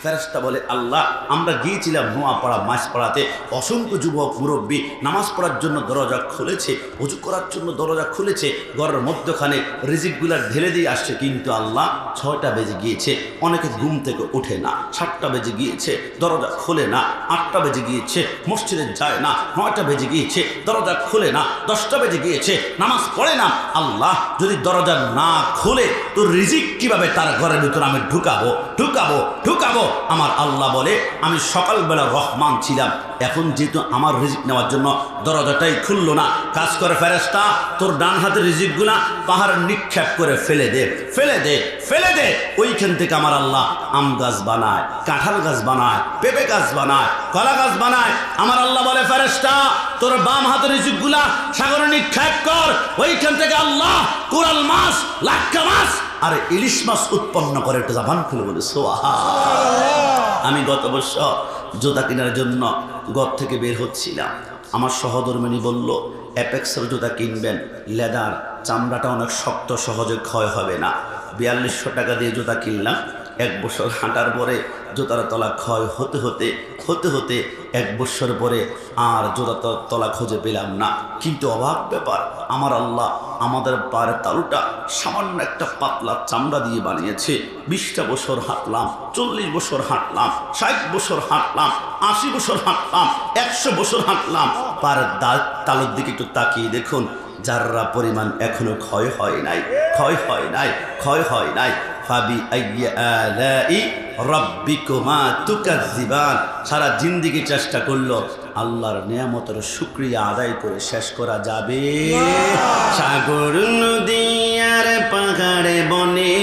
ফেরেশতা বলে, আল্লাহ, আমরা গিয়েছিলাম নোয়াপাড়া মাঝপাড়াতে, অসংখ্য যুবক মুরব্বী নামাজ পড়ার জন্য দরজা খুলেছে, ওযু করার জন্য দরজা খুলেছে, ঘরের মধ্যখানে রিজিকগুলা ঢেলে দিয়ে আসছে, কিন্তু আল্লাহ 6টা বেজে গিয়েছে, অনেকে ঘুম থেকে ওঠে না, 7টা বেজে গিয়েছে, দরজা খোলে না, 8টা বেজে গিয়েছে, মসজিদে যায় না, 9টা বেজে গিয়েছে, দরজা খোলে না, 10টা বেজে গিয়েছে, নামাজ পড়ে না। আল্লাহ, যদি দরজা না খুলে তো রিজিক কিভাবে তার ঘরের ভিতরে আমি ঢুকাবো? আমার আল্লাহ বলে, আমি সকালবেলা রহমান ছিলাম, এখন যেহেতু আমার রিজিক নেওয়ার জন্য দরজাটাই খুললো না, কাজ করে ফেরেশতা, তোর ডান হাতের রিজিকগুলা পাহাড় নিক্ষেপ করে ফেলে দে। ওইখান থেকে আমার আল্লাহ আম গাছ বানায়, কাঁঠাল গাছ বানায়, পেঁপে গাছ বানায়, কলা গাছ বানায়। আমার আল্লাহ বলে, ফেরেশতা, তোর বাম হাতের রিজিকগুলা সাগরে নিক্ষেপ কর, ওইখান থেকে আল্লাহ কোরাল মাছ, লাক্কা মাছ আর ইলিশ মাছ উৎপন্ন করে। একটু জাবান খুলে বলে সুবহানাল্লাহ। আমি গত বছর জুতা কেনার জন্য ঘর থেকে বের হচ্ছিলাম, আমার সহধর্মিণী বলল, অ্যাপেক্সের জুতা কিনবেন, লেদার, চামড়াটা অনেক শক্ত, সহজে ক্ষয় হবে না। 4200 টাকা দিয়ে জুতা কিনলাম। 1 বছর হাঁটার পরে জুতার তলা ক্ষয় হতে হতে 1 বছর পরে আর জুতার তলা খুঁজে পেলাম না। কিন্তু অবাক ব্যাপার, আমার আল্লাহ আমাদের পায়ের তালুটা সামান্য একটা পাতলা চামড়া দিয়ে বানিয়েছে। 20টা বছর হাঁটলাম, 40 বছর হাঁটলাম, 60 বছর হাঁটলাম, 80 বছর হাঁটলাম, 100 বছর হাঁটলাম, পায়ের তালুর দিকে একটু তাকিয়ে দেখুন, যাররা পরিমাণ এখনো ক্ষয় হয় নাই। ফাবি আইয়্যি আলাই রাব্বিকুমা তুকাজ্জিবান। সারা জিন্দেগি চেষ্টা করলো, আল্লাহর নিয়ামতের শুকরিয়া আদায় করে শেষ করা যাবে? সাগর নদী আর পাহাড়ে বনে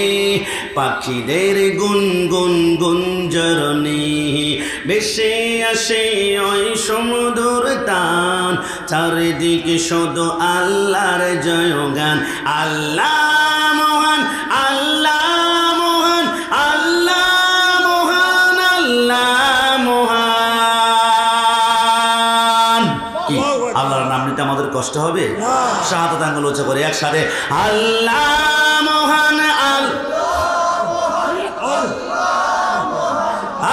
পাখিদের গুনগুন গুঞ্জরণে ভেসে আসে ওই সমুদ্র তান, চারিদিকে শুধু আল্লাহর জয়গান। আল্লাহ মহান, আল্লাহ মহান, আল্লাহ মহান, আল্লাহ মহান। কি আল্লাহর নাম নিতে আমাদের কষ্ট হবে? শাহাদাত আঙ্গুল উঁচু করে একসাথে, আল্লাহ মহান,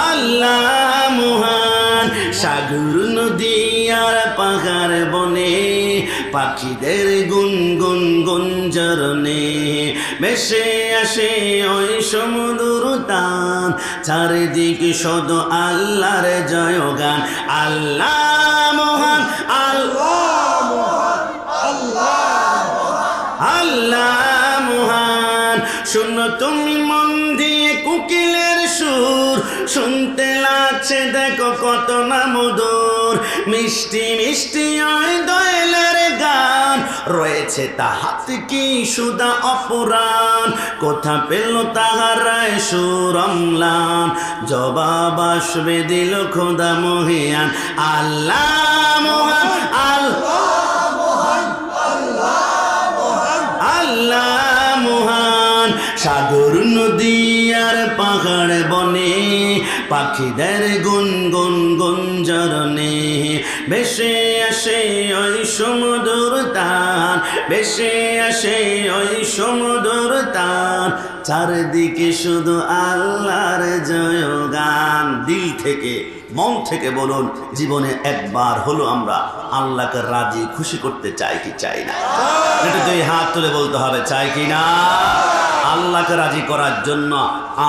আল্লাহ মহান। সাগর নদী আর পাহাড় বনে পাখিদের গুনগুন গুঞ্জরণে ভেসে আসে ওই সমুদ্র তান, চারিদিকে শুধু আল্লাহর জয়গান। আল্লাহ মহান, আল্লাহ মহান, আল্লাহ মহান। শোনো তুমি মন দিয়ে কোকিলের সুর, শুনতে লাগছে দেখো কত না মধুর, মিষ্টি মিষ্টি ওই দোয়েলের গান, রয়েছে তাহাতে কি সুদা অপরাণ, কোথা পেল তাহারায় সুরমলান, জবাব আসবে দিল খোদা মহিয়ান। আল্লাহ মহান, আল্লাহ মহান, আল্লাহ মহান। সাগর নদী আর পাহাড় বনে পাখিদের গুনগুন গুঞ্জরণে ভেসে আসে ওই সমুদ্র তান, ভেসে আসে ওই সমুদ্র তান, চারদিকে শুধু আল্লাহর জয়গান। দিল থেকে, মন থেকে বলুন, জীবনে একবার হলো আমরা আল্লাহকে রাজি খুশি করতে চাই কি চাই না? এটা 2 হাত তুলে বলতে হবে, চাই কি না? আল্লাহকে রাজি করার জন্য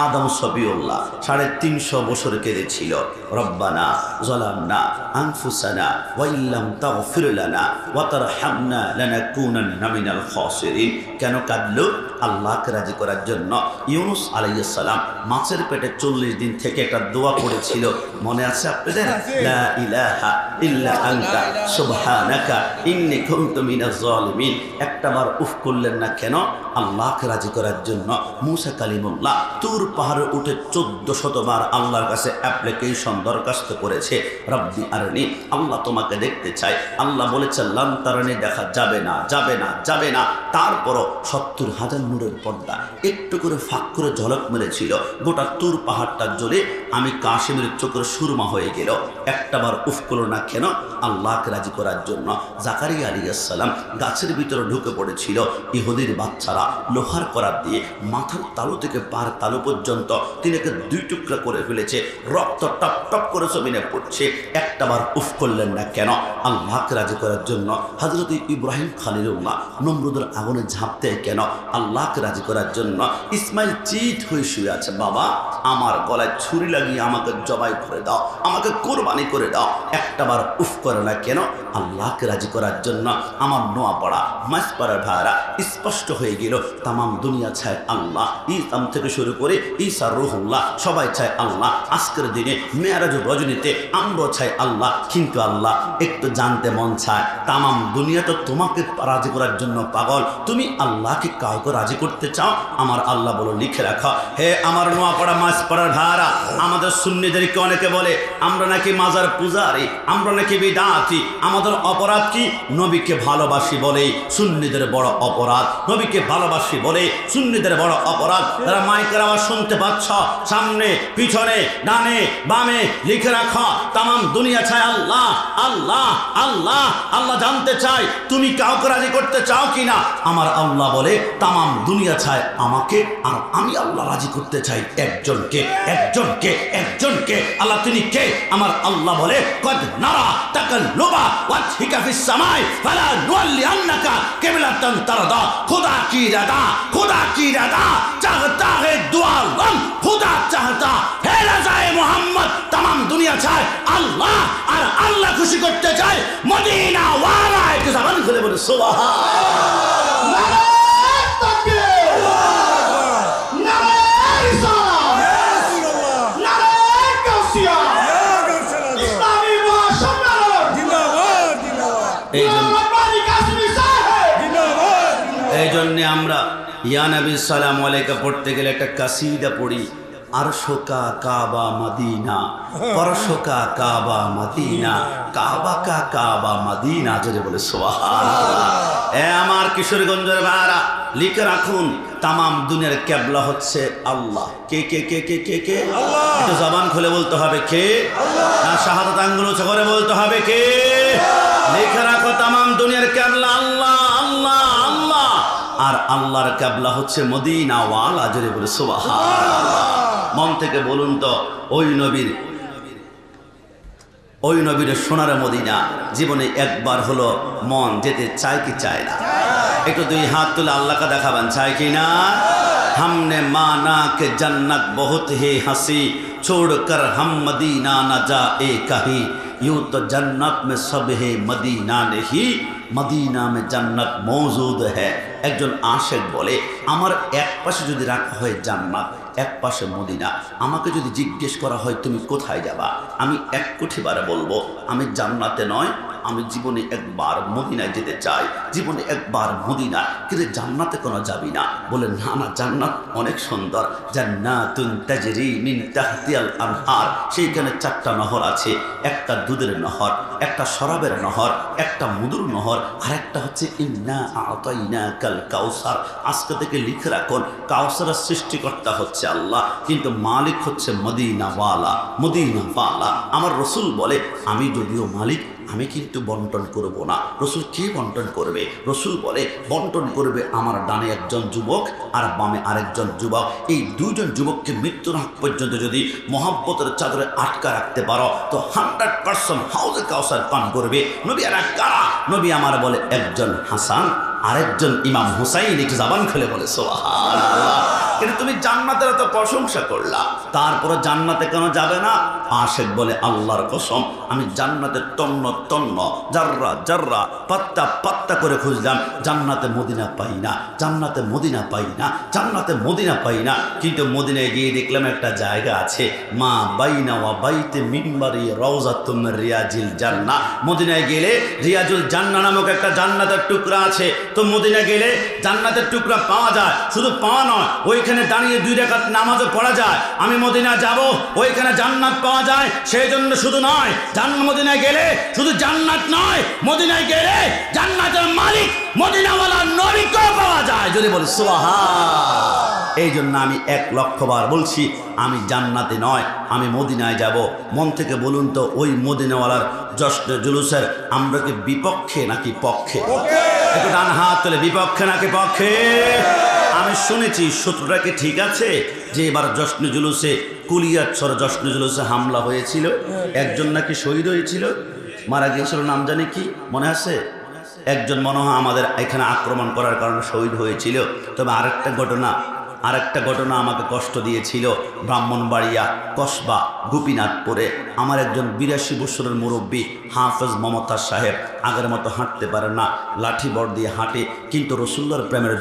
আদম সফিউল্লাহ 350 বছর কেঁদেছিল, রব্বানা যালামনা আনফুসানা ওয়া ইল্লাম তাগফির লানা ওয়া তারহামনা লানাকুনান্না মিনাল খাসিরিন। কেন কাঁদলো? আল্লাহকে রাজি করার জন্য। ইউনুস আলাইহিস সালাম মাছের পেটে 40 দিন থেকে একটা দোয়া পড়েছিল, মনে আছে আপনাদের? লা ইলাহা ইল্লা আনতা সুবহানাকা ইন্নী কুনতু মিনাজ জালিমিন। একটাবার উফ করলেন না কেন? আল্লাহকে রাজি করার জন্য। মুসা কালিমুল্লাহ তুর পাহাড়ে উঠে 1400 বার আল্লাহর কাছে অ্যাপ্লিকেশন দরখাস্ত করেছে, রব্বি আরনি, আল্লাহ তোমাকে দেখতে চাই। আল্লাহ বলেছে লান তারানি, দেখা যাবে না, যাবে না, যাবে না। তারপরও 70,000 নূরের পর্দা একটু করে ফাঁক করে ঝলক মেরেছিল, গোটা তুর পাহাড়টা জ্বলে আমি কাশিমের চোখের সুরমা হয়ে গেল। একটাবার উফ করল না কেন? আল্লাহকে রাজি করার জন্য। জাকারিয়া আলাইহিস সালাম গাছের ভিতরে ঢুকে পড়েছিল। ইহুদির বাচ্চারা লোহার করাত দিয়ে মাথার তালু থেকে পার তালু পর্যন্ত তিনাকে দুই টুকরা করে ফেলেছে। রক্ত টপ টপ করে জমিনে পড়ছে। একটাবার উফ করলেন না কেন? আল্লাহকে রাজি করার জন্য। হযরত ইব্রাহিম খলিলুল্লাহ নমরুদের আগুনে ঝাঁপ দেয় কেন? আল্লাহকে রাজি করার জন্য। ইসমাইল চিত হয়ে শুয়ে আছে, বাবা আমার গলায় ছুরি লাগিয়ে আমাকে জবাই করে দাও, আমাকে কোরবানি করে দাও। একটাবার উফ করে না কেন? আল্লাহকে রাজি করার জন্য। আমার নোয়াপাড়া মাসপাড়ার ভাইরা স্পষ্ট হয়ে গেল তামাম দুনিয়া চায় আল্লাহ। ইসলাম থেকে শুরু করে ঈসা রুহুল্লাহ সবাই চায় আল্লাহ। আজকের দিনে মেরাজুর রজনীতে আমরাও চাই আল্লাহ। কিন্তু আল্লাহ একটু জানতে মন চায়, তামাম দুনিয়া তো তোমাকে রাজি করার জন্য পাগল, তুমি আল্লাহকে কাউকে রাজি করতে চাও? আমার আল্লাহ বলো লিখে রাখা, হে আমার নোয়াপাড়া মাসপাড়ার ভাইরা, আমাদের সুন্নিদেরকে অনেকে বলে আমরা নাকি মাজার পূজারি, আমরা নাকি বিদআতি। আমাদের অপরাধ কি? নবীকে ভালোবাসি বলে সুন্নিদের বড় অপরাধ। নবীকে ভালোবাসি বলে সুন্নিদের বড় অপরাধ। তারা মাইকের আওয়াজ শুনতে পাচ্ছ, সামনে পিছনে ডানে বামে লিখে রাখা, তামাম দুনিয়া চায় আল্লাহ আল্লাহ আল্লাহ। আল্লাহ জানতে চাই তুমি কাউকে রাজি করতে চাও কিনা। আমার আল্লাহ বলে তামাম দুনিয়া চায় আমাকে, আর আমি আল্লাহ রাজি করতে চাই একজনকে একজনকে একজনকে। আল্লাহ তিনি কে? আমার আল্লাহ বলে কদ নারা তাকাল্লুবা ওয়াজহিকা ফিস সামাই ফালা নুওয়াল্লিয়ান্নাকা কিবলাতান তারদা। खुदा की रदा, खुदा की रदा चाहता है दुआ गम, खुदा चाहता है रज़ाए मोहम्मद। तमाम दुनिया चाहे अल्लाह और अल्लाह खुशी करते चाहे मदीना वाला। एक ज़बान खुले बोले सुभान अल्लाह। এই জন্যে আমরা ইয়া নবী সালাম আলাইকা পড়তে গেলে একটা কাসিদা পড়ি, আরশোকা কাবা মদিনা, পরশোকা কাবা মদিনা, কাবা কা কাবা মদিনা। যদি বলে সুবহানাল্লাহ। এ আমার কিশোরগঞ্জের ভাইরা লিখে রাখুন, তামাম দুনিয়ার কেবলা হচ্ছে আল্লাহ। কে কে কে কে কে কে? একটু জবান খুলে বলতে হবে কে, না শাহাদাত আঙ্গুল উঁচু করে বলতে হবে কে? লিখে রাখো, তামাম দুনিয়ার কেবলা আল্লাহ আল্লাহ আল্লাহ। আর আল্লাহর কেবলা হচ্ছে মদিনা ওয়ালা। জোরে বলে সুবহানাল্লাহ। মন থেকে বলুন তো, ওই নবীর সোনার মদিনা জীবনে একবার হলো মন যেতে চায় কি চায় না? একটু দুই হাত তুলে আল্লাহকে দেখাবেন, চায় কি না? हमने माना कि जन्नत बहुत ही हंसी, छोड़कर हम मदीना न जाए कहीं, यूं तो जन्नत में सब है मदीना नहीं, मदीना में जन्नत मौजूद है। একজন আশেক বলে আমার এক পাশে যদি রাখা হয় জান্নাত, এক পাশে মদিনা, আমাকে যদি জিজ্ঞেস করা হয় তুমি কোথায় যাবা, আমি এক কোটিবারে বলবো আমি জান্নাতে নয়, আমি জীবনে একবার মদিনায় যেতে চাই, জীবনে একবার মদিনা। কিন্তু জান্নাতে কোনো যাবি না? বলে না না, জান্নাত অনেক সুন্দর, জান্নাতুন তাজরি মিন তাহতিয়াল আনহার। সেইখানে 4টা নহর আছে, একটা দুধের নহর, একটা শরাবের নহর, একটা মধুর নহর, আর একটা হচ্ছে ইন্না আতাইনাকাল কাউসার। আজকে থেকে লিখে রাখুন, কাউসারের সৃষ্টিকর্তা হচ্ছে আল্লাহ, কিন্তু মালিক হচ্ছে মদিনাওয়ালা মদিনাওয়ালা। আমার রসুল বলে আমি যদিও মালিক, আমি কিন্তু বন্টন করব না। রসুল কে বন্টন করবে? রসুল বলে বন্টন করবে আমার ডানে একজন যুবক আর বামে আরেকজন যুবক। এই দুইজন যুবককে মৃত্যুর আগ পর্যন্ত যদি মহব্বতের চাদরে আটকা রাখতে পারো তো 100% হাউজে কাউসার পান করবে। নবী আর কারা? নবী আমার বলে একজন হাসান, আরেকজন ইমাম হুসাইন। একটু জবান খুলে বলে সুবহানাল্লাহ। কিন্তু তুমি জান্নাতের এত প্রশংসা করলা, তারপরে জান্নাতে কেন যাবে না? আশেক বলে আল্লাহর কসম, আমি জান্নাতের তন্ন তন্ন জাররা জাররা পাত্তা পাত্তা করে খুঁজলাম, জান্নাতে মদিনা পাই না, জান্নাতে মদিনা পাই না, জান্নাতে মদিনা পাই না। কিন্তু মদিনায় গিয়ে দেখলাম একটা জায়গা আছে, মা বাইনা ওয়া বাইতে মিম্বারি রওজাতুম মির রিয়াজিল জান্নাহ। মদিনায় গেলে রিয়াজুল জান্নাহ নামক একটা জান্নাতের টুকরা আছে। তো মদিনা গেলে জান্নাতের টুকরা পাওয়া যায়, শুধু পাওয়া নয়, ওইখানে দাঁড়িয়ে 2 রাকাত নামাজও পড়া যায়। আমি মদিনা যাব, ওইখানে জান্নাত পাওয়া যায়, সেই জন্য শুধু নয়, মদিনায় গেলে শুধু জান্নাত নয়, মদিনায় গেলে জান্নাতের মালিক মদিনাওয়ালা নবীকেও পাওয়া যায়। যদি বলি সুবহান। এই জন্য আমি 1,00,000 বার বলছি, আমি জান্নাতে নয়, আমি মদিনায় যাব। মন থেকে বলুন তো, ওই মদিনাওয়ালার জশ্নে জুলুসের আমরা কি বিপক্ষে নাকি পক্ষে? একটু ডান হাত তুলে, বিপক্ষে নাকি পক্ষে? আমি শুনেছি সূত্রটা কি ঠিক আছে যে এবার জশ্নে জুলুসে কুলিয়াচ্ছর জশ্নে জুলুসে হামলা হয়েছিল, একজন নাকি শহীদ হয়েছিল, মারা গিয়েছিল, নাম জানি কি মনে আছে? একজন মনে হয় আমাদের এখানে আক্রমণ করার কারণে শহীদ হয়েছিল। তবে আরেকটা ঘটনা আমাকে কষ্ট দিয়েছিল। ব্রাহ্মণবাড়িয়া কসবা গোপীনাথপুরে আমার একজন 82 বছরের মুরব্বী হাফেজ মমতাজ সাহেব আগের মতো হাঁটতে পারে না, লাঠি বড় দিয়ে হাঁটে, কিন্তু রসুল্লাহর প্রেমের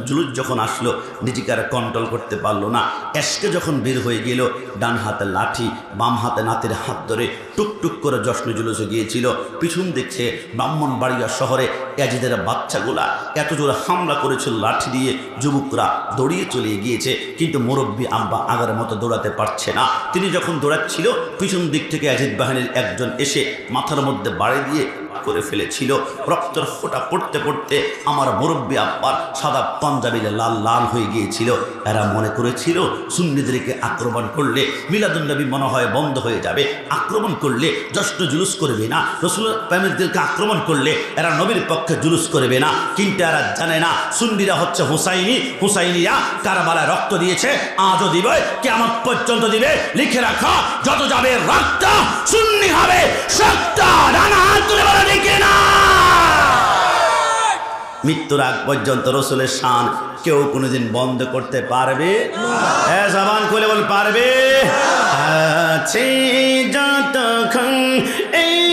জুলুস যখন আসলো নিজেকে আর কন্ট্রোল করতে পারলো না। এসকে যখন বের হয়ে গেল, ডান হাতে লাঠি, বাম হাতে নাতির হাত ধরে টুকটুক করে জশ্নে জুলুসে গিয়েছিল। পিছন দেখছে ব্রাহ্মণবাড়িয়া শহরে ইয়াজিদের বাচ্চাগুলা এত জোরে হামলা করেছিল লাঠি দিয়ে, যুবকরা দৌড়িয়ে চলে গিয়েছে, কিন্তু মুরব্বী আব্বা আগের মতো দৌড়াতে পারছে না। তিনি যখন দৌড়াচ্ছিল, পিছন দিক থেকে ইয়াজিদ বাহিনীর একজন এসে মাথার মধ্যে বাড়ি দিয়ে করে ফেলেছিল। রক্তের ফোঁটা পড়তে পড়তে আমার মুরব্বী আব্বার সাদা পাঞ্জাবিতে লাল লাল হয়ে গিয়েছিল। এরা মনে করেছিল সুন্নিদেরকে আক্রমণ করলে মিলাদুন্নবী মনে হয় বন্ধ হয়ে যাবে, আক্রমণ করলে জশ্নে জুলুস করবে না, রাসূলের প্রেমিকদেরকে আক্রমণ করলে এরা নবীর পক্ষে জুলুস করবে না। কিন্তু এরা জানে না সুন্নিরা হচ্ছে হুসাইনিরা কারবালায় রক্ত দিয়েছে, আজও দিবে, কিয়ামত পর্যন্ত দিবে। লিখে রাখা, যত যাবে রক্ত সুন্নি হবে শক্ত। ডানা হাত তুলে বলা দেখে না, মৃত্যুর আগ পর্যন্ত রসুলের শান কেউ কোনোদিন বন্ধ করতে পারবে? জবান খুলে বল, পারবে? আছে যতক্ষণ এই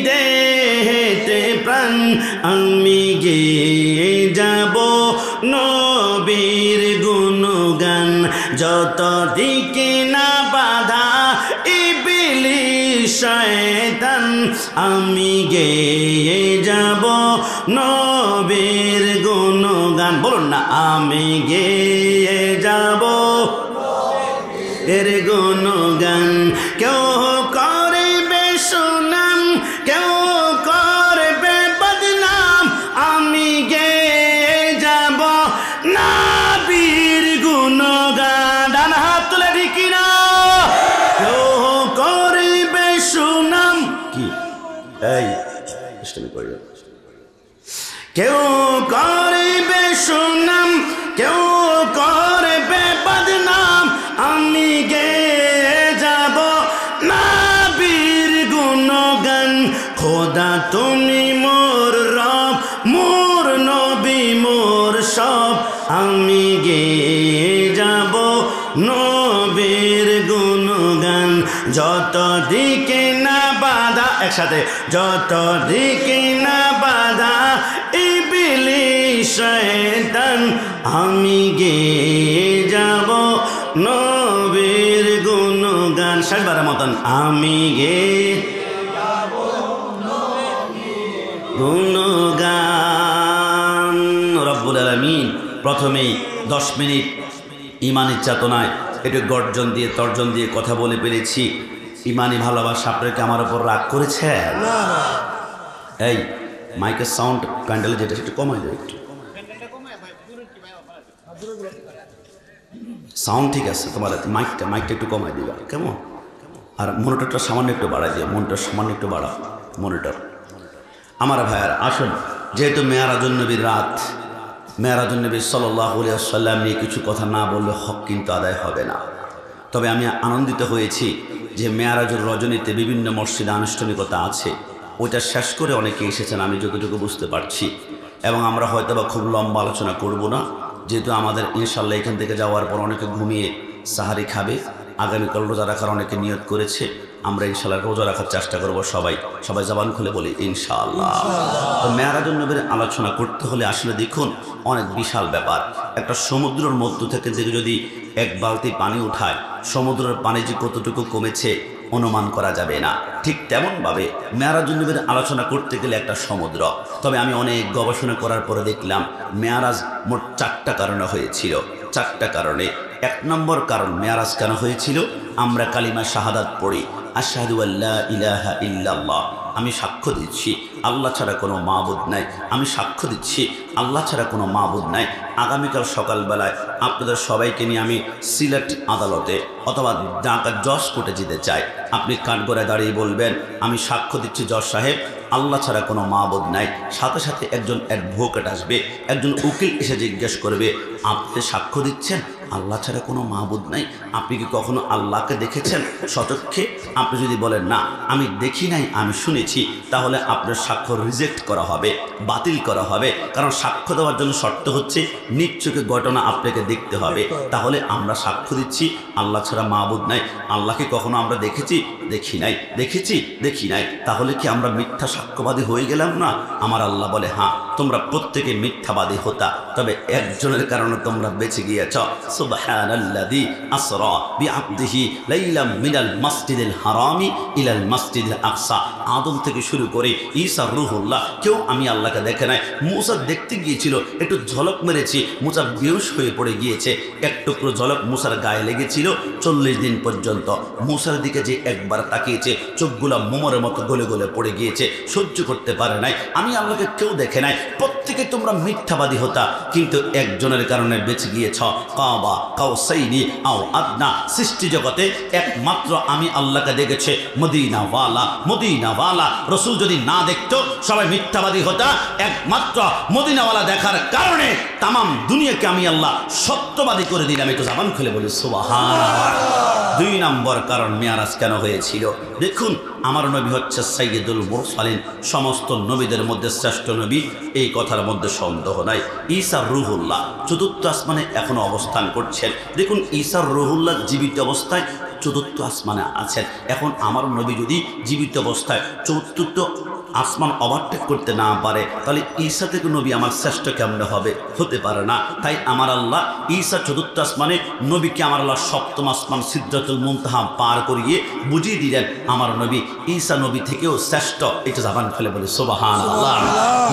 দেহেতে প্রাণ, আমি গেয়ে যাব নবীর গুণগান। যত দিকে না বাধা ইবলিস শয়তান, আমি গেয়ে যাব নবীর গুণগান। বলুন না, আমি গেয়ে যাব এর গুণগান। কেউ করবে সুনাম, কেউ করবে বদনাম, আমি গেয়ে যাব নবীর গুণগান। ডান হাত তুলে দেখি না, কেউ করবে সুনাম, কি এই কেউ করবে সুনাম, কেউ করবে বদনাম, আমি গেয়ে যাব নবীর গুণগান। খোদা তুমি মোর রব, মোর নবী মোর সব, আমি গেয়ে যাব নবীর গুণগান। যত দিকে না বাধা, একসাথে, যত দিকে না বাধা ইবলিস শয়তান, আমি গেয়ে যাব নবীর গুণগান। শেষবার মতন, আমি গেয়ে যাব গুণগান। রব্বুল আলামিন প্রথমেই 10 মিনিট ইমানের চেতনায় একটু গর্জন দিয়ে তর্জন দিয়ে কথা বলে পেরেছি। ইমানি ভালোবাসা আপনাকে আমার উপর রাগ করেছে? এই মাইকের সাউন্ড প্যান্ডেলে যেটা সেটা কমাই দেয় একটু, সাউন্ড ঠিক আছে তোমার, মাইকটা একটু কমাই দিবা কেমন? আর মনিটরটা সামান্য একটু বাড়াই দিও, মনিটর সামান্য একটু বাড়াও মনিটর। আমার ভাইয়ার আসুন, যেহেতু মেয়ারাজুন নবীর রাত, মেয়ারাজুন নবী সাল্লাল্লাহু আলাইহি ওয়াসাল্লাম নিয়ে কিছু কথা না বললে হক কিন্তু আদায় হবে না। তবে আমি আনন্দিত হয়েছি যে মেয়ারাজুর রজনীতে বিভিন্ন মসজিদে আনুষ্ঠানিকতা আছে, ওইটা শেষ করে অনেকে এসেছেন আমি যতটুকু বুঝতে পারছি। এবং আমরা হয়তো বা খুব লম্বা আলোচনা করব না, যেহেতু আমাদের ইনশাল্লাহ এখান থেকে যাওয়ার পর অনেকে ঘুমিয়ে সাহারি খাবে, আগামীকাল রোজা রাখার অনেকে নিয়ত করেছে, আমরা ইনশাল্লাহ রোজা রাখার চেষ্টা করব। সবাই জবান খুলে বলি ইনশাআল্লাহ। তো মেয়ারাজুন নবীর আলোচনা করতে হলে আসলে দেখুন অনেক বিশাল ব্যাপার। একটা সমুদ্রের মধ্য থেকে যদি এক বালতি পানি উঠায়, সমুদ্রের পানি যে কতটুকু কমেছে অনুমান করা যাবে না। ঠিক তেমনভাবে মেয়ারাজুন নবীর আলোচনা করতে গেলে একটা সমুদ্র। তবে আমি অনেক গবেষণা করার পরে দেখলাম মেয়ারাজ মোট 4টা কারণে হয়েছিল। 4টা কারণে। 1 নম্বর কারণ মেয়ারাজ কেন হয়েছিল, আমরা কালিমা শাহাদাত পড়ি, আশহাদু আল্লা ইলাহা ইল্লাল্লাহ আমি সাক্ষ্য দিচ্ছি আল্লাহ ছাড়া কোনো মাবুদ নাই, আমি সাক্ষ্য দিচ্ছি আল্লাহ ছাড়া কোনো মাবুদ নাই। আগামীকাল সকালবেলায় আপনাদের সবাইকে নিয়ে আমি সিলেট আদালতে অথবা ঢাকা জজ কোর্টে যেতে চাই। আপনি কাঠগড়ায় দাঁড়িয়ে বলবেন, আমি সাক্ষ্য দিচ্ছি জজ সাহেব আল্লাহ ছাড়া কোনো মাবুদ নাই। সাথে সাথে একজন অ্যাডভোকেট আসবে, একজন উকিল এসে জিজ্ঞেস করবে, আপনি সাক্ষ্য দিচ্ছেন আল্লাহ ছাড়া কোনো মাবুদ নাই, আপনি কি কখনো আল্লাহকে দেখেছেন সচক্ষে? আপনি যদি বলেন না আমি দেখি নাই, আমি শুনেছি, তাহলে আপনার সাক্ষ্য রিজেক্ট করা হবে, বাতিল করা হবে। কারণ সাক্ষ্য দেওয়ার জন্য শর্ত হচ্ছে নিজ চোখে ঘটনা আপনাকে দেখতে হবে। তাহলে আমরা সাক্ষ্য দিচ্ছি আল্লাহ ছাড়া মাবুদ নাই। আল্লাহকে কখনো আমরা দেখেছি? দেখি নাই। দেখেছি? দেখি নাই। তাহলে কি আমরা মিথ্যা সাক্ষ্যবাদী হয়ে গেলাম না? আমার আল্লাহ বলে, হ্যাঁ তোমরা প্রত্যেকে মিথ্যাবাদী হতা, তবে একজনের কারণে তোমরা বেঁচে গিয়েছ। সুবহানাল্লাযী আসরা বিআবদিহি লাইলাম মিনাল মাসজিদিল হারামি ইলাল মাসজিদিল আকসা। আদম থেকে শুরু করে ঈসা রূহুল্লাহ, কেউ আমি আল্লাহকে দেখে নাই। মূসা দেখতে গিয়েছিল, একটু ঝলক মেরেছি, মূসা বেহুশ হয়ে পড়ে গিয়েছে। এক টুকরো ঝলক মূসার গায়ে লেগেছিল 40 দিন পর্যন্ত। মূসার দিকে যে একবার তাকিয়েছে, চোখগুলা মোমরের মতো গলে গলে পড়ে গিয়েছে, সহ্য করতে পারে নাই। আমি আল্লাহকে কেউ দেখে নাই। প্রত্যেকে তোমরা মিথ্যাবাদী হতা, কিন্তু একজনের কারণে বেঁচে গিয়েছ। কাবা কাউসাইনি আও আদনা। সৃষ্টি জগতে একমাত্র আমি আল্লাহকে দেখেছে মদিনাওয়ালা। মদিনাওয়ালা রসুল যদি না দেখতো সবাই মিথ্যাবাদী হতা। একমাত্র মদিনাওয়ালা দেখার কারণে তামাম দুনিয়াকে আমি আল্লাহ সত্যবাদী করে দিলাম। একটু জবান খুলে বলি সুবহানাল্লাহ। 2 নম্বর কারণ মেয়ারাজ কেন হয়েছিল? দেখুন, আমার নবী হচ্ছে সাইয়্যিদুল মুরসালিন, সমস্ত নবীদের মধ্যে শ্রেষ্ঠ নবী, এই কথার মধ্যে সন্দেহ নাই। ঈসা রূহুল্লাহ চতুর্থ আসমানে এখনো অবস্থান করছেন। দেখুন, ঈসা রূহুল্লাহ জীবিত অবস্থায় চতুর্থ আসমানে আছেন। এখন আমার নবী যদি জীবিত অবস্থায় চতুর্থ আসমান ওভারটেক করতে না পারে, তাহলে ঈসা থেকে নবী আমার শ্রেষ্ঠ কেমনে হবে? হতে পারে না। তাই আমার আল্লাহ ঈসা চতুর্থ আসমানে, নবীকে আমার আল্লাহ সপ্তম আসমান সিদরাতুল মুনতাহা পার করিয়ে বুঝিয়ে দিলেন আমার নবী ঈসা নবী থেকেও শ্রেষ্ঠ। এটা জবান খুলে বলে সুবহানাল্লাহ।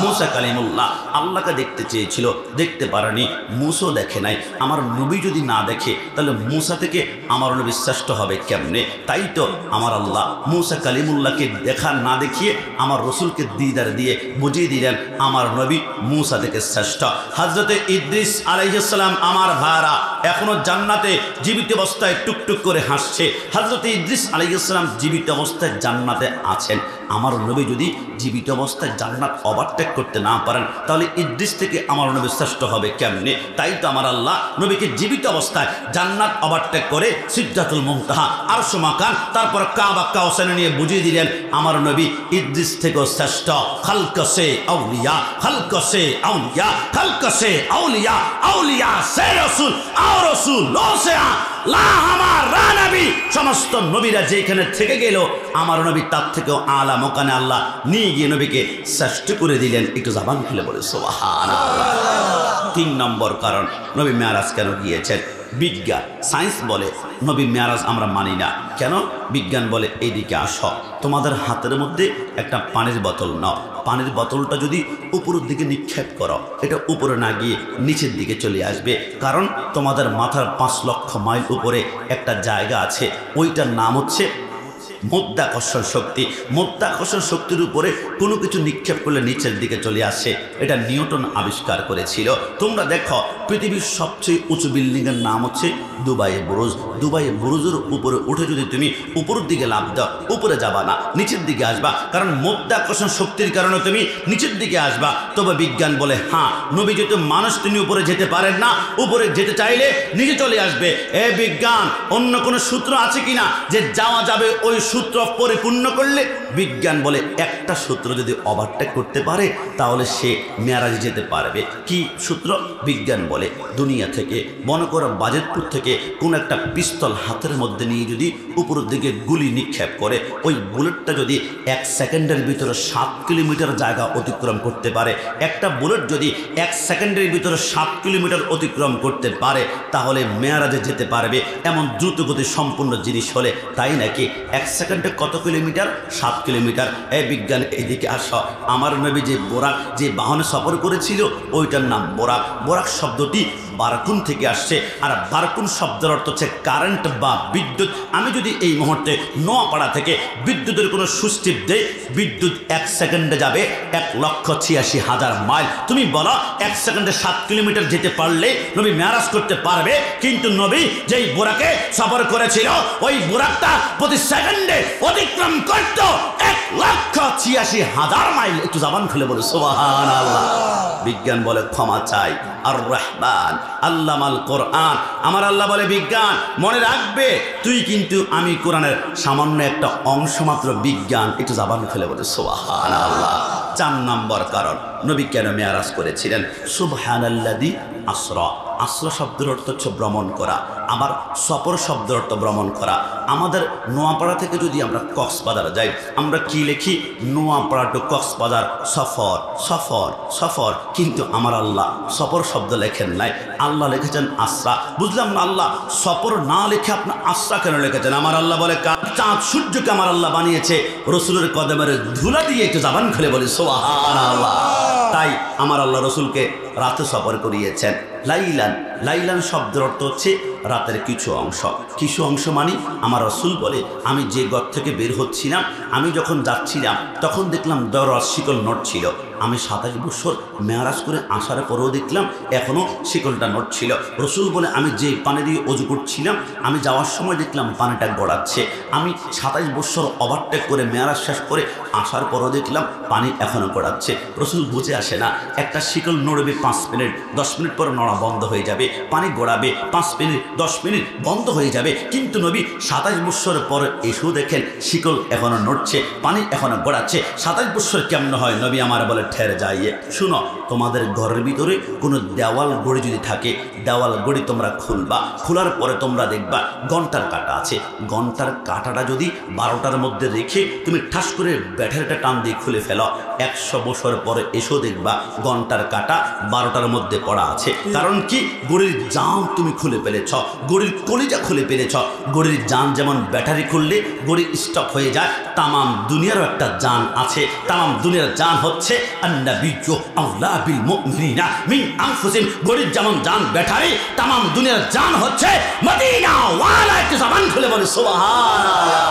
মূসা কালিমুল্লাহ আল্লাহকে দেখতে চেয়েছিল, দেখতে পারেনি, মূসাও দেখে নাই। আমার নবী যদি না দেখে তাহলে মূসা থেকে আমার নবী শ্রেষ্ঠ হবে কেমনে? তাই তো আমার আল্লাহ মূসা কালিমুল্লাহকে দেখা না দেখিয়ে আমার রসুলকে দিদার দিয়ে বুঝিয়ে দিলেন আমার নবী মূসা থেকে শ্রেষ্ঠ। হযরতে ইদ্রিস আলাইহিস সালাম আমার ভাইরা এখনো জান্নাতে জীবিত অবস্থায় টুকটুক করে হাসছে। হযরতে ইদ্রিস আলাইহিস সালাম জীবিত অবস্থায় জান্নাতে আছেন। আমার নবী যদি জীবিত অবস্থায় জান্নাত ওভারটেক করতে না পারেন, তাহলে ইদ্রিস থেকে আমার নবী শ্রেষ্ঠ হবে কেমনে? তাই তো আমার আল্লাহ নবীকে জীবিত অবস্থায় জান্নাত ওভারটেক করে সিদরাতুল মুনতাহা আরশ মাকান, তারপর কাবা কাউসাইন নিয়ে বুঝিয়ে দিলেন আমার নবী ইদ্রিস থেকেও শ্রেষ্ঠ। খালক সে আউলিয়া, খালক সে আউলিয়া, খালক সে আউলিয়া, আউলিয়া সে রাসূল, আও রাসূল লো সে লা আমার নবী। সমস্ত নবীরা যেখানে থেকে গেল আমার নবী তার থেকেও আলা মোকানে আল্লাহ নিয়ে গিয়ে নবীকে শ্রেষ্ঠ করে দিলেন। একটু জবান খুলে বলে সুবহানাল্লাহ। 3 নম্বর কারণ নবী মেরাজ কেন গিয়েছেন? বিজ্ঞান সায়েন্স বলে নবী মেরাজ আমরা মানি না। কেন? বিজ্ঞান বলে এইদিকে আসো, তোমাদের হাতের মধ্যে একটা পানির বোতল নাও, পানির বোতলটা যদি উপরের দিকে নিক্ষেপ করো, এটা উপরে না গিয়ে নিচের দিকে চলে আসবে। কারণ তোমাদের মাথার 5 লক্ষ মাইল উপরে একটা জায়গা আছে, ওইটার নাম হচ্ছে মধ্যাকর্ষণ শক্তি। মধ্যাকর্ষণ শক্তির উপরে কোনো কিছু নিক্ষেপ করলে নিচের দিকে চলে আসে। এটা নিউটন আবিষ্কার করেছিল। তোমরা দেখো পৃথিবীর সবচেয়ে উঁচু বিল্ডিংয়ের নাম হচ্ছে দুবাই বুরুজ। দুবাই বুরুজের উপরে উঠে যদি তুমি উপরের দিকে লাফ দাও, উপরে যাবা না, নিচের দিকে আসবা, কারণ মধ্যাকর্ষণ শক্তির কারণে তুমি নিচের দিকে আসবা। তবে বিজ্ঞান বলে হ্যাঁ, নবী যেহেতু মানুষ, তিনি উপরে যেতে পারেন না, উপরে যেতে চাইলে নিচে চলে আসবে। এ বিজ্ঞান, অন্য কোনো সূত্র আছে কিনা যে যাওয়া যাবে ওই সূত্র পরিপূর্ণ করলে? বিজ্ঞান বলে একটা সূত্র যদি ওভারটেক করতে পারে তাহলে সে মেরাজে যেতে পারবে। কি সূত্র? বিজ্ঞান বলে দুনিয়া থেকে মনে করো বাজেটপুর থেকে কোন একটা পিস্তল হাতের মধ্যে নিয়ে যদি উপরের দিকে গুলি নিক্ষেপ করে, ওই বুলেটটা যদি 1 সেকেন্ডের ভিতরে 7 কিলোমিটার জায়গা অতিক্রম করতে পারে, একটা বুলেট যদি 1 সেকেন্ডের ভিতরে 7 কিলোমিটার অতিক্রম করতে পারে, তাহলে মেরাজে যেতে পারবে। এমন দ্রুতগতি সম্পূর্ণ জিনিস হলে, তাই নাকি 1 সেকেন্ডে কত কিলোমিটার? 7 কিলোমিটার। এই বিজ্ঞান এইদিকে আসো। আমার নবী যে বোরাক, যে বাহনে সফর করেছিল, ওইটার নাম বোরাক। বোরাক শব্দটি বারকুন থেকে আসছে। আর বারকুন শব্দের অর্থ হচ্ছে কারেন্ট বা বিদ্যুৎ। আমি যদি এই মুহূর্তে নোয়াপাড়া থেকে বিদ্যুতের কোনো সুস্টিপ দেই, বিদ্যুৎ 1 সেকেন্ডে যাবে 1,86,000 মাইল। তুমি বলো 1 সেকেন্ডে 7 কিলোমিটার যেতে পারলে নবী মেরাজ করতে পারবে? কিন্তু নবী যেই বুরাকে সফর করেছিল, ওই বুরাকটা প্রতি সেকেন্ডে অতিক্রম করত 1,86,000 মাইল। একটু জবান খুলে বলো সুবহানাল্লাহ। বিজ্ঞান বলে ক্ষমা চাই, আর রহমান আল্লামাল কোরআন। আমার আল্লাহ বলে বিজ্ঞান মনে রাখবে তুই কিন্তু আমি কোরআনের সামান্য একটা অংশ মাত্র বিজ্ঞান। একটু জবান খুলে বলে সুবহানাল্লাহ। 4 নম্বর কারণ নবী কেন মেরাজ করেছিলেন। সুবহানাল্লাযী আসরা। আসরা শব্দের অর্থ হচ্ছে ভ্রমণ করা, আবার সফর শব্দের অর্থ ভ্রমণ করা। আমাদের নোয়াপাড়া থেকে যদি আমরা কক্সবাজার যাই, আমরা কি লিখি? নোয়াপাড়া টু কক্সবাজার সফর সফর সফর। কিন্তু আমার আল্লাহ সফর শব্দ লেখেন নাই, আল্লাহ লিখেছেন আসরা। বুঝলাম না, আল্লাহ সফর না লিখে আপনার আসরা কেন লিখেছেন? আমার আল্লাহ বলে চাঁদ সূর্যকে আমার আল্লাহ বানিয়েছে রসুলের কদমের ধুলা দিয়ে। একটু জবান খুলে বলি সুবহানাল্লাহ। তাই আমার আল্লাহ রসুলকে রাতে সফর করিয়েছেন। লাইলান, লাইলান শব্দের অর্থ হচ্ছে রাতের কিছু অংশ। কিছু অংশ মানে আমার রসুল বলে আমি যে ঘর থেকে বের হচ্ছিলাম, আমি যখন যাচ্ছিলাম তখন দেখলাম দরওয়াজ শিকল নড়ছিল। আমি 27 বছর মেরাজ করে আসার পরেও দেখলাম এখনও শিকলটা নড়ছিল। রসুল বলে আমি যে পানি দিয়ে অজু করছিলাম, আমি যাওয়ার সময় দেখলাম পানিটা গড়াচ্ছে। আমি 27 বছর ওভারটেক করে মেরাজ শেষ করে আসার পরেও দেখলাম পানি এখনও গড়াচ্ছে। রসুল বুঝে আসে না, একটা শিকল নড়বে 5 মিনিট, 10 মিনিট পরে নড়া বন্ধ হয়ে যাবে, পানি গড়াবে 5 মিনিট 10 মিনিট বন্ধ হয়ে যাবে। কিন্তু নবী 27 বছর পর এসেও দেখেন শিকল এখনো নড়ছে, পানি এখনো গড়াচ্ছে। 27 বছর কেমন হয়? নবী আমার বলে ঠের যাইয়ে শুনো, তোমাদের ঘরের ভিতরে কোনো দেওয়াল গড়ি যদি থাকে, দেওয়াল গড়ি তোমরা খুলবা, খোলার পরে তোমরা দেখবা ঘন্টার কাঁটা আছে। ঘন্টার কাঁটাটা যদি 12টার মধ্যে রেখে তুমি ঠাস করে ব্যাটারিটা টান দিয়ে খুলে ফেলো, 100 বছর পরে এসেও দেখবা ঘন্টার কাঁটা 12টার মধ্যে পড়া আছে। কারণ কি? গড়ির জাম তুমি খুলে ফেলেছ, গড়ির কলিজা খুলে ফেলেছ। গড়ির জান যেমন ব্যাটারি খুললে গড়ি স্টপ হয়ে যায়, তামাম দুনিয়ারও একটা জান আছে। তামাম দুনিয়ার জান হচ্ছে আন্নাবিয়্যু আওলা বিল মুমিনিনা মিন আনফুসিহিম। গড়ির যেমন জান ব্যাটারি, তামাম দুনিয়ার জান হচ্ছে মদিনা ওয়ালা। একটু জবান খুলে বলে সুবহানাল্লাহ।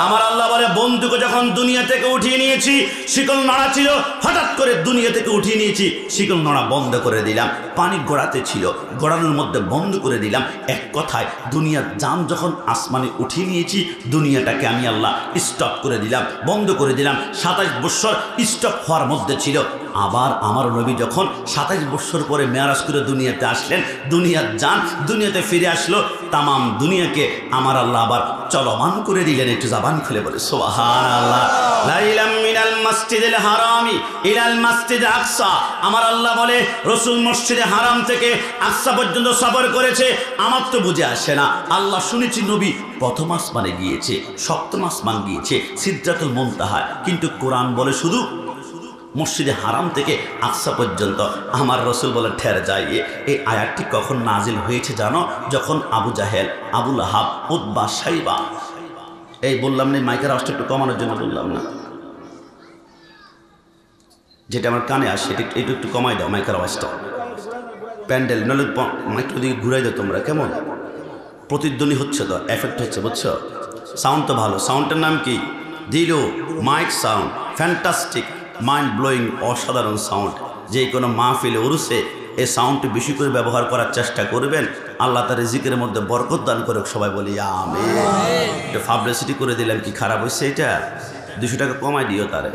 আমার আল্লাহ বলে বন্ধুকে যখন দুনিয়া থেকে উঠিয়ে নিয়েছি, শিকল নড়া ছিল, হঠাৎ করে দুনিয়া থেকে উঠিয়ে নিয়েছি, শিকল নড়া বন্ধ করে দিলাম। পানি গড়াতে ছিল, গড়ানোর মধ্যে বন্ধ করে দিলাম। এক কথায় দুনিয়ার জান যখন আসমানে উঠিয়ে নিয়েছি, দুনিয়াটাকে আমি আল্লাহ স্টপ করে দিলাম, বন্ধ করে দিলাম। 27 বছর স্টপ হওয়ার মধ্যে ছিল। আবার আমার নবী যখন 27 বছর পরে মেরাজ করে দুনিয়াতে আসলেন, দুনিয়ার জান দুনিয়াতে ফিরে আসলো, তামাম দুনিয়াকে আমার আল্লাহ আবার চলমান করে দিলেন। একটু জবান খুলে বলে সুবহানাল্লাহ। লাইলাম মিনাল মসজিদিল হারামি ইলাল মসজিদ আকসা। আমার আল্লাহ বলে রসুল মসজিদে হারাম থেকে আকসা পর্যন্ত সফর করেছে। আমার তো বুঝে আসে না। আল্লাহ শুনেছি নবী প্রথম আসমানে গিয়েছে, সপ্তম আসমান গিয়েছে, সিদরাতুল মুনতাহা, কিন্তু কোরআন বলে শুধু মসজিদে হারাম থেকে আকসা পর্যন্ত। আমার রসুল বলে ঠের যাইয়ে। এই আয়াতটি কখন নাজিল হয়েছে জানো? যখন আবু জাহেল, আবু লাহাব, উতবা, সাইবা, এই বললাম না, মাইকের আওয়াজটা একটু কমানোর জন্য বললাম না, যেটা আমার কানে আসে এটা একটু কমাই দাও মাইকের আওয়াজটা। প্যান্ডেল নলে মাইকটা দিকে ঘুরাই দাও তোমরা, কেমন প্রতিধ্বনি হচ্ছে তো, এফেক্ট হচ্ছে, বুঝছো? সাউন্ড তো ভালো। সাউন্ডের নাম কি? দিলো mic sound, fantastic, mind blowing, অসাধারণ সাউন্ড। যে কোনো মাহফিলে উরুসে এই সাউন্ডটি বেশি করে ব্যবহার করার চেষ্টা করবেন। আল্লাহ তার রিজিকের মধ্যে বরকত দান করে। সবাই বলি আমিন। এটা পাবলিসিটি করে দিলাম, কি খারাপ হচ্ছে? এটা 200 টাকা কমাই দিও তারে।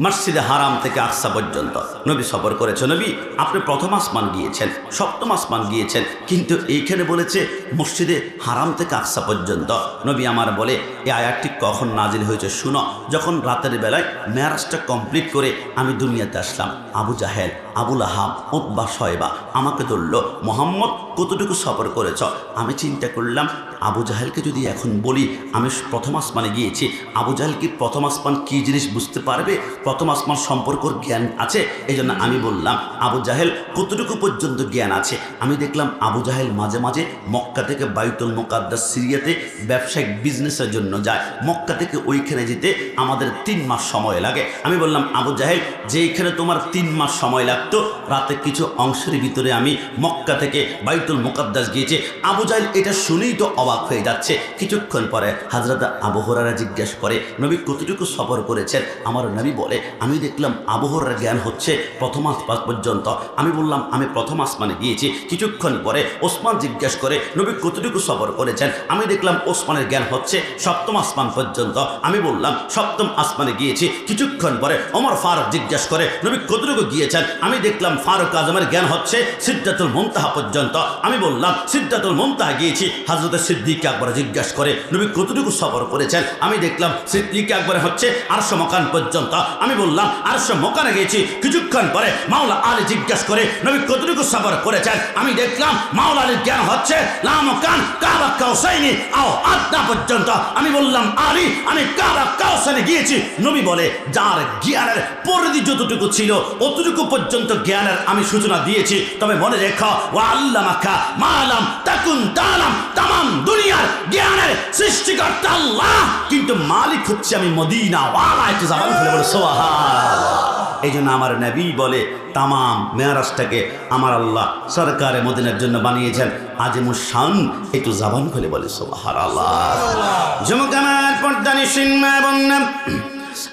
মসজিদে হারাম থেকে আকসা পর্যন্ত নবী সফর করেছে। নবী আপনি প্রথম আসমান গিয়েছেন, সপ্তম আসমান গিয়েছেন, কিন্তু এইখানে বলেছে মসজিদে হারাম থেকে আকসা পর্যন্ত। নবী আমার বলে এই আয়াতটি কখন নাজিল হয়েছে শুনো। যখন রাতের বেলায় মেরাজটা কমপ্লিট করে আমি দুনিয়াতে আসলাম, আবু জাহেল, আবু লাহাব, উতবা, সাইবা আমাকে ধরল, মোহাম্মদ কতটুকু সফর করেছ? আমি চিন্তা করলাম আবু জাহেলকে যদি এখন বলি আমি প্রথম আসমানে গিয়েছি, আবু জাহেল কি প্রথম আসমান কী জিনিস বুঝতে পারবে? প্রথম আসমান সম্পর্কর জ্ঞান আছে। এই জন্য আমি বললাম আবু জাহেল কতটুকু পর্যন্ত জ্ঞান আছে। আমি দেখলাম আবু জাহেল মাঝে মাঝে মক্কা থেকে বাইতুল মুকাদ্দাস সিরিয়াতে ব্যবসায়িক বিজনেসের জন্য যায়। মক্কা থেকে ওইখানে যেতে আমাদের 3 মাস সময় লাগে। আমি বললাম আবু জাহেল যেইখানে তোমার 3 মাস সময় লাগছে থাকতো রাতে কিছু অংশের ভিতরে আমি মক্কা থেকে বাইতুল মুকাদ্দাস গিয়েছি। আবু জাহেল এটা শুনেই তো অবাক হয়ে যাচ্ছে। কিছুক্ষণ পরে হযরত আবু হুরায়রা জিজ্ঞেস করে, নবী কতটুকু সফর করেছেন? আমার নবী বলে, আমি দেখলাম আবু হুরায়রার জ্ঞান হচ্ছে প্রথম আসমান পর্যন্ত। আমি বললাম আমি প্রথম আসমানে গিয়েছি। কিছুক্ষণ পরে ওসমান জিজ্ঞেস করে, নবী কতটুকু সফর করেছেন? আমি দেখলাম ওসমানের জ্ঞান হচ্ছে সপ্তম আসমান পর্যন্ত। আমি বললাম সপ্তম আসমানে গিয়েছি। কিছুক্ষণ পরে ওমর ফারুক জিজ্ঞেস করে, নবী কতটুকু গিয়েছেন? আমি দেখলাম ফারুক আজমের জ্ঞান হচ্ছে সিদরাতুল মুনতাহা পর্যন্ত। আমি বললাম সিদরাতুল মুনতাহা গিয়েছি। হযরত সিদ্দিক আকবর জিজ্ঞেস করে, নবী কতটুকু সফর করেছেন? আমি দেখলাম সিদ্দিক আকবর হচ্ছে আরশ মকান পর্যন্ত। আমি বললাম আরশ মকানে গিয়েছি। কিছুক্ষণ পরে মাওলা আলী জিজ্ঞেস করে, নবী কতটুকু সফর করেছেন? আমি দেখলাম মাওলা আলীর জ্ঞান হচ্ছে লা মকান কাবা কাউসাইনি আও আদনা পর্যন্ত। আমি বললাম আলী, আমি কাবা কাউসাইনে গিয়েছি। নবী বলে, যার জ্ঞানের পরিধি যতটুকু ছিল অতটুকু পর্যন্ত জ্ঞানের আমি সূচনা দিয়েছি। তবে মনে রেখো, ওয়া আল্লামাকা মা লাম তাকুন তালাম, তামাম দুনিয়ার জ্ঞানের সৃষ্টিকর্তা আল্লাহ, কিন্তু মালিক হচ্ছে আমি মদিনা ওয়ালা। একটু জবান খুলে বলে সুবহানাল্লাহ। এই জন্য আমার নবী বলে, তামাম মেয়ারাজটাকে আমার আল্লাহ সরকারে মদিনার জন্য বানিয়েছেন আজিমুস শান। একটু জবান খুলে বলে সুবহানাল্লাহ। জমকামার পর্দানিসীন মা বোনেরা,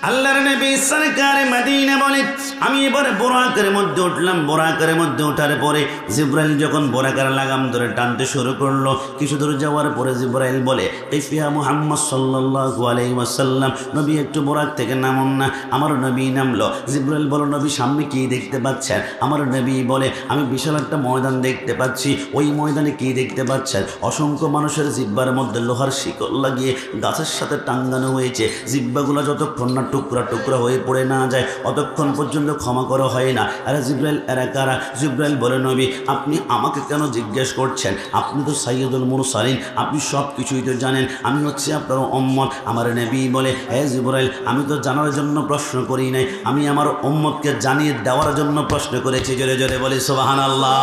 আল্লাহর নবী সরকারে মদিনা বলে, আমি এবার বোরাকের মধ্যে উঠলাম। বোরাকের মধ্যে ওঠার পরে জিবরাইল যখন বোরাকের লাগাম ধরে টানতে শুরু করলো, কিছু দূর যাওয়ার পরে জিবরাইল বলে, ইফিয়া মুহাম্মদ সাল্লাল্লাহু আলাইহি ওয়াসাল্লাম, নবী একটু বোরাক থেকে নামুন না। আমার নবী নামলো। জিবরাইল বলো, নবী সামনে কি দেখতে পাচ্ছেন? আমার নবী বলে, আমি বিশাল একটা ময়দান দেখতে পাচ্ছি। ওই ময়দানে কি দেখতে পাচ্ছেন? অসংখ্য মানুষের জিব্বার মধ্যে লোহার শিকল লাগিয়ে গাছের সাথে টাঙ্গানো হয়েছে। জিব্বাগুলো যতক্ষণ না টুকরা টুকরা হয়ে পড়ে না যায় অতক্ষণ পর্যন্ত ক্ষমা করা হয় না। আরে জিবরাইল এরা কারা? জিবরাইল বলে, নবী আপনি আমাকে কেন জিজ্ঞেস করছেন? আপনি তো সাইয়্যিদুল মুরসালিন, আপনি সব কিছুই তো জানেন, আমি হচ্ছে আপনার উম্মত। আমার নবী বলে, হে জিবরাইল, আমি তো জানার জন্য প্রশ্ন করি নাই, আমি আমার উম্মতকে জানিয়ে দেওয়ার জন্য প্রশ্ন করেছি। জোরে জোরে বলি সুবহানাল্লাহ।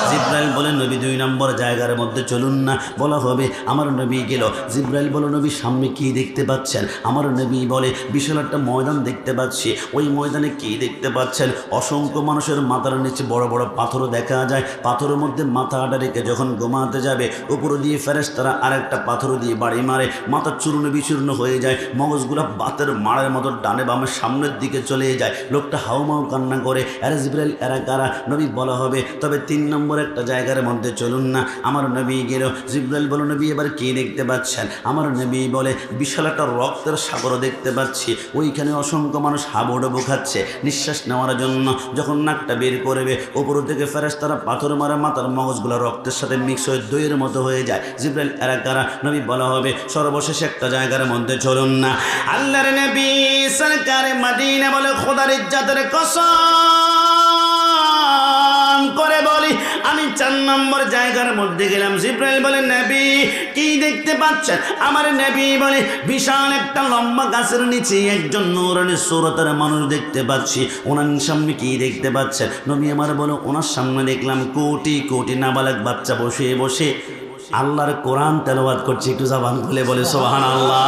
জিবরাইল বলে, নবী 2 নম্বর জায়গার মধ্যে চলুন না, বলা হবে। আমার নবী গেল। জিবরাইল বলো, নবী সামনে কি দেখতে পাচ্ছেন? আমার নবী বলে, বিশাল একটা ময়দান দেখতে পাচ্ছি। ওই ময়দানে কি দেখতে পাচ্ছেন? অসংখ্য মানুষের মাথার নিচে বড় বড় পাথরও দেখা যায়। পাথরের মধ্যে মাথাটা রেখে যখন ঘুমাতে যাবে, উপর দিয়ে ফেরেশতারা আরেকটা পাথর দিয়ে বাড়ি মারে, মাথা চূর্ণ বিচূর্ণ হয়ে যায়, মগজগুলো বাতের মারের মতো ডানে বামে সামনের দিকে চলে যায়। লোকটা হাউমাউ কান্না করে। আরে জিবরাইল এরা কারা? নবী বলা হবে, তবে 3 নম্বর একটা জায়গার মধ্যে চলুন না। আমার নবী গেল। জিবরাইল বলো, নবী এবার কি দেখতে পাচ্ছেন? আমার নবী বলে, বিশাল একটা রক্তের সাগর দেখতে পাচ্ছি। ওইখানে অসংখ্য মানুষ হাবুডুবু খাচ্ছে নিঃশ্বাস নেওয়ার জন্য। যখন নাকটা বের করবে, উপর থেকে ফেরেশতারা পাথর মারা মাথার মগজগুলো রক্তের সাথে মিক্স হয়ে দইয়ের মতো হয়ে যায়। জিবরাইল এরা কারা? নবী বলা হবে, সর্বশেষ একটা জায়গার মধ্যে চলুন না। আল্লাহর নবী সরকারে মদিনা বলে, খোদার ইজ্জতের কসম করে বলি, আমি 4 নম্বর জায়গার মধ্যে গেলাম। জিবরাইল বলে, নবী কি দেখতে পাচ্ছেন? আমার নবী বলে, বিশাল একটা লম্বা গাছের নিচে একজন নূরানী সুরতের মানুষ দেখতে পাচ্ছি। ওনার সামনে কি দেখতে পাচ্ছেন? নবী আমার বলো, ওনার সামনে দেখলাম কোটি কোটি নাবালক বাচ্চা বসে বসে আল্লাহর কোরআন তেলাওয়াত করছে। একটু জবান খুলে বলে সুবহানাল্লাহ।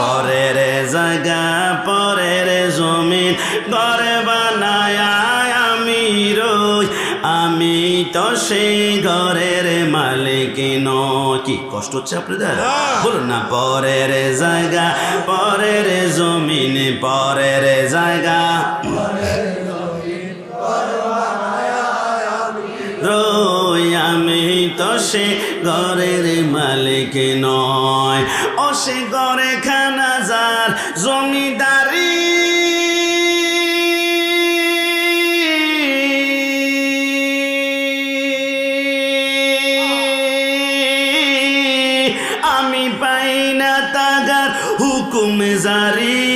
পরে রে জায়গা পরে রে জমিন ঘরে বানায়া আমি রই, আমি তো সেই ঘরের মালিক নই। কি কষ্ট হচ্ছে আপনাদের? বলুন না, পরের জায়গা পরের জমিন পরের জায়গা রই, আমি তো সে ঘরের মালিক নয়। ও সে ঘরে খানা যার জমিদারি, আমি পাই না তাগার হুকুম জারি,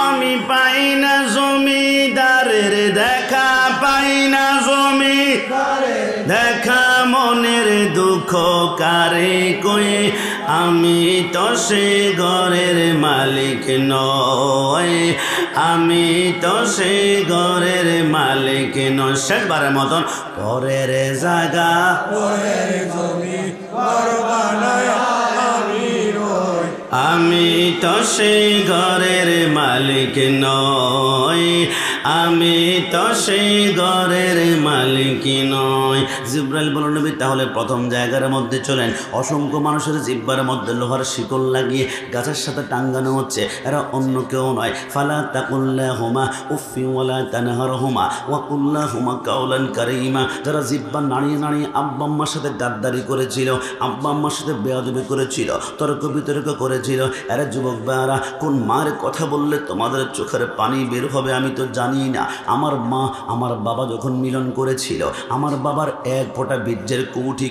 আমি পাই না জমিদারের দেখা, পাই না জমিদারের দেখা, মনের দুঃখ কারে কয়ে, আমি তো সে ঘরের মালিক নয়, আমি তো সে ঘরের মালিক নয়। শেষবারের মতন, পরের জায়গা পরের জমি ঘর বানায়া আমি রই, আমি তো সে ঘরের মালিক নয়, আমি তো সেই ঘরের মালিক নয়। জিব্রাইল বলল নবী তাহলে প্রথম জায়গার মধ্যে চলেন। অসংখ্য মানুষের জিব্বার মধ্যে লোহার শিকল লাগিয়ে গাছের সাথে টাঙ্গানো হচ্ছে, এরা অন্য কেউ নয়। ফালা তাকুল্লাহুমা উফি ওয়ালা তানহারহুমা ওয়া কুল্লাহুমা কাওলান কারীমা। যারা জিব্বা নাড়িয়ে নাড়িয়ে আব্বা আম্মার সাথে গাদ্দারি করেছিল, আব্বা আম্মার সাথে বেয়াদবি করেছিল, তর্ক বিতর্ক করেছিল, এরা যুবক ভাইরা কোন মার কথা বললে তোমাদের চোখের পানি বের হবে আমি তো জানি না। আমার মা আমার বাবা যখন মিলন করেছিল, আমার বাবার এক ফোঁটা বীর্যের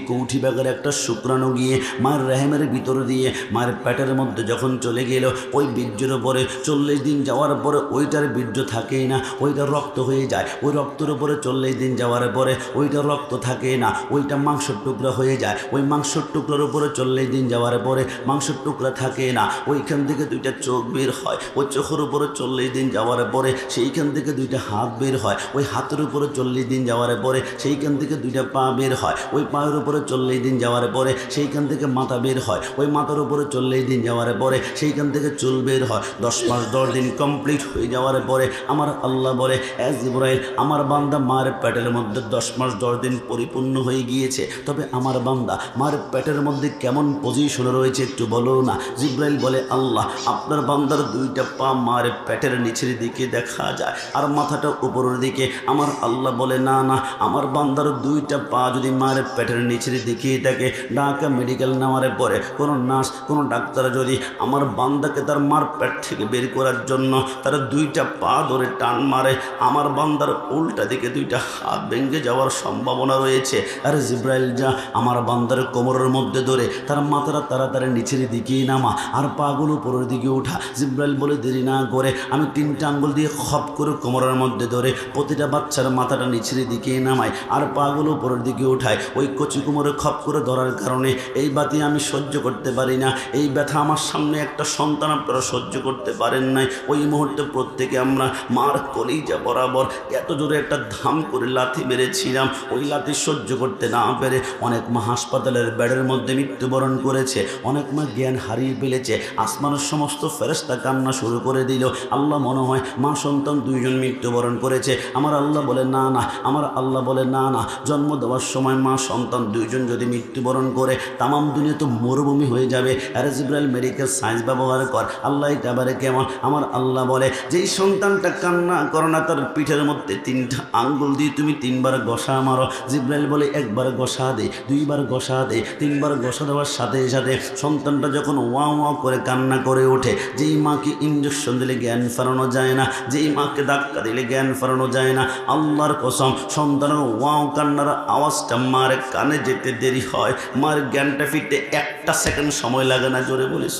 কৌঠি ব্যাগের একটা শুক্রাণু গিয়ে মায়ের রেহেমের ভিতর দিয়ে মায়ের পেটের মধ্যে যখন চলে গেল, ওই বীর্যের উপরে 40 দিন যাওয়ার পরে ওইটার বীর্য থাকেই না, ওইটা রক্ত হয়ে যায়। ওই রক্তের উপরে 40 দিন যাওয়ার পরে ওইটা রক্ত থাকে না, ওইটা মাংসের টুকরা হয়ে যায়। ওই মাংসের টুকরার উপরে 40 দিন যাওয়ার পরে মাংসের টুকরা থাকে না, ওইখান থেকে দুইটা চোখ বের হয়। ওই চোখের উপরে 40 দিন যাওয়ার পরে সেইখান থেকে দুইটা হাত বের হয়। ওই হাতের উপরে 40 দিন যাওয়ার পরে সেইখান থেকে দুইটা পা বের হয়। ওই পায়ের উপরে 40 দিন যাওয়ার পরে সেইখান থেকে মাথা বের হয়। ওই মাথার উপরে 40 দিন যাওয়ার পরে সেইখান থেকে চুল বের হয়। 10 মাস 10 দিন কমপ্লিট হয়ে যাওয়ার পরে আমার আল্লাহ বলে, জিবরাইল আমার বান্দা মার পেটের মধ্যে 10 মাস 10 দিন পরিপূর্ণ হয়ে গিয়েছে, তবে আমার বান্দা মার পেটের মধ্যে কেমন পজিশনে রয়েছে একটু বলো না। জিবরাইল বলে, আল্লাহ আপনার বান্দার দুইটা পা মার পেটের নিচের দিকে দেখা যায় আর মাথাটা উপরের দিকে। আমার আল্লাহ বলে, না না, আমার বান্দার দুইটা পা যদি মার পেটের নিচের দিকে থাকে, ঢাকা মেডিকেল নেওয়ার পরে কোনো নার্স কোনো ডাক্তার যদি আমার বান্দাকে তার মার পেট থেকে বের করার জন্য তারা দুইটা পা ধরে টান মারে, আমার বান্দার উল্টা দিকে দুইটা হাত ভেঙে যাওয়ার সম্ভাবনা রয়েছে। আরে জিব্রাইল যা আমার বান্দার কোমরের মধ্যে ধরে তার মাথাটা তাড়াতাড়ি নিচের দিকেই নামা আর পাগুলো উপরের দিকে উঠা। জিব্রাইল বলে, দেরি না করে আমি 3টা আঙ্গুল দিয়ে খপ করে কোমরের মধ্যে ধরে প্রতিটা বাচ্চার মাথাটা নিচের দিকে নামাই আর পাগুলো উপরের দিকে উঠায়। ওই কচি কোমরে খপ করে ধরার কারণে এই বাতি আমি সহ্য করতে পারি না, এই ব্যথা আমার সামনে একটা সন্তান আপনারা সহ্য করতে পারেন নাই। ওই মুহূর্তে প্রত্যেকে আমরা মার কলিজা বরাবর এত জোরে একটা ধাম করে লাথি মেরেছিলাম। ওই লাথি সহ্য করতে না পেরে অনেক মা হাসপাতালের বেডের মধ্যে মৃত্যুবরণ করেছে, অনেক মা জ্ঞান হারিয়ে ফেলেছে। আসমানের সমস্ত ফেরেশতা কান্না শুরু করে দিল। আল্লাহ মনে হয় মা সন্তান 2 জন মৃত্যুবরণ করেছে। আমার আল্লাহ বলে, না না, আমার আল্লাহ বলে, না না, জন্ম দেওয়ার সময় মা সন্তান 2 জন যদি মৃত্যুবরণ করে তামাম দুনিয়া তো মরুভূমি হয়ে যাবে। আরে জিব্রাইল মেডিকেল সায়েন্স ব্যবহার কর। আল্লাহ এটা বারে কেমন? আমার আল্লাহ বলে, যেই সন্তানটা কান্না করে না তার পিঠের মধ্যে 3টা আঙ্গুল দিয়ে তুমি 3 বার ঘষা মারো। জিব্রাইল বলে, 1 বার ঘষা দে, 2 বার ঘষা দে, 3 বার ঘষা দেওয়ার সাথে সাথে সন্তানটা যখন ওয়া ওয়া করে কান্না করে ওঠে, যেই মাকে ইঞ্জেকশন দিলে জ্ঞান ফেরানো যায় না, যেই মাকে ধাক্কা দিলে জ্ঞান ফেরানো যায় না, আল্লাহর কসম সন্তানের ওয়াও কান্নার আওয়াজটা মার কানে যেতে দেরি হয়, মার জ্ঞানটা ফিরতে 1টা সেকেন্ড সময় লাগে না। জোরে বলিস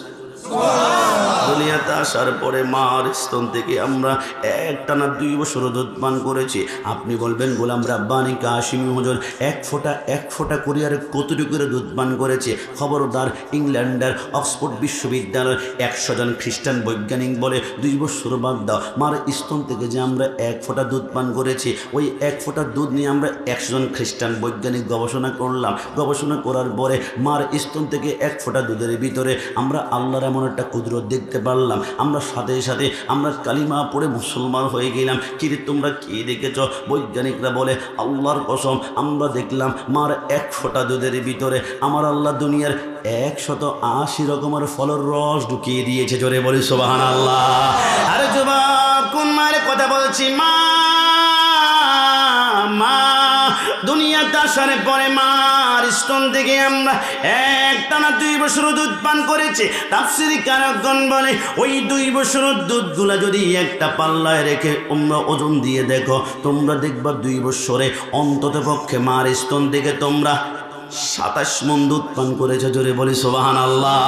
দুনিয়াতে আসার পরে মার স্তন থেকে আমরা একটানা 2 বছর দুধ পান করেছি। আপনি বলবেন গোলাম রাব্বানি কাশিমি হুজুর 1 ফোঁটা করে আর কতটুকু করে দুধ পান করেছে? খবরদার, ইংল্যান্ডের অক্সফোর্ড বিশ্ববিদ্যালয়ের 100 জন খ্রিস্টান বৈজ্ঞানিক বলে 2 বছর বাদ দাও, মার স্তন থেকে যে আমরা 1 ফোঁটা দুধ পান করেছি, ওই 1 ফোঁটা দুধ নিয়ে আমরা 100 জন খ্রিস্টান বৈজ্ঞানিক গবেষণা করলাম। গবেষণা করার পরে মার স্তন থেকে 1 ফোঁটা দুধের ভিতরে আমরা আল্লাহর এমন একটা কুদরত দেখতে পারলাম। আমরা সাথে সাথে আমরা কালিমা পড়ে মুসলমান হয়ে গেলাম। কিরে তোমরা কি দেখেছ? বৈজ্ঞানিকরা বলে, আল্লাহর কসম আমরা দেখলাম মার 1 ফোঁটা দুধের ভিতরে আমার আল্লাহ দুনিয়ার 180 রকমের ফলের রস ঢুকিয়ে দিয়েছে। জোরে বলি সুবহানাল্লাহ। আরে যুবক, কোন মায়ের কথা বলছি? মা দুনিয়াতে আসার পরে মার স্তন থেকে আমরা একটানা 2 বছর দুধ পান করেছি। তাফসীরি কারকগণ বলে, ওই 2 বছর দুধগুলা যদি একটা পাল্লায় রেখে তোমরা ওজন দিয়ে দেখো, তোমরা দেখবা 2 বছরে অন্তত পক্ষে মার স্তন থেকে তোমরা 27 মণ দুধ পান করেছে। জোরে বলি সুবহানাল্লাহ।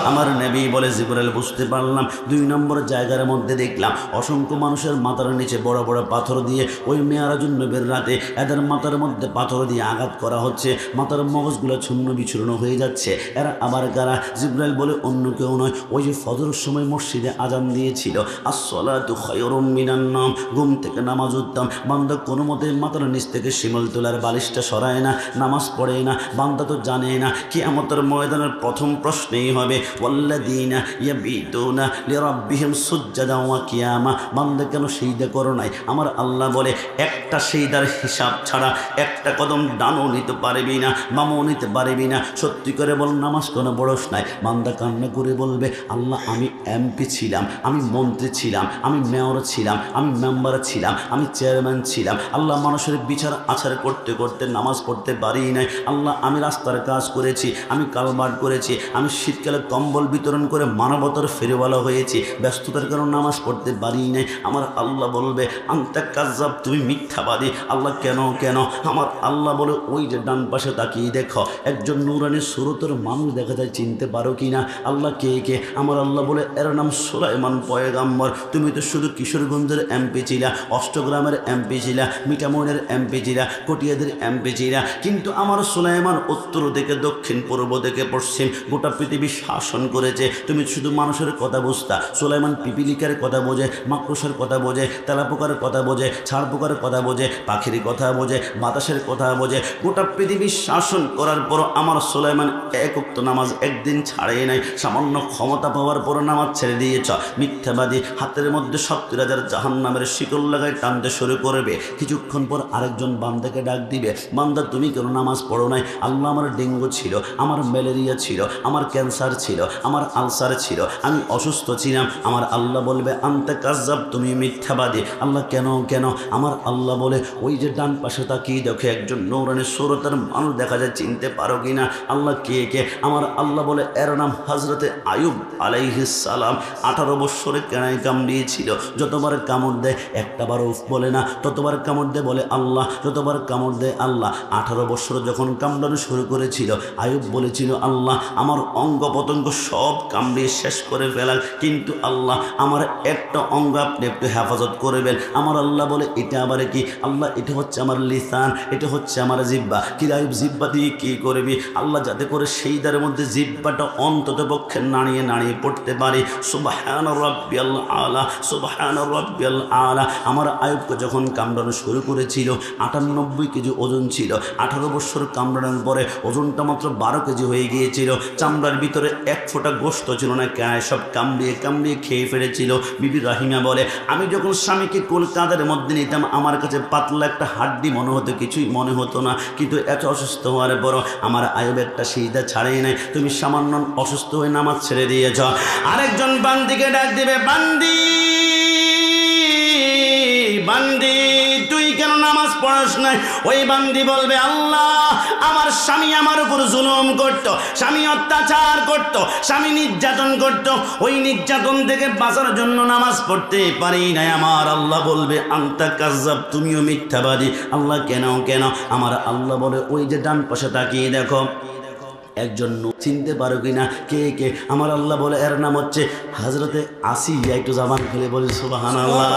আমার নবী বলে, জিবরাইল বুঝতে পারলাম 2 নম্বর জায়গার মধ্যে দেখলাম অসংখ্য মানুষের মাথার নিচে বড় বড় পাথর দিয়ে ওই মেরাজুন নবীর রাতে এদের মাথার মধ্যে পাথর দিয়ে আঘাত করা হচ্ছে, মাথার মগজগুলো ছন্ন বিচ্ছন্ন হয়ে যাচ্ছে। এরা আবার কারা? জিবরাইল বলে, অন্য কেউ নয়, ওই যে ফজরের সময় মসজিদে আজান দিয়েছিল, আসসালাতু খায়রুম মিনান নাওম, ঘুম থেকে নামাজ উঠতাম, বান্দা কোনো মতে মাথার নিচ থেকে শিমল তোলার বালিশটা সরায় না, নামাজ পড়ে না, না, বান্দা তো জানে না কিয়ামতের ময়দানের প্রথম প্রশ্নই হবে ওয়াল্লাযীনা ইয়াবিতুনা লিরাব্বিহিম সুজদান ওয়া কিয়ামা। বান্দা কেন সিজদা করো নাই? আমার আল্লাহ বলে একটা সিজদার হিসাব ছাড়া একটা কদম ডানও নিতে পারবি না, বামও নিতে পারবি না। সত্যি করে বল নামাজ কোনো বড়স নাই। বান্দা কান্না করে বলবে আল্লাহ আমি এমপি ছিলাম, আমি মন্ত্রী ছিলাম, আমি মেয়র ছিলাম, আমি মেম্বার ছিলাম, আমি চেয়ারম্যান ছিলাম। আল্লাহ মানুষের বিচার আচার করতে করতে নামাজ পড়তে পারি নাই। আল্লাহ আমি রাস্তার কাজ করেছি, আমি কালবাট করেছি, আমি শীতকালে কম্বল বিতরণ করে মানবতার ফেরিওয়ালা হয়েছি, ব্যস্ততার কারণে নামাজ পড়তে পারি নাই। আমার আল্লাহ বলবে আনতা কাজ্জাব, তুমি মিথ্যাবাদী। আল্লাহ কেন কেন? আমার আল্লাহ বলে ওই যে ডান পাশে তাকিয়ে দেখো একজন নূরানি সুরতের মানুষ দেখা যায়, চিনতে পারো কিনা? আল্লাহ কে কে? আমার আল্লাহ বলে এর নাম সুলাইমান পয়গাম্বর। তুমি তো শুধু কিশোরগঞ্জের এমপি ছিলা, অষ্টগ্রামের এমপি ছিলা, মিঠামইনের এমপি ছিলা, কটিয়াদের এমপি ছিলা, কিন্তু আমার সুলাইমান উত্তর থেকে দক্ষিণ, পূর্ব থেকে পশ্চিম গোটা পৃথিবী শাসন করেছে। তুমি শুধু মানুষের কথা বুঝতা। সুলাইমান পিপিলিকার কথা বোঝে, মাকড়সার কথা বোঝে, তেলাপোকার কথা বোঝে, ছাড় পোকার কথা বোঝে, পাখির কথা বোঝে, বাতাসের কথা বোঝে। গোটা পৃথিবী শাসন করার পর আমার সুলাইমান এক ওয়াক্ত নামাজ একদিন ছাড়ে নাই। সামান্য ক্ষমতা পাওয়ার পর নামাজ ছেড়ে দিয়েছ। মিথ্যাবাদী। হাতের মধ্যে 70,000 জাহান্নামের শিকল লাগায় টানতে শুরু করবে। কিছুক্ষণ পর আরেকজন বান্দাকে ডাক দিবে, বান্দা তুমি কেন নামাজ পড়ো নাই? আল্লাহ আমার ডেঙ্গু ছিল, আমার ম্যালেরিয়া ছিল, আমার ক্যান্সার ছিল, আমার আলসার ছিল, আমি অসুস্থ ছিলাম। আমার আল্লাহ বলবে আনতা কাজ্জাব, তুমি মিথ্যাবাদী। আল্লাহ কেন কেন? আমার আল্লাহ বলে ওই যে ডান পাশে তাকিয়ে দেখে একজন নূরানি সুরতের মানুষ দেখা যায়, চিনতে পারো কিনা? আল্লাহ কে কে? আমার আল্লাহ বলে এর নাম হযরতে আয়ুব আলাইহিস সালাম। 18 বছরে কেনায় কামড়িয়েছিল। যতবার কামড় দেয় একটাবার উফ বলে না, ততবার কামড় দেয় বলে আল্লাহ, যতবার কামড় দেয় আল্লাহ। 18 বছর যখন কামড়ানো শুরু করেছিল, আয়ুব বলেছিল আল্লাহ আমার অঙ্গ পতঙ্গ সব কামড়িয়ে শেষ করে ফেলার, কিন্তু আল্লাহ আমার একটা অঙ্গ আপনি একটু হেফাজত করবেন। আমার আল্লাহ বলে এটা আবার কি? আল্লাহ এটা হচ্ছে আমার লিসান, এটা হচ্ছে আমার জিহ্বা। কি আয়ুব জিহ্বা দিয়ে কি করবি? আল্লাহ যাতে করে সেই দ্বারের মধ্যে জিহ্বাটা অন্তত পক্ষে নাড়িয়ে নাড়িয়ে পড়তে পারে। সুবহান রাব্বিয়াল আলা, সুবহান রাব্বিয়াল আলা। আমার আয়ুবকে যখন কামড়ানো শুরু করেছিল 98 কেজি ওজন ছিল। 18 বছর কামড়ানোর পরে ওজনটা মাত্র 12 কেজি হয়ে গিয়েছিল। চামড়ার ভিতরে এক ফোঁটা গোশত ছিল না, গায়ে সব কামড়িয়ে কামড়িয়ে খেয়ে ফেলেছিল। বিবি রাহিমা বলে আমি যখন স্বামীকে কোল কাঁধের মধ্যে নিতাম আমার কাছে পাতলা একটা হাড্ডি মনে হতো, কিছুই মনে হতো না। কিন্তু এত অসুস্থ হওয়ার পর আমার আয়ুব একটা সিজদা ছাড়েই নাই। তুমি সামান্য অসুস্থ হয়ে নামাজ ছেড়ে দিয়েছ। আরেকজন বান্দিকে ডাক দিবে, বান্দি বান্দি তুই কেন নামাজ পড়াস নাই? ওই বান্দি বলবে আল্লাহ আমার স্বামী আমার উপর জুলুম করত, স্বামী অত্যাচার করত, স্বামী নির্যাতন করত, ওই নির্যাতন থেকে বাঁচার জন্য নামাজ পড়তে পারি নাই। আমার আল্লাহ বলবে আনতা কাজ্জাব, তুমিও মিথ্যাবাদী। আল্লাহ কেন কেন? আমার আল্লাহ বলে ওই যে ডান পাশে তাকিয়ে দেখো একজন, চিনতে পারো কিনা? কে কে? আমার আল্লাহ বলে এর নাম হচ্ছে হযরতে আসিয়া। একটু জাবান খুলে বলি সুবহানাল্লাহ।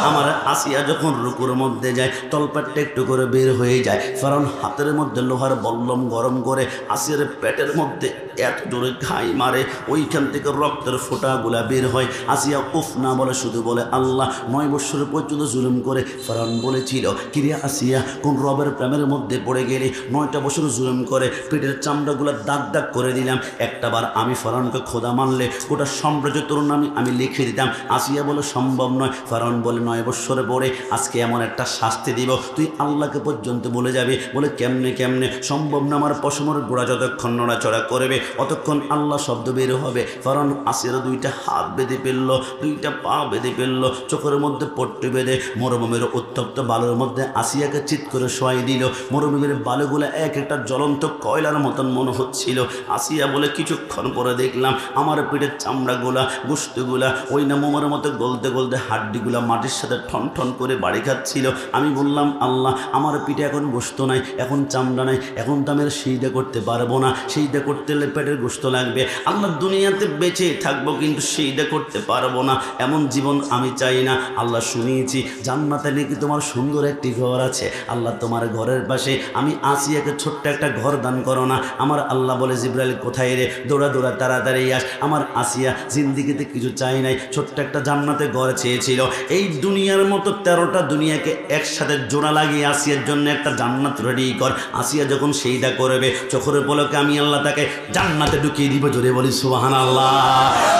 আমার আসিয়া যখন রুকুর মধ্যে যায় তলপেটটা একটু করে বের হয়ে যায়। ফেরাউন হাতের মধ্যে লোহার বল্লম গরম করে আসিয়ার পেটের মধ্যে এত জোরে ঘাই মারে, ওইখান থেকে রক্তের ফোঁটাগুলা বের হয়। আসিয়া উফ না বলে শুধু বলে আল্লাহ। 9 বছর পর্যন্ত জুলুম করে ফেরাউন বলেছিল কিরে আসিয়া কোন রবের প্রেমের মধ্যে পড়ে গেলি? 9টা বছর জুলুম করে পেটের চামড়াগুলা দাগ দাগ করে দিলাম। একটাবার আমি ফেরাউনকে খোদা মানলে গোটা সাম্রাজ্য তোর নামে আমি লিখে দিতাম। আসিয়া বলে সম্ভব নয়। ফেরাউন বলে 9 বছরে পরে আজকে এমন একটা শাস্তি দিব তুই আল্লাহকে পর্যন্ত বলে যাবে। বলে কেমনে কেমনে? সম্ভব না, আমার পশমের গোড়া যতক্ষণ নড়াচড়া করবে অতক্ষণ আল্লাহ শব্দ বের হবে। ফেরাউন আসিয়ার 2টা হাত বেঁধে ফেললো, 2টা পা বেঁধে ফেললো, চোখের মধ্যে পট্টি বেঁধে মরুভূমির উত্তপ্ত বালুর মধ্যে আসিয়াকে চিৎ করে শোয়াই দিল। মরুভূমির বালুগুলো এক একটা জ্বলন্ত কয়লার মতন মনে হচ্ছিল। আসিয়া বলে কিছুক্ষণ পরে দেখলাম আমার পেটের চামড়াগুলা গোশতগুলা ওই না মোমের মতো গলতে গলতে হাড্ডিগুলা মাটির সাথে ঠন ঠন করে বাড়ি খাচ্ছিল। আমি বললাম আল্লাহ আমার পিঠে এখন গোশত নাই, এখন চামড়া নাই, এখন তো আমি সিজদা করতে পারবো না। সিজদা করতে হলে পেটের গোশত লাগবে। আল্লাহ দুনিয়াতে বেঁচে থাকবো কিন্তু সিজদা করতে পারবো না, এমন জীবন আমি চাই না। আল্লাহ শুনিয়েছি জান্নাতে নাকি তোমার সুন্দর একটি ঘর আছে। আল্লাহ তোমার ঘরের পাশে আমি আসিয়াকে ছোট্ট একটা ঘর দান করো না। আমার আল্লাহ বলে জিব্রাইল কোথায় রে, দৌড়া দৌড়া তাড়াতাড়ি আস। আমার আসিয়া জিন্দিগিতে কিছু চাই নাই, ছোট্ট একটা জান্নাতে ঘর চেয়েছিল। এই দুনিয়ার মতো 13টা দুনিয়াকে একসাথে জোড়া লাগিয়ে আসিয়ার জন্য একটা জান্নাত রেডি কর। আসিয়া যখন সেইটা করবে, চোখের পলকে আমি আল্লাহ তাকে জান্নাতে ঢুকিয়ে দিব। জোরে বলি সুবহানাল্লাহ।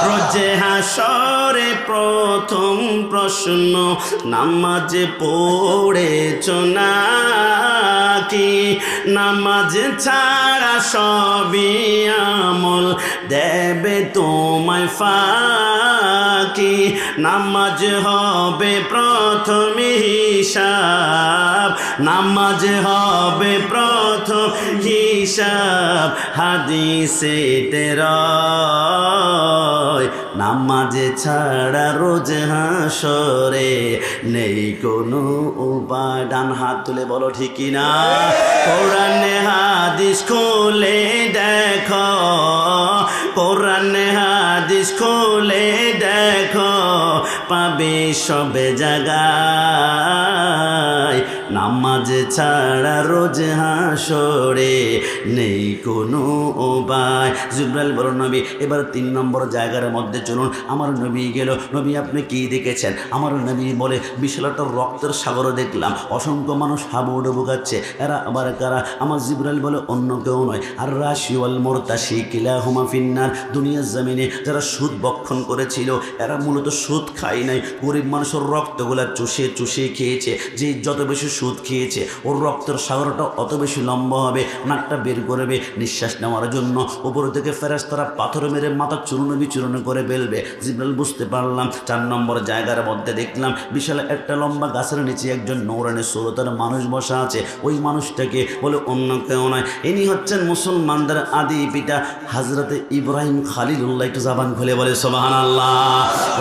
রোজে হাসরে প্রথম প্রশ্ন, নামাজে পড়েছ নাকি? নামাজ ছাড়া সবই আমল দেবে তোমায় ফাঁকি। নামাজ হবে প্রথম হিসাব, নামাজ হবে প্রথম হিসাব। হাদিসে রয় নামাজ ছাড়া রোজ হাসরে নেই কোনো উপায়। ডান হাত তুলে বলো ঠিক কিনা? কোরআনে হাদিস খুলে দেখো, কোরআনে হাদিস খুলে দেখো, পাবে সবে জায়গায়। নামাজ ছাড়া রোজ হাসরে নেই কোনো উপায়। জিবরাইল বলো নবী এবার 3 নম্বর জায়গার মধ্যে চলুন। আমার নবী গেল। নবী আপনি কি দেখেছেন? আমার নবী বলে বিশাল একটা রক্তের সাগর দেখলাম, অসংখ্য মানুষ হাবুডুবু খাচ্ছে। এরা আবার কারা? আমার জিবরাইল বলে অন্য কেউ নয়, আর রাশি ওয়াল মুরতাশি কিলাহুমা ফিন্নার। দুনিয়ার জমিনে যারা সুদ বক্ষণ করেছিল এরা মূলত সুদ খায় নাই, গরিব মানুষের রক্তগুলা চুষে চুষে খেয়েছে। যে যত বেশি সুদ খেয়েছে ওর রক্তের সাগরটা অত বেশি লম্বা হবে, নাকটা বের করবে নিঃশ্বাস নেওয়ার জন্য। উপর থেকে ফেরেশতারা পাথর মেরে মাথা চূর্ণ বিচূর্ণ করে ফেলবে। জিবরাইল বুঝতে পারলাম। 4 নম্বর জায়গার মধ্যে দেখলাম বিশাল একটা লম্বা গাছের নিচে একজন নূরানি সুরতের মানুষ বসা আছে। ওই মানুষটাকে বলে অন্য কেউ নয়, ইনি হচ্ছেন মুসলমানদের আদি পিতা হযরতে ইব্রাহিম খলিলুল্লাহ। একটু জবান খুলে বলে সুবহানাল্লাহ।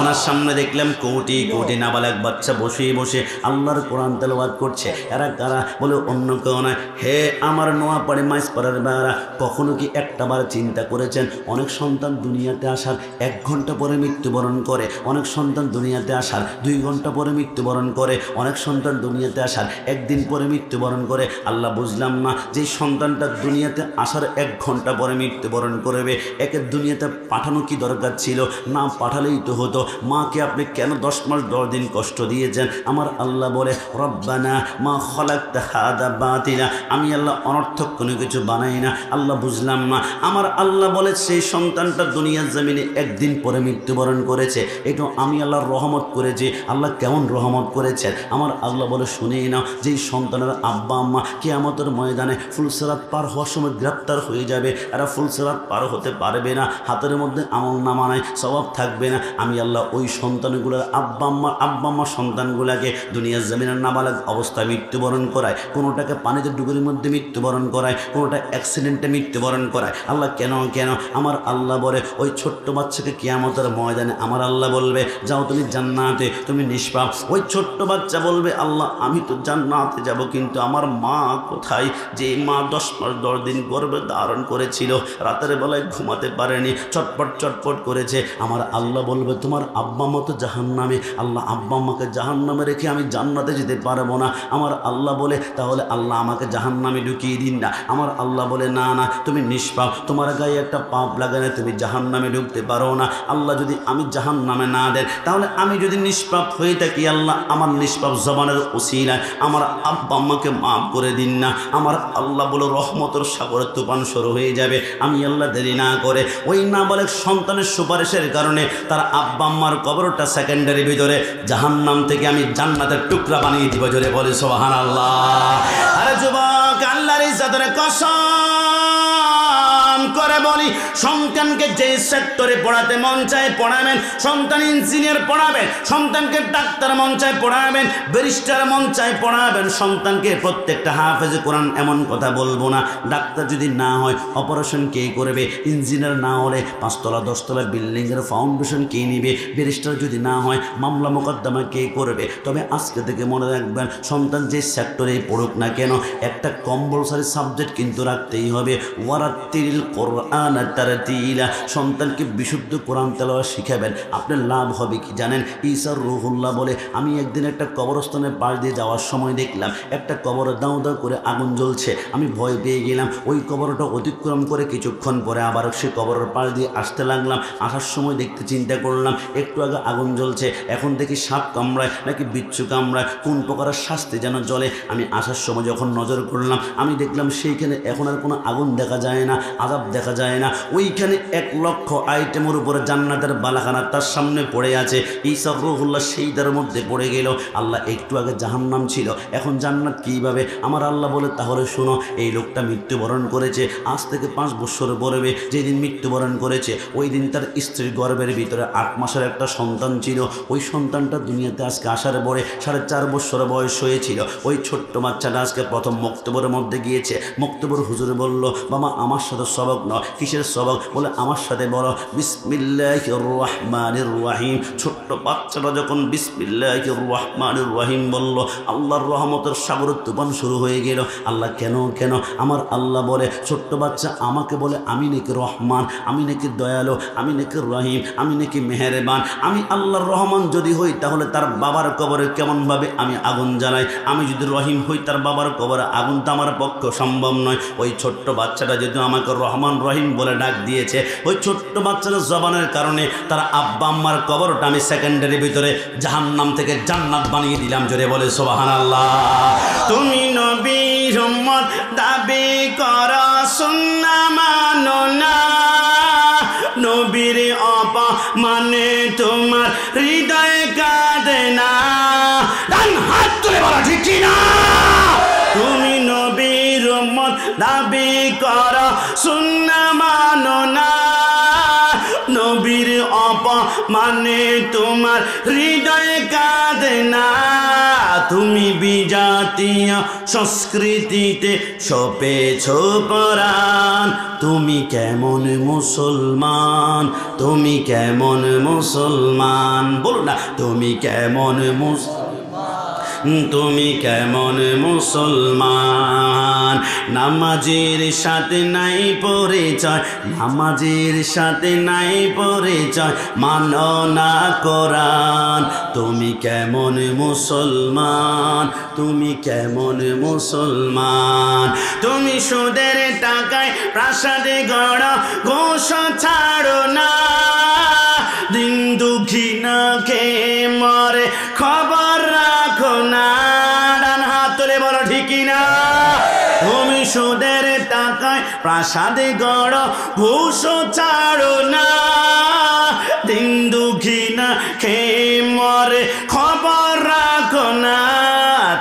ওনার সামনে দেখলাম কোটি কোটি নাবালক বাচ্চা বসে বসে আল্লাহর কোরআন তেলাওয়াত করছে। এরা কারা? বলে অন্য কেউ নয়। হে আমার নোয়াপাড়ি মাইজপাড়ার ভাইরা, কখনো কি একটাবার চিন্তা করেছেন অনেক সন্তান দুনিয়াতে আসার 1 ঘন্টা পরে মৃত্যুবরণ করে, অনেক সন্তান দুনিয়াতে আসার 2 ঘন্টা পরে মৃত্যুবরণ করে, অনেক সন্তান দুনিয়াতে আসার 1 দিন পরে মৃত্যুবরণ করে। আল্লাহ বুঝলাম না, যে সন্তানটা দুনিয়াতে আসার 1 ঘন্টা পরে মৃত্যুবরণ করবে, একে দুনিয়াতে পাঠানো কি দরকার ছিল? না পাঠালেই তো হতো। মাকে আপনি কেন 10 মাস 10 দিন কষ্ট দিয়েছেন? আমার আল্লাহ বলে রব্বানা মা খালাকতা হাদা বাতিলা, আমি আল্লাহ অনর্থক কোনো কিছু বানাই না। আল্লাহ বুঝলাম না। আমার আল্লাহ বলে সেই সন্তানটা দুনিয়ার জমিনে 1 দিন পরে মৃত্যুবরণ করেছে, এটা আমি আল্লাহর রহমত করেছি। আল্লাহ কেমন রহমত করেছেন? আমার আল্লাহ বলে শুনেই নাও, যেই সন্তানের আব্বা আম্মা কিয়ামতের ময়দানে ফুলসিরাত পার হওয়ার সময় গ্রেপ্তার হয়ে যাবে, এরা ফুলসিরাত পার হতে পারবে না, হাতের মধ্যে আমল নামা নাই, সওয়াব থাকবে না। আমি আল্লাহ ওই সন্তানগুলোর আব্বা আম্মা সন্তানগুলাকে দুনিয়ার জমিনের নাবালক অবস্থায় মৃত্যুবরণ করায়, কোনোটাকে পানিতে ডুবের মধ্যে মৃত্যুবরণ করায়, কোনোটা অ্যাক্সিডেন্টে মৃত্যুবরণ করায়। আল্লাহ কেন কেন? আমার আল্লাহ বলে ওই ছোট্ট বাচ্চাকে কিয়ামতের ময়দানে আমার আল্লাহ বলবে যাও তুমি জান্নাতে, তুমি নিষ্পাপ। ওই ছোট্ট বাচ্চা বলবে আল্লাহ আমি তো জান্নাতে যাব, কিন্তু আমার মা কোথায়? যে মা 10 মাস 10 দিন গর্ভে ধারণ করেছিল, রাতের বেলায় ঘুমাতে পারেনি, চটপট চটপট করেছে। আমার আল্লাহ বলবে তোমার আব্বা মা তো জাহান্নামে, আল্লাহ আব্বা আম্মাকে জাহান্নামে রেখে আমি জান্নাতে যেতে পারবো না। আমার আল্লাহ বলে তাহলে আল্লাহ আমাকে জাহান্নামে ঢুকিয়ে দিন না। আমার আল্লাহ বলে না না, তুমি নিষ্পাপ, তোমার গায়ে একটা পাপ লাগে না, তুমি জাহান্নামে ঢুকতে পারো না। আল্লাহ যদি আমি জাহান্নামে না দেন, তাহলে আমি যদি নিষ্পাপ হয়ে থাকি, আল্লাহ আমার নিষ্পাপ জবানের ওসিলায় আমার আব্বা আম্মাকে মাফ করে দিন না। আমার আল্লাহ বলে রহমতের সাগরে তুফান শুরু হয়ে যাবে। আমি আল্লাহ দেরি না করে ওই নাবালক সন্তানের সুপারিশের কারণে তার আব্বা আম্মার কবরটা সেকেন্ডারি ভিতরে জাহান্নাম থেকে আমি জান্নাতের টুকরা বানিয়ে দিব। জোরে বলে সুবহানাল্লাহ। আরে যুবক, আল্লাহর ইজ্জতের কসম করে বলি, সন্তানকে যে সেক্টরে পড়াতে মন চায় পড়াবেন, সন্তান ইঞ্জিনিয়ার পড়াবেন, সন্তানকে ডাক্তার মন চায় পড়াবেন, ব্যারিস্টার মন চায় পড়াবেন, সন্তানকে প্রত্যেকটা হাফেজে কোরআন এমন কথা বলবো না। ডাক্তার যদি না হয় অপারেশন কে করবে? ইঞ্জিনিয়ার না হলে 5 তলা 10 তলা বিল্ডিংয়ের ফাউন্ডেশন কে নিবে? ব্যারিস্টার যদি না হয় মামলা মোকদ্দমা কে করবে? তবে আজকে থেকে মনে রাখবেন, সন্তান যে সেক্টরেই পড়ুক না কেন, একটা কম্পালসারি সাবজেক্ট কিন্তু রাখতেই হবে। ওয়ারাত্তিল কোরআন কুরআনা তারতিলা, সন্তানকে বিশুদ্ধ কোরআন তেলাওয়াত শিখাবেন। আপনার লাভ হবে কি জানেন? ঈসা রুহুল্লাহ বলে, আমি একদিন একটা কবরস্থানের পাশ দিয়ে যাওয়ার সময় দেখলাম একটা কবর দাউ দাউ করে আগুন জ্বলছে। আমি ভয় পেয়ে গেলাম। ওই কবরটা অতিক্রম করে কিছুক্ষণ পরে আবার সে কবরের পাশ দিয়ে আসতে লাগলাম। আসার সময় দেখতে চিন্তা করলাম একটু আগে আগুন জ্বলছে, এখন দেখি সাপ কামড়ায় নাকি বিচ্ছু কামড়ায়, কোন প্রকারের শাস্তি যেন জ্বলে। আমি আসার সময় যখন নজর করলাম আমি দেখলাম সেইখানে এখন আর কোনো আগুন দেখা যায় না, আযাব দেখা যায় না। ওইখানে 1,00,000 আইটেমের উপরে জান্নাতের বালাখানা তার সামনে পড়ে আছে। ঈসা রূহুল্লাহ সেইটার মধ্যে পড়ে গেল। আল্লাহ একটু আগে জাহান্নাম ছিল, এখন জান্নাত কীভাবে? আমার আল্লাহ বলে, তাহলে শোনো, এই লোকটা মৃত্যুবরণ করেছে আজ থেকে 5 বছর পরে। যেদিন মৃত্যুবরণ করেছে ওই দিন তার স্ত্রীর গর্ভের ভিতরে 8 মাসের একটা সন্তান ছিল। ওই সন্তানটা দুনিয়াতে আজকে আসার পরে 4.5 বছর বয়স হয়েছিল। ওই ছোট্ট বাচ্চাটা আজকে প্রথম মক্তবের মধ্যে গিয়েছে। মক্তবের হুজুর বলল, বাবা আমার সাথে সবক নয়। কিসের সবক? বলে আমার সাথে বলো বিসমিল্লাহির রহমানির রহিম। ছোট্ট বাচ্চাটা যখন বিসমিল্লাহির রহমানির রহিম বলল, আল্লাহর রহমতের সাগর তুফান শুরু হয়ে গেল। আল্লাহ কেন আমার আল্লাহ বলে, ছোট্ট বাচ্চা আমাকে বলে আমি নাকি রহমান, আমি নাকি দয়ালু, আমি নাকি রহিম, আমি নাকি মেহেরবান। আমি আল্লাহর রহমান যদি হই তাহলে তার বাবার কবরে কেমনভাবে আমি আগুন জ্বালাই? আমি যদি রহিম হই তার বাবার কবরে আগুন তো আমার পক্ষে সম্ভব নয়। ওই ছোট্ট বাচ্চাটা যদি আমাকে রহমান রহিম বলে ডাক দিয়েছে, ওই ছোট্ট বাচ্চাটার জবানের কারণে তার আব্বা আম্মার কবরটা আমি সেকেন্ডারি ভিতরে জাহান্নাম থেকে জান্নাত বানিয়ে দিলাম। জোরে বলে সুবহানাল্লাহ। তুমি নবীর উম্মত দাবি করো, সুন্নাহ মানো না, নবীর অপমানে তোমার হৃদয় কাঁদে না। ডান হাত তুলে বলো ঠিক কি না? তুমি নবীর উম্মত দাবি করো, সুন্নাহ মানো না, নবীর অপমানে তোমার হৃদয় কাঁদে না। তুমি বিজাতীয় সংস্কৃতিতে সপেছ পরাণ, তুমি কেমন মুসলমান, তুমি কেমন মুসলমান? বলো না, তুমি কেমন তুমি কেমন মুসলমান? নামাজের সাথে নাই পরিচয়, নামাজের সাথে নাই পরিচয়, মানো না কোরআন। তুমি কেমন মুসলমান, তুমি কেমন মুসলমান? তুমি সুদের টাকায় প্রাসাদে গড় ঘোষ ছাড়ো না, দিন দুঃখী না খেয়ে মরে খবর রাখো না। ডান হাত তুলে বলো ঠিক না? তুমি সুদের টাকায় প্রাসাদে গড় ঘোষ ছাড়ো না, দিন দুঃখী না খেয়ে মরে খবর রাখো না।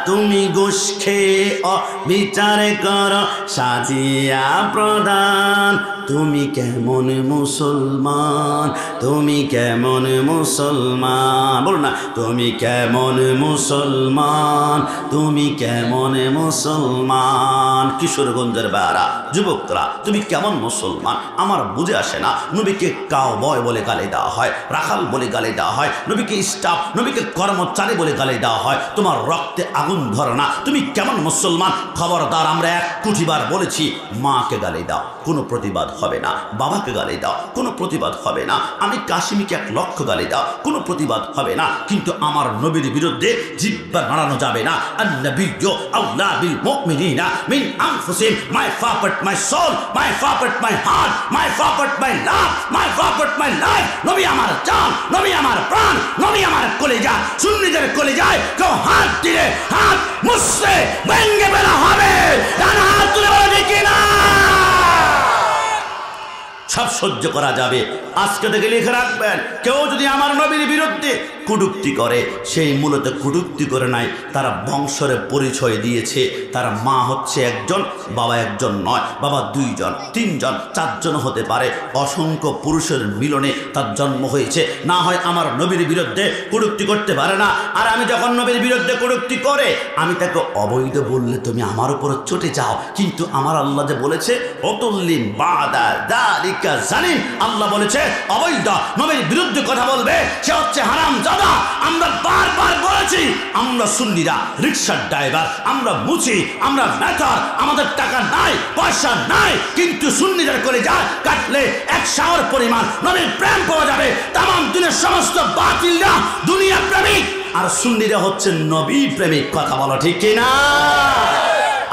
তুমি ঘুষ খেয়ে অবিচার করো সাজিয়া প্রদান, তুমি কেমন মুসলমান, তুমি কেমন মুসলমান? বলো না, তুমি কেমন মুসলমান, তুমি কেমন মুসলমান? কিশোরগঞ্জের বারা যুবকরা, তুমি কেমন মুসলমান? আমার বুঝে আসে না। নবীকে কাউবয় বলে গালি দেওয়া হয়, রাখাল বলে গালি দেওয়া হয়, নবীকে স্টাফ, নবীকে কর্মচারী বলে গালি দেওয়া হয়। তোমার রক্তে আগুন ধরে না, তুমি কেমন মুসলমান? খবরদার, আমরা 1 কোটি বার বলেছি, মাকে গালি দাও কোনো প্রতিবাদ হবে না, বাবাকে গালি দাও কোনো প্রতিবাদ হবে না, আমি কাশিমিকে 1 লক্ষ গালি দাও কোনো প্রতিবাদ হবে না, কিন্তু আমার নবীর বিরুদ্ধে জিহ্বা নাড়ানো যাবে না। আন-নাবিয়্যু আওলা বিল মুমিনিনা মিন আনফুসিহিম, my favourite, my soul, my favourite, my heart, my favourite, my love, my favourite, my life. নবী আমার জান, নবী আমার প্রাণ, নবী আমার কলিজা। সুন্নিদের কলিজায় কেউ হাত দিলে হাত মুছলে ভেঙে ফেলা হবে। ডান হাত তুলে বলে দেখি না, সব সহ্য করা যাবে। আজকে থেকে লিখে রাখবেন, কেউ যদি আমার নবীর বিরুদ্ধে কটূক্তি করে, সেই মূলত কটূক্তি করে নাই, তারা বংশের পরিচয় দিয়েছে। তার মা হচ্ছে একজন, বাবা একজন নয়, বাবা 2 জন, 3 জন, 4 জন হতে পারে। অসংখ্য পুরুষের মিলনে তার জন্ম হয়েছে। না হয় আমার নবীর বিরুদ্ধে কটূক্তি করতে পারে না। আর আমি যখন নবীর বিরুদ্ধে কটূক্তি করে আমি তাকে অবৈধ বললে তুমি আমার উপর চটে যাও, কিন্তু আমার আল্লাহ যে বলেছে অতুল্লিম বাদা যালিকা জালিম, আল্লাহ বলেছে অবৈধ নবীর বিরুদ্ধে কথা বলবে সে হচ্ছে হারাম। দাদা, আমরা বারবার বলেছি আমরা সুন্নিরা রিকশার ড্রাইভার, আমরা মুছি, আমরা মেকার, আমাদের টাকা নাই, পয়সা নাই, কিন্তু সুন্নিদের করে যায় কাটলে 100 পরিমাণ নবীর প্রেম পাওয়া যাবে। তামাম দুনিয়ার সমস্ত বাতিলরা দুনিয়া প্রেমিক, আর সুন্নিরা হচ্ছে নবী প্রেমিক। কথা বলো ঠিক কিনা?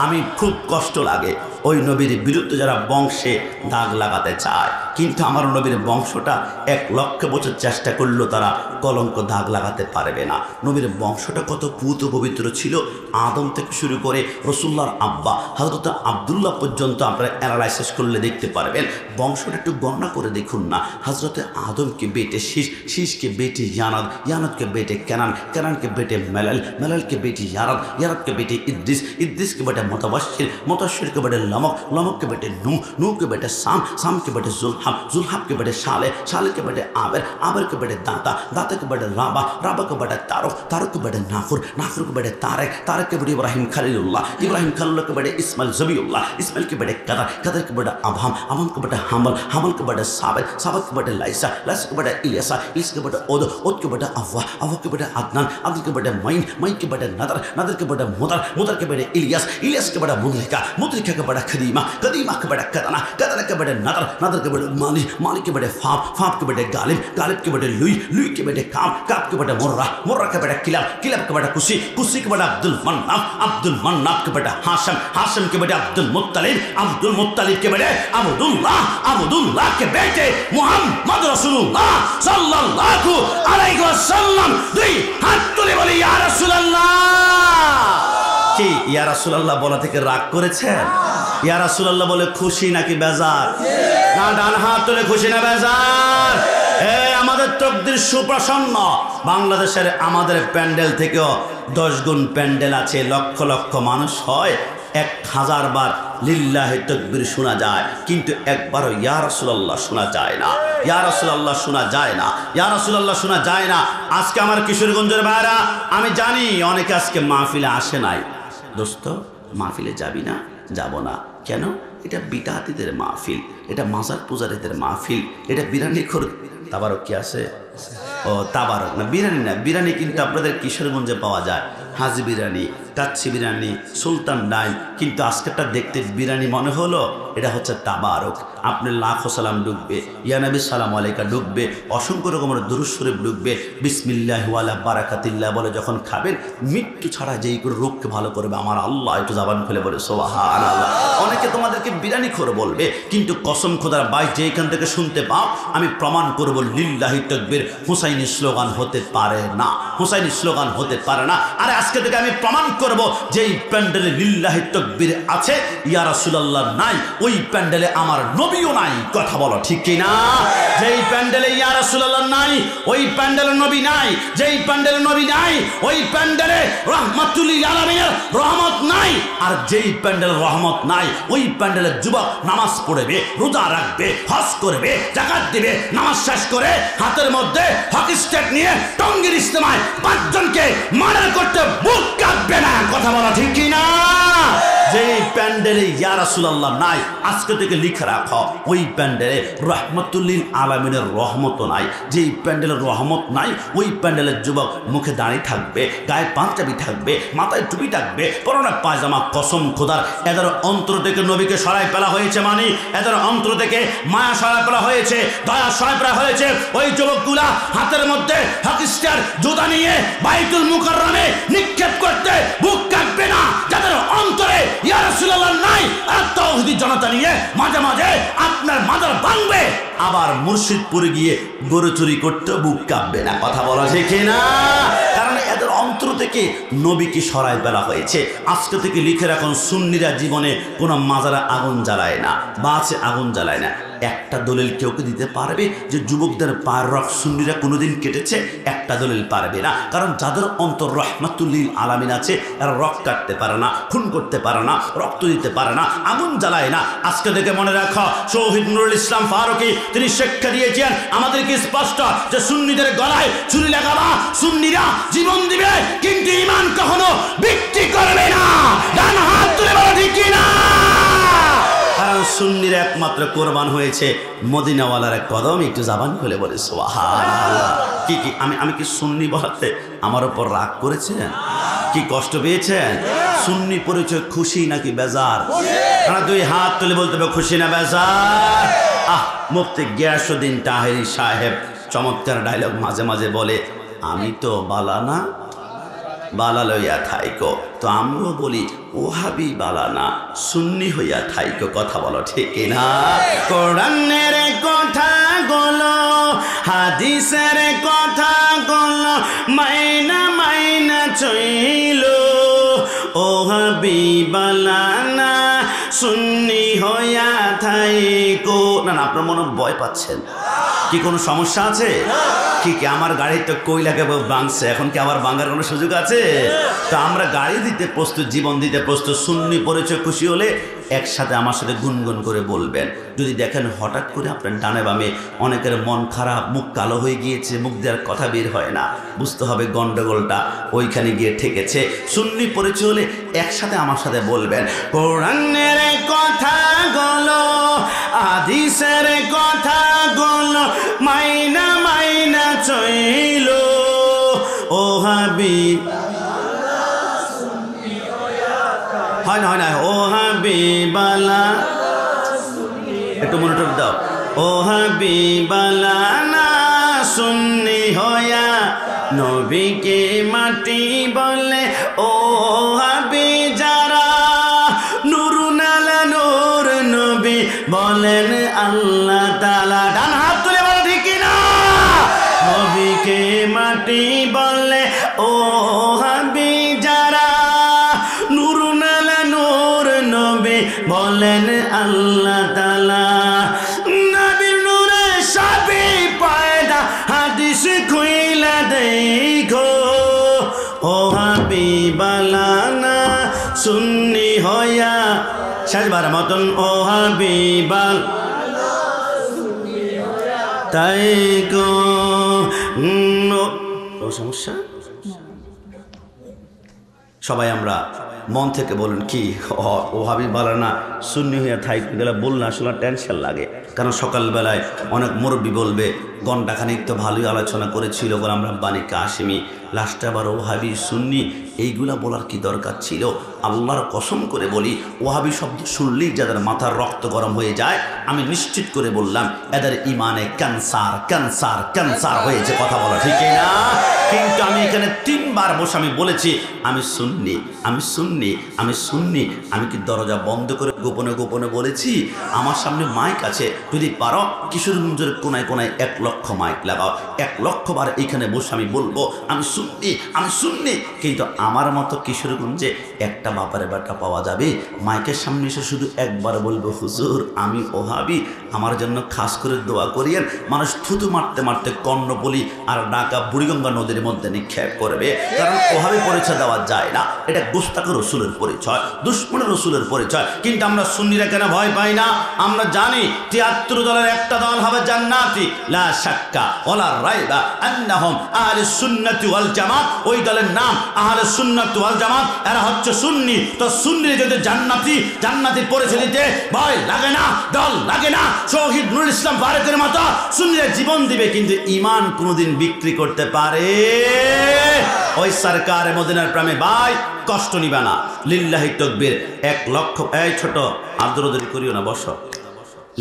আমি খুব কষ্ট লাগে ওই নবীর বিরুদ্ধে যারা বংশে দাগ লাগাতে চায়, কিন্তু আমার নবীর বংশটা 1 লক্ষ বছর চেষ্টা করলেও তারা কলঙ্ক দাগ লাগাতে পারবে না। নবীর বংশটা কত পুত পবিত্র ছিল, আদম থেকে শুরু করে রসুল্লাহর আব্বা হযরত আব্দুল্লাহ পর্যন্ত আপনারা অ্যানালাইসিস করলে দেখতে পারবেন। বংশটা একটু গণনা করে দেখুন না। হযরতে আদমকে বেটে শীষ, শীষকে বেটে ইয়ানাদ, ইয়ানাদকে বেটে কেনান, কেনানকে বেটে মেলাল, মেলালকে বেটে ইয়ারাদ, ইয়ারাদকে বেটে ইদ্রিস, ইদ্রিসকে বেটে মুতাওয়াশির, মুতাওয়াশিরকে বেটে लमक, लमक के बेटे नूह, नूह के बेटे साम, साम के बेटे जुल्हब, जुल्हब के बेटे शाले, शाले के बेटे आबर, आबर के बेटे दाता, दाता के बेटे राबा, राबा के बेटे तारुक, तारुक के बेटे नाखुर, नाखुर के बेटे तारक, तारक के बेटे इब्राहिम खलीलुल्लाह, इब्राहिम खलीलुल्लाह के बेटे इस्माइल ज़बीउल्लाह, इस्माइल के बेटे कदर, कदर के बेटे अबहम, अबहम के बेटे हमल, हमल के बेटे साबित, साबित के बेटे लाइसा, लाइसा के बेटे इलियासा, इलियास के बेटे ओद, ओद के बेटे अव्वा, अव्वा के बेटे अदनान, अदनान के बेटे मईन, मईन के बेटे नदर, नदर के बेटे मुदर, मुदर के बेटे इलियास, इलियास के बेटे मुदरिका, मुदरिका के बेटे खदीमा, कदीमा के बेटे कदना, कदना के बेटे नदर, नदर के बेटे माली, माली के बेटे फाप, फाप के बेटे गालिब, गालिब के बेटे लुई, लुई के बेटे काब, काब के बेटे मुर्रा, मुर्रा के बेटे किलाब, किलाब के बेटे कुसी, कुसी के बेटे अब्दुल मन्नाफ, अब्दुल मन्नाफ के बेटे हाशम, हाशम के बेटे अब्दुल मुत्तलिब, अब्दुल मुत्तलिब के बेटे अब्दुल्लाह, अब्दुल्लाह के बेटे मुहम्मद रसूलुल्लाह सल्लल्लाहु अलैहि वसल्लम। दुई हाथ तुले बोली या রাসূলুল্লাহ। কি ইয়া রাসূলুল্লাহ বলা থেকে রাগ করেছেন? ইয়া রাসূলুল্লাহ বলে খুশি নাকি বেজার? না, ডান হাত তুলে খুশি না বেজার? আমাদের তকদির সুপ্রসন্ন। বাংলাদেশের আমাদের প্যান্ডেল থেকেও 10 গুণ প্যান্ডেল আছে, লক্ষ লক্ষ মানুষ হয়, 1000 বার লিল্লাহি তাকবীর শোনা যায়, কিন্তু একবারও ইয়া রাসূলুল্লাহ শোনা যায় না, ইয়া রাসূলুল্লাহ শোনা যায় না, ইয়া রাসূলুল্লাহ শোনা যায় না। আজকে আমার কিশোরগঞ্জের ভাইরা, আমি জানি অনেকে আজকে মাহফিলে আসে নাই। দোস্ত, মাহফিলে যাবি না? যাব না। কেন? এটা বিদাতিদের মাহফিল, এটা মাজার পূজারীদের মাহফিল, এটা বিরানি খোর। তাবারক কি আছে? ও তাবারক না, বিরিয়ানি না। বিরিয়ানি কিন্তু আপনাদের কিশোরগঞ্জে পাওয়া যায়, হাজি বিরিয়ানি, কাচ্চি বিরিয়ানি, সুলতান ডাইন। কিন্তু আজকেরটা দেখতে বিরিয়ানি মনে হলো, এটা হচ্ছে তাবারক। আপনি লাখো সালাম ঢুকবে, ইয়া নবী সালাম আলাইকা ঢুকবে, অসংখ্য রকমের দুরূদ শরীফ ঢুকবে, বিসমিল্লাহি ওয়ালা বারাকাতিল্লাহ বলে যখন খাবেন, মৃত্যু ছাড়া যেই করে রোগকে ভালো করবে আমার আল্লাহ, একটু জবান খুলে বলে সুবহানাল্লাহ। অনেকে তোমাদেরকে বিরিয়ানি খোর বলবে, কিন্তু কসম খোদার ভাই যেখান থেকে শুনতে পাও, আমি প্রমাণ করব লিল্লাহি তাকবীর হুসাইনি স্লোগান হতে পারে না, হুসাইনি স্লোগান হতে পারে না। আরে আজকে থেকে আমি প্রমাণ করব যে এই প্যান্ডেলে লিল্লাহি তাকবীর আছে, ইয়া রাসূলুল্লাহ নাই, ওই প্যান্ডেলে আমার নবীও নাই। কথা বলো ঠিক কি না? যেই প্যান্ডেলে ইয়া রাসূলুল্লাহ নাই, ওই প্যান্ডেলে নবী নাই। যেই প্যান্ডেলে নবী নাই, ওই প্যান্ডেলে রাহমাতুল লিল আলামিনের রহমত নাই। আর যেই প্যান্ডেলে রহমত নাই, ওই প্যান্ডেলের যুবক নামাজ পড়বে, রোজা রাখবে, হজ করবে, যাকাত দিবে, নামাজ শেষ করে হাতের মধ্যে হকি স্টিক নিয়ে টঙ্গীর ইজতেমায় 5 জনকে মার্ডার করতে বুক কাঁপবে না। কথা বলা ঠিক কি না? যেই প্যান্ডেলে ইয়া রাসূলুল্লাহ নাই, আজকে থেকে লিখে রাখো, ওই প্যান্ডেলে রাহমাতুল লিল আলামিনের রহমত নাই। যেই প্যান্ডেলের রহমত নাই, ওই প্যান্ডেলের যুবক মুখে দাঁড়িয়ে থাকবে, গায়ে পাঞ্জাবি থাকবে, মাথায় টুপি থাকবে, পরনে পায়জামা। কসম খোদার, এদের অন্তর থেকে নবীকে সরাই ফেলা হয়েছে, মানে এদের অন্তর থেকে মায়া সরাই ফেলা হয়েছে, দয়া সরাই ফেলা হয়েছে। ওই যুবকগুলা হাতের মধ্যে হকি স্টিক জুতা নিয়ে বাইতুল মুকাররমে নিক্ষেপ করতে বুক কাঁপবে না। যাদের অন্তরে ইয়া রাসূলুল্লাহ নাই, আর তাওহীদি জনতা নিয়ে মাঝে মাঝে আপনার মাজার ভাঙবে, আবার মুর্শিদপুরে গিয়ে গরু চুরি করতে বুক কাঁপবে না। কথা বলা ঠিক না? কারণ এদের অন্তর থেকে নবীকে সরাই ফেলা হয়েছে। আজকে থেকে লিখে রাখুন, সুন্নিরা জীবনে কোনো মাজারে আগুন জ্বালায় না, বাসে আগুন জ্বালায় না। একটা দলিল কেউ কে দিতে পারবে যে যুবকদের পায়ের রক সুন্নিরা কোনোদিন কেটেছে? একটা দলিল পারবে না। কারণ যাদের অন্তর রাহমাতুল লিল আলামিন আছে, এরা রক কাটতে পারে না, খুন করতে পারে না, রক্ত দিতে পারে না, আগুন জ্বালায় না। আজকে থেকে মনে রাখো, শহীদ নুরুল ইসলাম ফারুকী তিনি শিক্ষা দিয়েছেন আমাদেরকে স্পষ্ট, যে সুন্নিদের গলায় ছুরি লাগাবা, সুন্নিরা জীবন দিবে, কিন্তু ঈমান কখনো বিক্রি করবে না। ডান হাত তুলে বলো ঠিক কি না? কারণ সুন্নির একমাত্র কোরবান হয়েছে মদিনাওয়ালার এক কদম। একটু জাবান খুলে বলে সুবহানাল্লাহ। কি কি আমি কি সুন্নি বলাতে আমার উপর রাগ করেছেন? কি কষ্ট পেয়েছেন? সুন্নি পরিচয় খুশি নাকি বেজার? কারণ দুই হাত তুলে বলতে হবে খুশি না বেজার। মুফতি গিয়াসউদ্দিন তাহেরি সাহেব চমৎকার ডায়লগ মাঝে মাঝে বলে, আমি তো বালানা বালা লইয়া থাইকো। তো আমরাও বলি ওহাবি বালানা সুন্নি হইয়া থাইকো। কথা বলো ঠিক না? কোরআনের কথা বলো, হাদিসের কথা বলো, মাইনা মাইনা চইল ওহাবি বালানা সুন্নি হইয়া থাইকো। না না, আপনার মনে ভয় পাচ্ছেন কি? কোনো সমস্যা আছে কি? আমার গাড়ি তো কইলাকে ভাঙছে, এখন কি আবার ভাঙার কোনো সুযোগ আছে? তো আমরা গাড়ি দিতে প্রস্তুত, জীবন দিতে প্রস্তুত। সুন্নি পরিচয় খুশি হলে একসাথে আমার সাথে গুনগুন করে বলবেন। যদি দেখেন হঠাৎ করে আপনার ডানে বামে অনেকের মন খারাপ, মুখ কালো হয়ে গিয়েছে, মুখ দেওয়ার কথা বের হয় না, বুঝতে হবে গন্ডগোলটা ওইখানে গিয়ে ঠেকেছে। সুন্নি পরিচয় হলে একসাথে আমার সাথে বলবেন, কোরআনের কথা বলো, হাদিসের কথা বলো, মাইনা মাইনা চইল ওহাবি। হয় না হয় না, ওহাবি বালা, একটু মনিটর দাও। ওহাবি বালানা সুন্নি হইয়া নবীকে মাটি বলে, ওহাবি যারা নুরুন আলা নূর নবী বলেন আল্লাহ তাআলা। ডান হাত তুলে বলো ঠিক না? নবীকে মাটি বলে ওহাবি যারা নুরুন আলা নূর নবী বলেন আল্লাহ তাআলা। নবীর নূরে সবই পয়দা, হাদিস খুইলা দেখো ওহাবি বালানা সুন্নি হইয়া। শেষবার মতন ওহাবি বালানা তাই গো। সমস্যা? সবাই আমরা মন থেকে বলুন কি ওহাবি বালানা সুন্নি হইয়া থাইকো গেলে বললে আসলে টেনশন লাগে। কারণ সকালবেলায় অনেক মুরব্বী বলবে ঘণ্টাখানিক তো ভালোই আলোচনা করেছিল গোলাম রাব্বানী কাশেমি, লাস্টে আবার ওহাবি সুন্নি, এইগুলা বলার কি দরকার ছিল? আল্লাহর কসম করে বলি, ওহাবি শব্দ শুনলেই যাদের মাথার রক্ত গরম হয়ে যায়, আমি নিশ্চিত করে বললাম এদের ইমানে ক্যান্সার ক্যান্সার ক্যান্সার হয়েছে। কথা বলা ঠিক না? কিন্তু আমি এখানে 3 বার বসে আমি বলেছি আমি সুন্নি আমি সুন্নি আমি সুন্নি। আমি কি দরজা বন্ধ করে গোপনে গোপনে বলেছি? আমার সামনে মাইক আছে, যদি পারো কিশোরগঞ্জের কোনায় কোনায় 1 লক্ষ মাইক লাগাও, 1 লক্ষ বার এখানে বসে আমি বলবো আমি সুন্নি আমি সুন্নি। কিন্তু আমার মতো কিশোরগঞ্জে একটা বাপারে বাটা পাওয়া যাবে মাইকের সামনে এসে শুধু একবার বলবো হুজুর আমি ওহাবি, আমার জন্য খাস করে দোয়া করিয়েন। মানুষ থুতু মারতে মারতে কর্ণপলি আর ঢাকা বুড়িগঙ্গা নদীর মধ্যে নিক্ষেপ করবে। কারণ ওহাবি পরিচয় দেওয়া যায় না, এটা গোস্তাক রসুলের পরিচয়, দুশ্মন রসুলের পরিচয়। কিন্তু আমরা সুন্নিরা কেন ভয় পাই না? আমরা জানি 73 দলের একটা দল হবে জান্নাতি, লা শাক্কা ওয়ালা রাইবা আন্নাহুম আহলুস সুন্নাতি ওয়াল জামাত। ওই দলের নাম আহলুস সুন্নাত ওয়াল জামাত, এরা হচ্ছে সুন্নি। তো সুন্নি যদি জান্নাতি, জান্নাতি পরিচয় দিতে ভয় লাগে না, দল লাগে না। শহীদ নুরুল ইসলাম ফারুকের মতো সুন্নিরা জীবন দিবে, কিন্তু ঈমান কোনোদিন বিক্রি করতে পারে? ওই সরকার মদিনার প্রেমে ভাই কষ্ট নিবে না। লিল্লাহি তাকবীর 1 লক্ষ। এই ছোট আদরদরি করিও না, বসো।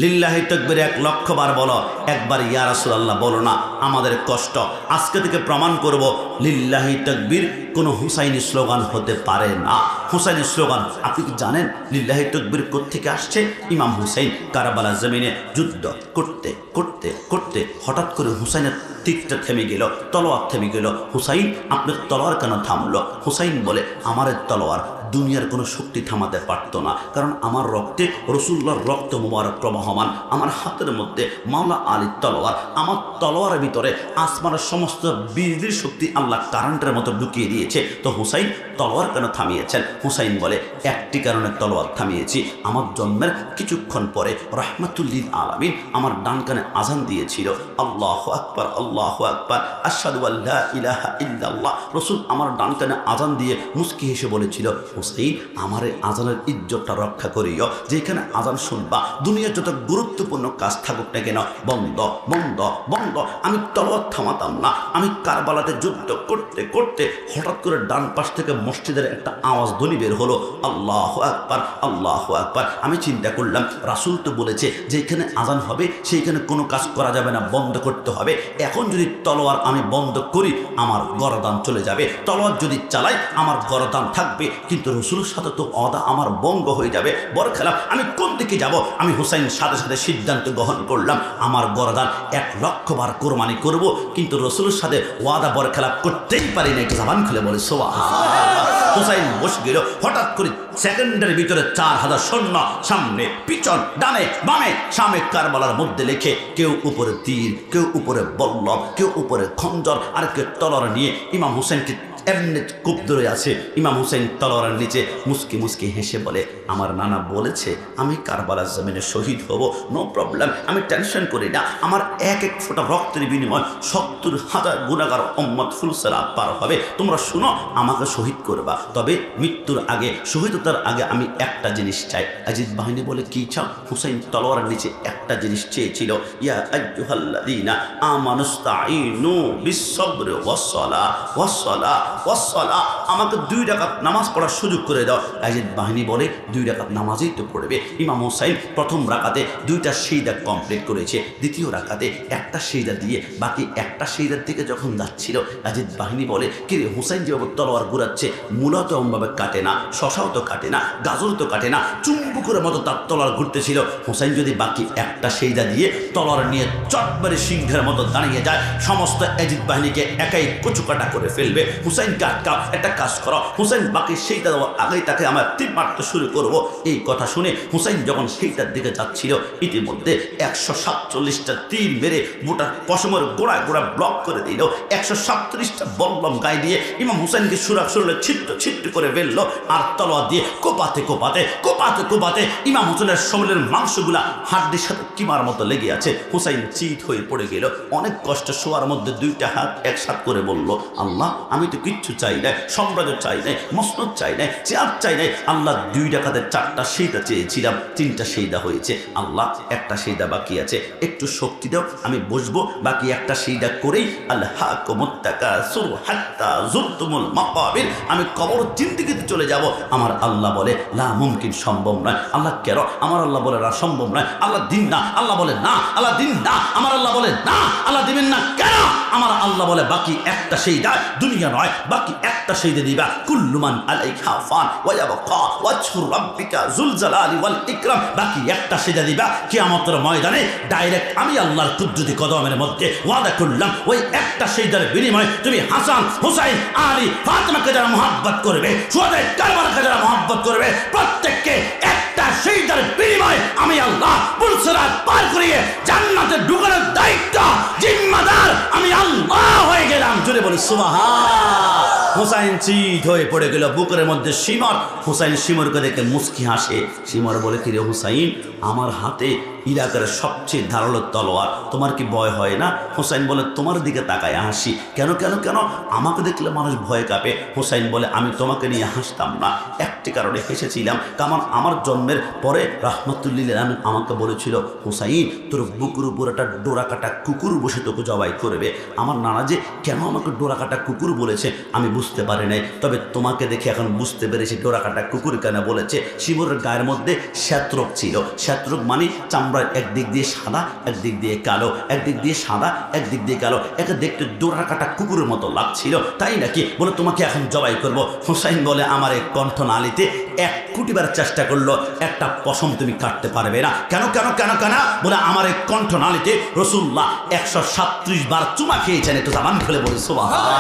লিল্লাহি তাকবীর 1 লক্ষ বার বলো, একবার ইয়া রাসূলুল্লাহ বলো না, আমাদের কষ্ট। আজকে থেকে প্রমাণ করব লিল্লাহি তাকবীর কোনো হুসাইনি স্লোগান হতে পারে না। হুসাইনি স্লোগান আপনি কি জানেন? লিল্লাহি তাকবীর কোত্থেকে আসছে? ইমাম হুসাইন কারবালার জমিনে যুদ্ধ করতে করতে করতে হঠাৎ করে হুসাইনের তীরটা থেমে গেল, তলোয়ার থেমে গেল। হুসাইন আপনার তলোয়ার কেন থামলো? হুসাইন বলে আমার তলোয়ার দুনিয়ার কোনো শক্তি থামাতে পারত না, কারণ আমার রক্তে রসুল্লাহর রক্ত মুবারক প্রবাহমান। আমার হাতের মধ্যে মাওলা আলীর তলোয়ার, আমার তলোয়ারের ভিতরে আসমানের সমস্ত বিজলির শক্তি আল্লাহ কারেন্টের মতো ঢুকিয়ে দিয়েছে। তো হুসাইন তলোয়ার কেন থামিয়েছেন? হুসাইন বলে একটি কারণে তলোয়ার থামিয়েছি, আমার জন্মের কিছুক্ষণ পরে রাহমাতুল্লিল আলামিন আমার ডান কানে আজান দিয়েছিল, আল্লাহু আকবার আল্লাহু আকবার আশহাদু আল্লা ইলাহা ইল্লাল্লাহ। রাসূল আমার ডান কানে আজান দিয়ে মুস্কি হেসে বলেছিল, হুসাইন আমার এই আজানের ইজ্জতটা রক্ষা করিও, যেখানে আজান শুনবা দুনিয়ার যত গুরুত্বপূর্ণ কাজ থাকুক না কেন বন্ধ বন্ধ বন্ধ। আমি তলোয়ার থামাতাম না। আমি কারবালাতে যুদ্ধ করতে করতে হঠাৎ করে ডান পাশ থেকে মসজিদের একটা আওয়াজ ধ্বনি বের হলো, আল্লাহু আকবার আল্লাহু আকবার। আমি চিন্তা করলাম রাসূল তো বলেছে যেখানে আজান হবে সেইখানে কোনো কাজ করা যাবে না, বন্ধ করতে হবে। এখন যদি তলোয়ার আমি বন্ধ করি আমার গরদান চলে যাবে, তলোয়ার যদি চালাই আমার গরদান থাকবে, কিন্তু রাসূলের সাথে তো ওয়াদা আমার ভঙ্গ হয়ে যাবে। বড় খেলাম আমি কোন দিকে যাব? আমি হুসাইন সাথে সাথে সিদ্ধান্ত গ্রহণ করলাম আমার গরদান 1,00,000 বার কোরবানি করব, কিন্তু রাসূলের সাথে ওয়াদা বড় খেলাপ করতেই পারি না। একটু জবান খুলে বলে সুবহানাল্লাহ। হুসাইন বসে গেল, হঠাৎ করে সেকেন্ডের ভিতরে 4,000 সৈন্য সামনে পিছন ডানে বামে সামনে কারবালার মধ্যে লেখে, কেউ উপরে তীর, কেউ উপরে বল্লম, কেউ উপরে খঞ্জর, আর কেউ তলোয়ার নিয়ে ইমাম হুসাইনকে এমনি কূপ ধরে আছে। ইমাম হুসাইন তলোয়ারের নিচে মুস্কি মুস্কি হেসে বলে, আমার নানা বলেছে আমি কারবালার জমিনে শহীদ হব, নো প্রবলেম, আমি টেনশন করি না। আমার এক এক ফোঁটা রক্তের বিনিময় 70,000 গুনাহগার উম্মত ফুলসেরা পার হবে। তোমরা শুনো, আমাকে শহীদ করবা, তবে মৃত্যুর আগে শহীদতার আগে আমি একটা জিনিস চাই। আজিজ বাহিনী বলে, কি চাও? হুসাইন তলোয়ারের নিচে একটা জিনিস চেয়েছিল, ইয়া আইয়ুহাল্লাযীনা আমানুস্তাঈনু বিস-সাবরি ওয়াস-সালাহ ওয়াস-সালাহ ওয়াস-সালাহ। আমাকে 2 রাকাত নামাজ পড়ার সুযোগ করে দাও। আজিজ বাহিনী বলে 2 রাকাত নামাজই তো পড়বে। ইমাম হুসাইন প্রথম রাকাতে 2টা সিজদা কমপ্লিট করেছে, দ্বিতীয় রাকাতে একটা সিজদা দিয়ে বাকি একটা সিজদার দিকে যখন যাচ্ছিল, আজিজ বাহিনী বলে, কি রে হুসাইন যেভাবে তলোয়ার ঘুরাচ্ছে মূলত এমনভাবে কাটে না, শশাও তো কাটে না, গাজর তো কাটে না, চুম্বুকের মতো তার তলোয়ার ঘুরতেছিল। হুসাইন যদি বাকি একটা সিজদা দিয়ে তলোয়ার নিয়ে চটবারে সিংহের মতো দাঁড়িয়ে যায়, সমস্ত আজিজ বাহিনীকে একাই কচুকাটা করে ফেলবে। হুসাইনকে আটকাও, একটা কাজ করো, হুসাইন বাকি সেইটা দেওয়ার আগেই তাকে আমার তীর মারতে শুরু করব। এই কথা শুনে হুসাইন যখন সেইটার দিকে যাচ্ছিল, ইতিমধ্যে 147টা তীর মেরে গোটা পশমের গোড়ায় গোড়া ব্লক করে দিল। 137টা বল্লম গায়ে দিয়ে ইমাম হুসাইনকে শরীরে ছিট্ট ছিট্ট করে ফেললো, আর তলোয়ার দিয়ে কোপাতে কোপাতে কোপাতে কোপাতে ইমাম হুসাইনের শরীরের মাংসগুলা হাড্ডির সাথে কিমার মতো লেগে আছে। হুসাইন চিত হয়ে পড়ে গেল, অনেক কষ্ট শোয়ার মধ্যে 2টা হাত একসাথে করে বলল, আল্লাহ আমি তো কিচ্ছু চাই নাই, সাম্রাজ্য চাই নাই, মসনদ চাই নাই, চেয়ার চাই নাই, আল্লাহ 2 রাকাতে 4টা সিজদা চেয়েছিলাম, 3টা সিজদা হয়েছে, আল্লাহ একটা সিজদা বাকি আছে, একটু শক্তি দাও, আমি বসবো, বাকি একটা সিজদা করেই আল্লাহকুমুত তাকাসুর হাত্তা যুরতুমুল মাকাবির, আমি কবর জিন্দেগিতে চলে যাব। আমার আল্লাহ বলে লা মুমকিন, সম্ভব নয়। আল্লাহ কেন? আমার আল্লাহ বলে না সম্ভব নয়। আল্লাহ দিন না, আল্লাহ বলে না, আল্লাহ দিন না, আমার আল্লাহ বলে না, আল্লাহ দিবেন না কেন? আমার আল্লাহ বলে বাকি একটা সিজদা, দুনিয়া নয়, বাকি একটা সিজদা দিবা, কুল্লু মান আলাইহা ফান ওয়া ইয়াবকা ওয়াজহু রাব্বিকা যুল জালালি ওয়াল ইকরাম, বাকি একটা সিজদা দিবা। কিয়ামতের ময়দানে ডাইরেক্ট আমি আল্লাহর কুদরতি কদমের মধ্যে ওয়াদা করলাম, ওই একটা সিজদার বিনিময়ে তুমি হাসান, হুসাইন, আলী, ফাতিমাকে যারা মহব্বত করবে, সুহাদায়ে কারবালাকে যারা মহব্বত করবে, প্রত্যেককে একটা সিজদার বিনিময়ে আমি আল্লাহ পুলসিরাত পার করিয়ে জান্নাতে ঢুকানোর দায়িত্ব জিম্মাদার আমি আল্লাহ হয়ে গেলাম। জোরে বলি সুবহান। হুসাইন চিত হয়ে পড়ে গেল, বুকের মধ্যে শিমর। হুসাইন শিমরকে দেখে মুস্কি হাসে। শিমর বলে, কি রে হুসাইন, আমার হাতে ইরাকের সবচেয়ে ধারালো তলোয়ার, তোমার কি ভয় হয় না? হুসাইন বলে, তোমার দিকে তাকায় হাসি কেন কেন কেন? আমাকে দেখলে মানুষ ভয় কাঁপে। হুসাইন বলে, আমি তোমাকে নিয়ে হাসতাম না, একটি কারণে হেসেছিলাম, কারণ আমার জন্মের পরে রাহমাতুল্লিল আলামিন আমাকে বলেছিল, হুসাইন তোর বুকুর উপর একটা ডোরাকাটা কুকুর বসে তোকে জবাই করবে। আমার নানা যে কেন আমাকে ডোরাকাটা কুকুর বলেছে আমি বুঝতে পারি নাই, তবে তোমাকে দেখে এখন বুঝতে পেরেছি ডোরাকাটা কুকুর কেন বলেছে। শিমরের গায়ের মধ্যে শ্বেতরোগ ছিল। শ্বেতরোগ মানে চামড়ার একদিক দিয়ে সাদা, একদিক দিয়ে কালো, একদিক দিয়ে সাদা, একদিক দিয়ে কালো, একে দেখতে ডোরাকাটা কুকুরের মতো লাগছিল, তাই নাকি? বলে তোমাকে এখন জবাই করব। হুসাইন বলে, আমার এই কণ্ঠনালীতে 1 কোটি বার চেষ্টা করলো, একটা পশম তুমি কাটতে পারবে না। কেন কেন কেন কেন? বলে আমার এই কণ্ঠনালীতে রাসূলুল্লাহ 137 বার চুমা খেয়েছেন। একটু জবান খুলে বলি সুবহানাল্লাহ।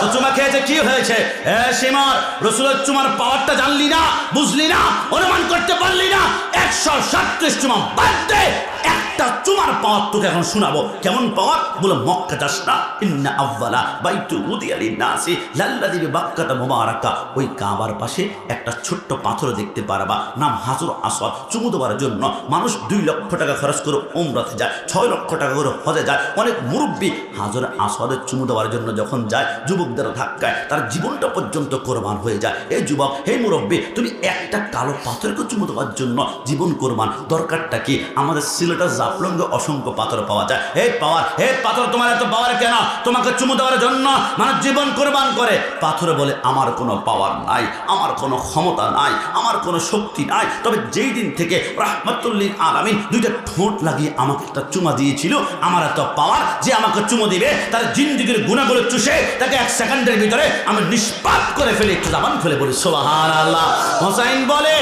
তো চুমা খেয়েছে, কি হয়েছে? শিমর, রাসূলের চুমার পাওয়ারটা জানলি না, বুঝলি না, অনুমান করতে পারলি না? 137 চুমা বাদ দে, একটা চুমার পাওয়ার তোকে এখন শোনাবো। কেমন পাওয়ার? বলে মক্কা যাস না, ইন্না আউয়ালা বাইতু উদিয়া লিন-নাসি লাল্লাযী বিবাক্কাতা মুবারাকা, ওই কাবার পাশে একটা ছোট্ট পাথর দেখতে পারবা, নাম হাজর আসওয়াদ। চুমু দেওয়ার জন্য মানুষ 2 লক্ষ টাকা খরচ করে উমরাতে যায়, 6 লক্ষ টাকা করে হজে যায়। অনেক মুরব্বী হাজর আসওয়াদের চুমু দেওয়ার জন্য যখন যায়, যুবকদের ধাক্কায় তার জীবনটা পর্যন্ত কোরবান হয়ে যায়। এই যুবক, হে মুরব্বী, তুমি একটা কালো পাথরকে চুমু দেওয়ার জন্য জীবন কোরবান, দরকারটা কি? আমাদের সিলেটের জাফলঙ্গে অসংখ্য পাথর পাওয়া যায়। হে পাওয়ার, হে পাথর, তোমার এত পাওয়ার কেন? তোমাকে চুমু দেওয়ার জন্য মানুষ জীবন কোরবান করে। পাথরে বলে, আমার কোনো পাওয়ার নাই, আমার কোনো ক্ষমতা নাই, আমার কোনো শক্তি নাই। তবে যেই দিন থেকে রাহমাতুল লিল আলামিন 2টা ঠোঁট লাগিয়ে আমাকে একটা চুমা দিয়েছিল, আমার এত পাওয়ার যে আমাকে চুমু দিবে তার জিন্দেগির গুনাহগুলো চুষে তাকে 1 সেকেন্ডের ভিতরে আমি নিষ্পাপ করে ফেলে। একটু জবান খুলে বলি সুবহানাল্লাহ। হোসাইন বলে,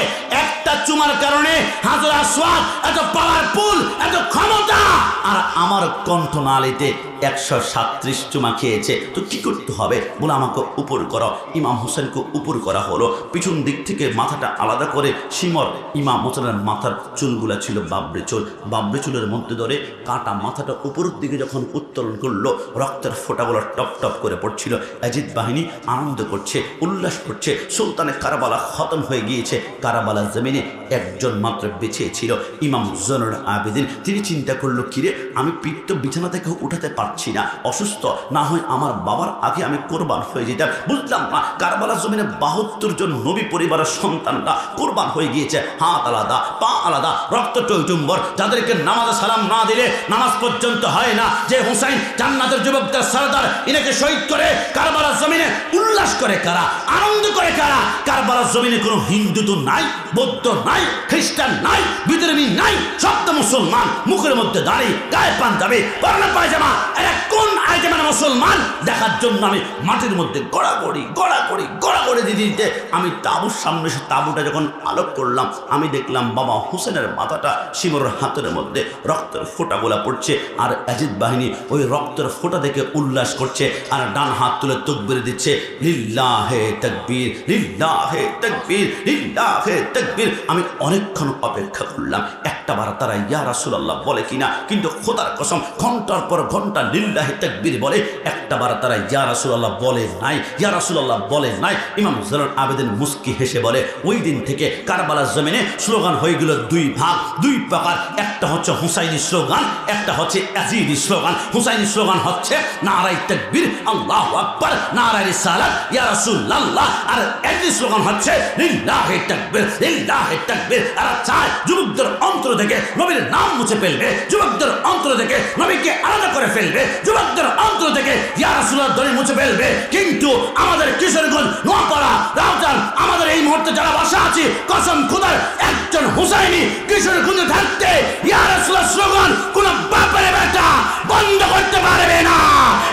একটা চুমার কারণে হাজর আসওয়াদ এত পাওয়ারফুল, এত ক্ষমতা, আর আমার কণ্ঠনালীতে 137 চুমা খেয়েছে। তো কি করতে হবে? বলে, আমাকে উপর করো। ইমাম হোসেনকে উপর করা হলো। পিছন দিক থেকে মাথাটা আলাদা করে শিমর, ইমাম হোসেনের মাথার চুলগুলা ছিল বাবরি চুল, বাবরি চুলের মধ্যে ধরে কাটা মাথাটা উপরের দিকে যখন উত্তোলন করলো, রক্তের ফোঁটাগুলো টপ টপ করে পড়ছিল। ইয়াজিদ বাহিনী আনন্দ করছে, উল্লাস করছে। সুলতানে কারবালা খতম হয়ে গিয়েছে। কারবালার জমিনে একজন মাত্র বেঁচে ছিল, ইমাম জয়নুল আবেদিন। তিনি চিন্তা করলো, কিরে, আমি পিঠ তো বিছানা থেকে উঠাতে পারছি না, অসুস্থ, না হয় আমার বাবার আগে আমি কোরবান হয়ে যেতাম। বুঝলাম না, কারবালার জমিনে 72 জন নবী পরিবারের সন্তানরা কোরবান হয়ে গিয়েছে, হাত আলাদা, পা আলাদা, রক্ত টইটুম্বর, যাদেরকে নামাজে সালাম না দিলে নামাজ পর্যন্ত হয় না। যে হুসাইন জান্নাতের যুবকদের সরদার, ইনাকে শহীদ করে কারবালার জমিনে উল্লাস করে কারা, আনন্দ করে কারা? কারবালার জমিনে কোনো হিন্দু তো নাই, বৌদ্ধ নাই, খ্রিস্টান নাই, বিধর্মী নাই, সব তো মুসলমান। মুখের মধ্যে দাড়ি, গায়ে পাঞ্জাবি, পরনে পায়জামা, এরা কোন আইটেমের মুসলমান দেখার জন্য আমি মাটির মধ্যে গড়াগড়ি দিতে আমি তাঁবুর সামনে এসে তাঁবুটা যখন আলোক করলাম, আমি দেখলাম বাবা হোসেনের মাথাটা শিমরের হাতের মধ্যে রক্তের ফোঁটাগুলা পড়ছে, আর ইয়াজিদ বাহিনী ওই রক্তের ফোঁটা দেখে উল্লাস করছে, আর ডান হাত তুলে তাকবীর দিচ্ছে, লিল্লাহে তাকবীর, লিল্লাহে তাকবীর, লিল্লাহে তাকবীর। আমি অনেকক্ষণ অপেক্ষা করলাম, একটাবার তারা ইয়া রাসূলুল্লাহ বলে কিনা, কিন্তু খোদার কসম ঘন্টার পর ঘন্টা লিল্লাহে তাকবীর বলে, একটাবার তারা ইয়া রাসূলুল্লাহ বলে নাই, ইয়া রাসূলুল্লাহ বলে নাই। ইমাম জয়নুল আবেদিন মুস্কি হেসে বলে, ওই দিন থেকে কারবালার জমিনে স্লোগান হয়ে গেল 2 ভাগ, 2 প্রকার। একটা হচ্ছে হুসাইনি স্লোগান, একটা হচ্ছে ইয়াজিদি স্লোগান। হুসাইনি স্লোগান হচ্ছে নারায়ে তাকবীর, আল্লাহু আকবার, নারায়ে রিসালাত, ইয়া রাসূলুল্লাহ। আর ইয়াজিদি স্লোগান হচ্ছে লিল্লাহি তাকবীর, লিল্লাহি তাকবীর। আর চায় যুবকদের অন্তর থেকে নবীর নাম মুছে ফেলবে, যুবকদের অন্তর থেকে নবীকে আলাদা করে ফেলবে, যুবকদের অন্তর থেকে ইয়া রাসূলুল্লাহ ধ্বনি মুছে ফেলবে। কিন্তু আমাদের কিশোরগঞ্জ, নোয়াপাড়া, রাউজান, আমাদের এই মুহূর্তে যারা বাসা আছি, কসম খোদার, একজন হুসাইনি কিশোরগঞ্জে থাকতে ইয়া রাসূলুল্লাহ স্লোগান কোন বাপের বেটা বন্ধ করতে পারবে না।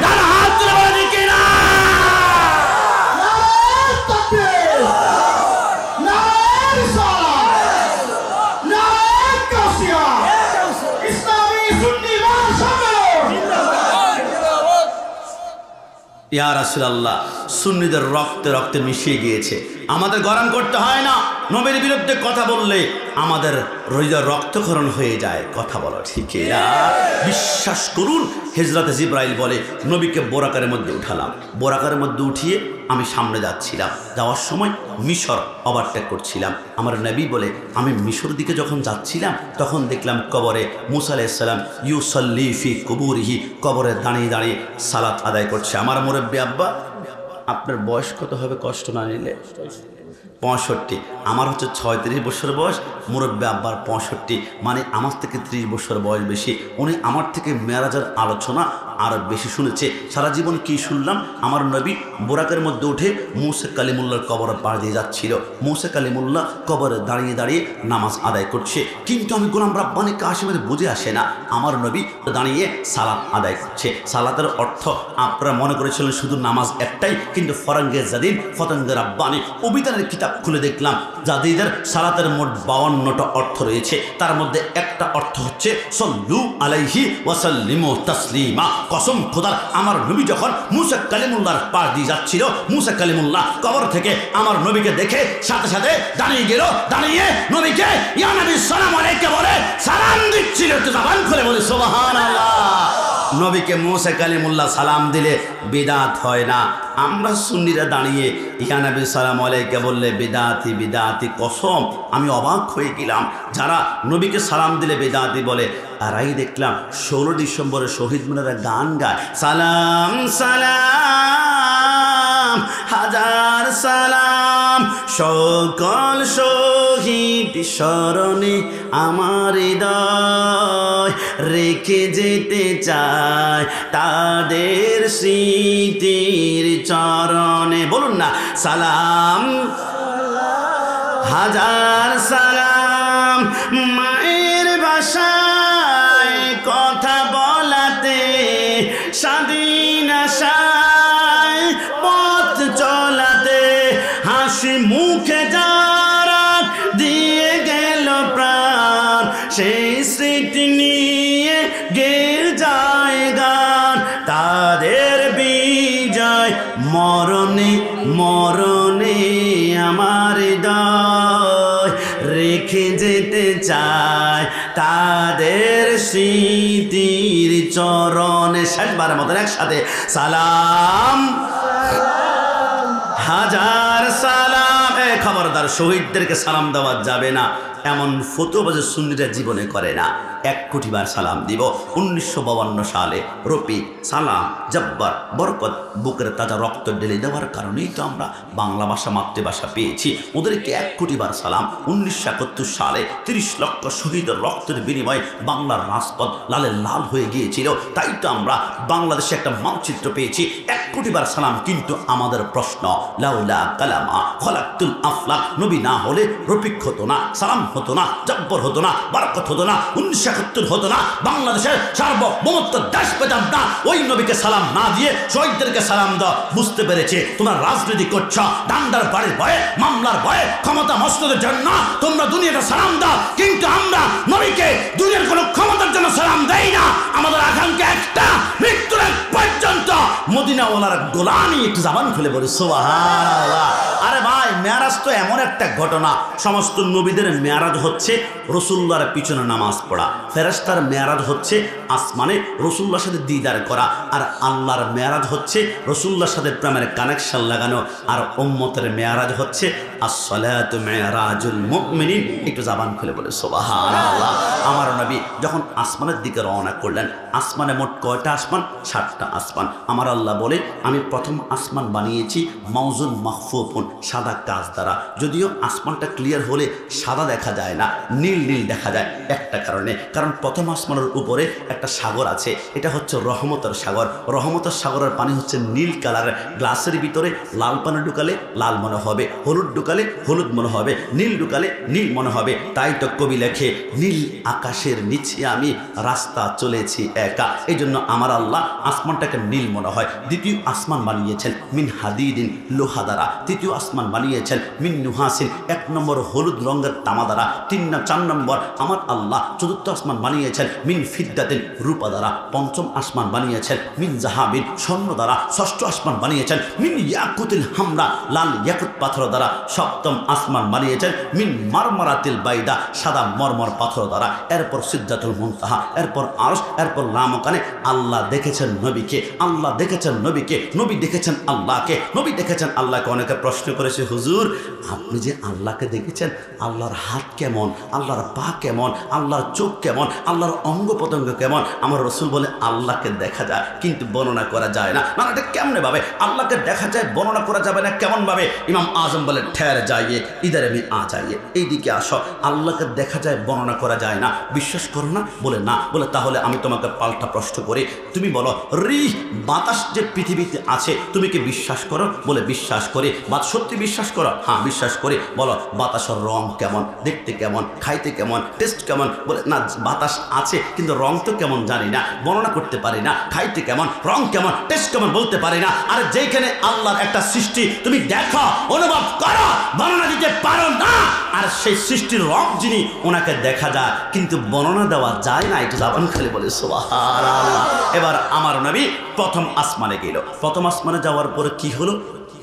যারা হাত তুলে বলে দেখি না, ইয়া রাসূলুল্লাহ সুন্নিদের রক্তে রক্তে মিশিয়ে গিয়েছে। আমাদের গরম করতে হয় না, নবীর বিরুদ্ধে কথা বললে আমাদের হৃদয় রক্তক্ষরণ হয়ে যায়। কথা বলো ঠিক না? বিশ্বাস করুন, হিজরতে জিবরাইল বলে, নবীকে বোরাকারের মধ্যে উঠালাম, বোরাকারের মধ্যে উঠিয়ে আমি সামনে যাচ্ছিলাম, যাওয়ার সময় মিশর ওভারটেক করছিলাম। আমার নবী বলে, আমি মিশর দিকে যখন যাচ্ছিলাম তখন দেখলাম কবরে মুসা আলাইহিস সালাম ইউসাল্লি ফি কুবুরিহি, কবরে দাঁড়িয়ে দাঁড়িয়ে সালাত আদায় করছে। আমার মুরব্বী আব্বা, আপনার বয়স কত হবে কষ্ট না নিলে? 65। আমার হচ্ছে 36 বছর বয়স, মুরব্বী আব্বার 65, মানে আমার থেকে 30 বছর বয়স বেশি। উনি আমার থেকে মেরাজের আলোচনা আরও বেশি শুনেছে। সারা জীবন কি শুনলাম, আমার নবী বোরাকের মধ্যে উঠে মুসা কালিমুল্লাহর কবরে পাড় দিয়ে যাচ্ছিল, মুসা কালিমুল্লাহ কবরে দাঁড়িয়ে দাঁড়িয়ে নামাজ আদায় করছে। কিন্তু আমি গোলাম রাব্বানি কাশিমের বুঝে আসে না, আমার নবী দাঁড়িয়ে সালাত আদায় করছে। সালাতের অর্থ আপনারা মনে করেছিলেন শুধু নামাজ একটাই, কিন্তু ফরাঙ্গে জাদিদ ফতঙ্গে রাব্বানি অভিধানের কিতাব খুলে দেখলাম জাদিদের সালাতের মোট 52টা অর্থ রয়েছে। তার মধ্যে একটা অর্থ হচ্ছে সল্লু আলাইহি ওয়া সাল্লিমু তাসলিমা, কসম খোদার, আমার নবী যখন মুসা কালিমুল্লাহর পাশ দিয়ে যাচ্ছিল, মুসা কালিমুল্লাহ কবর থেকে আমার নবীকে দেখে সাথে সাথে দাঁড়িয়ে গেল, দাঁড়িয়ে নবীকে ইয়া নবী সালাম আলাইকা বলে সালাম দিচ্ছিল। একটু জবান খুলে বলে সুবহানাল্লাহ। নবীকে মুসা কালিমুল্লাহ সালাম দিলে বিদাত হয় না। আমরা সুন্নিরা দাঁড়িয়ে ইয়া নবী সালাম আলাইকা বললে বিদাতি বিদাতি। কসম আমি অবাক হয়ে গেলাম, যারা নবীকে সালাম দিলে বিদাতি বলে, আর এই দেখলাম 16 ডিসেম্বরে শহীদ মিনারে গান গায়, সালাম সালাম হাজার সালাম সকল শহীদ স্মরণে আমার হৃদয় রেখে যেতে চায় তাদের স্মৃতির চরণে। বলুন না, সালাম হাজার সালাম মায়ের ভাষায় কথা বলাতে, স্বাধীন আশায় পথ চলাতে, হাসি মুখে যারা দিয়ে গেল প্রাণ, সেই স্মৃতি নিয়ে গেল যায় গান। তাদের বিজয় মরণে মরণে আমার হৃদয় রেখে যেতে চায় তাদের স্মৃতির চরণে। শেষবারের মতন একসাথে সালাম হাজার সালাম। খবরদার, শহীদদেরকে সালাম দেওয়া যাবে না এমন ফতোয়া যে সুন্নিরা জীবনে করে না। 1 কোটি বার সালাম দিব। 1952 সালে রফি, সালাম, জব্বার, বরকত বুকের তাজা রক্ত ঢেলে দেওয়ার কারণেই তো আমরা বাংলা ভাষা মাতৃভাষা পেয়েছি। ওদেরকে 1 কোটি বার সালাম। 1971 সালে 30 লক্ষ শহীদের রক্তের বিনিময়ে বাংলার রাজপথ লালে লাল হয়ে গিয়েছিল, তাই তো আমরা বাংলাদেশে একটা মানচিত্র পেয়েছি। 1 কোটি বার সালাম। কিন্তু আমাদের প্রশ্ন, লাউলা কালামা খলাকতুল আফলাক, নবী না হলে রফিক হতো না, সালাম হতো না, জব্বর হতো না, বরকত হতো না, 1971 হতো না, বাংলাদেশের সার্বভৌমত্ব দেশ পেতাম না। ওই নবীকে সালাম না দিয়ে শহীদদেরকে সালাম দাও। বুঝতে পেরেছে তোমরা রাজনীতি করছো ডান্ডার বাড়ির ভয়ে, মামলার ভয়ে, ক্ষমতা মস্তদের জন্য তোমরা দুনিয়াটা সালাম দাও, কিন্তু আমরা নবীকে দুনিয়ার কোনো ক্ষমতার জন্য সালাম দেই না। আমাদের আকাঙ্ক্ষা একটা, মৃত্যুর আগ পর্যন্ত মদিনাওয়ালার গোলামি। একটু জবান খুলে বলি সুবহানাল্লাহ। আরে ভাই, মেরাজ তো এমন একটা ঘটনা, সমস্ত নবীদের মেরাজ হচ্ছে রসুল্লাহর পিছনে নামাজ পড়া, ফেরেশতার মেরাজ হচ্ছে আসমানে রসুল্লাহর সাথে দিদার করা, আর আল্লাহর মেরাজ হচ্ছে রসুল্লাহর সাথে প্রেমের কানেকশন লাগানো, আর উম্মতের মেরাজ হচ্ছে আসসালাতু মেরাজুল মুমিনিন। একটু জবান খুলে বলে সুবহানাল্লাহ। আমার নবী যখন আসমানের দিকে রওনা করলেন, আসমানে মোট কয়টা আসমান? 7টা আসমান। আমার আল্লাহ বলে, আমি প্রথম আসমান বানিয়েছি মাউজুন মাহফুফুন, সাদা কাজ দ্বারা। যদিও আসমানটা ক্লিয়ার হলে সাদা দেখা যায় না, নীল নীল দেখা যায় একটা কারণে, কারণ প্রথম আসমানের উপরে একটা সাগর আছে, এটা হচ্ছে রহমতের সাগর। রহমতের সাগরের পানি হচ্ছে নীল কালারের। গ্লাসের ভিতরে লাল পানি ঢুকালে লাল মনে হবে, হলুদ ঢুকালে হলুদ মনে হবে, নীল ঢুকালে নীল মনে হবে। তাই তো কবি লেখে, নীল আকাশের নিচে আমি রাস্তা চলেছি একা। এই জন্য আমার আল্লাহ আসমানটাকে নীল মনে হয়। দ্বিতীয় আসমান বানিয়েছেন মিন হাদিদিন, লোহা দ্বারা। তৃতীয় আসমান বানিয়েছেন মিন নুহাসিন, 1 নম্বর হলুদ রঙের তামা দ্বারা। 4 নম্বর আমার আল্লাহ চতুর্থ আসমান বানিয়েছেন মিন ফিদ্দাতিন, রূপা দ্বারা। 5ম আসমান বানিয়েছেন মিন জাহাবিন, স্বর্ণ দ্বারা। 6ঠ আসমান বানিয়েছেন মিন ইয়াকুতিল হামরা, লাল ইয়াকুত পাথর দ্বারা। 7ম আসমান বানিয়েছেন মিন মারমারাতিল বাইদা, সাদা মরমর পাথর দ্বারা। এরপর সিদরাতুল মুনতাহা, এরপর আরশ, এরপর লামকানে। আল্লাহ দেখেছেন নবীকে, আল্লাহ দেখেছেন নবীকে, নবী দেখেছেন আল্লাহকে, নবী দেখেছেন আল্লাহকে। অনেকে প্রশ্ন করেছে, হুজুর আপনি যে আল্লাহকে দেখেছেন, আল্লাহর হাত কেমন, আল্লাহর পা কেমন, আল্লাহর চোখ কেমন, আল্লাহর অঙ্গ প্রত্যঙ্গ কেমন? আমার রসুল বলে, আল্লাহকে দেখা যায় কিন্তু বর্ণনা করা যায় না। না, এটা কেমনে ভাবে আল্লাহকে দেখা যায় বর্ণনা করা যাবে না, কেমন ভাবে? ইমাম আজম বলে, ঠের যাইয়ে ইধারে আমি আ যাইয়ে, এইদিকে আসো। আল্লাহকে দেখা যায় বর্ণনা করা যায় না, বিশ্বাস করো না? বলে না। বলে তাহলে আমি তোমাকে পাল্টা প্রশ্ন করি, তুমি বলো বাতাস যে পৃথিবীতে আছে তুমি কি বিশ্বাস করো? বলে বিশ্বাস করি। সত্যি বিশ্বাস করো? করো? হ্যাঁ বিশ্বাস করি। বলো বাতাসের রং কেমন, দেখতে কেমন, খাইতে কেমন, টেস্ট কেমন? বলে না বাতাস আছে কিন্তু রং তো কেমন জানি না, বর্ণনা করতে পারি না, খাইতে কেমন, রং কেমন, টেস্ট কেমন বলতে পারি না। আর যেখানে আল্লাহর একটা সৃষ্টি তুমি দেখো, অনুভব করো, বর্ণনা দিতে পারো না, আর সেই সৃষ্টির রং যিনি ওনাকে দেখা যায় কিন্তু বর্ণনা দেওয়া যায় না, একটু জাবান খালি বলে সুবহানাল্লাহ। এবার আমার নবী প্রথম আসমানে গেল। প্রথম আসমানে যাওয়ার পরে কি হলো?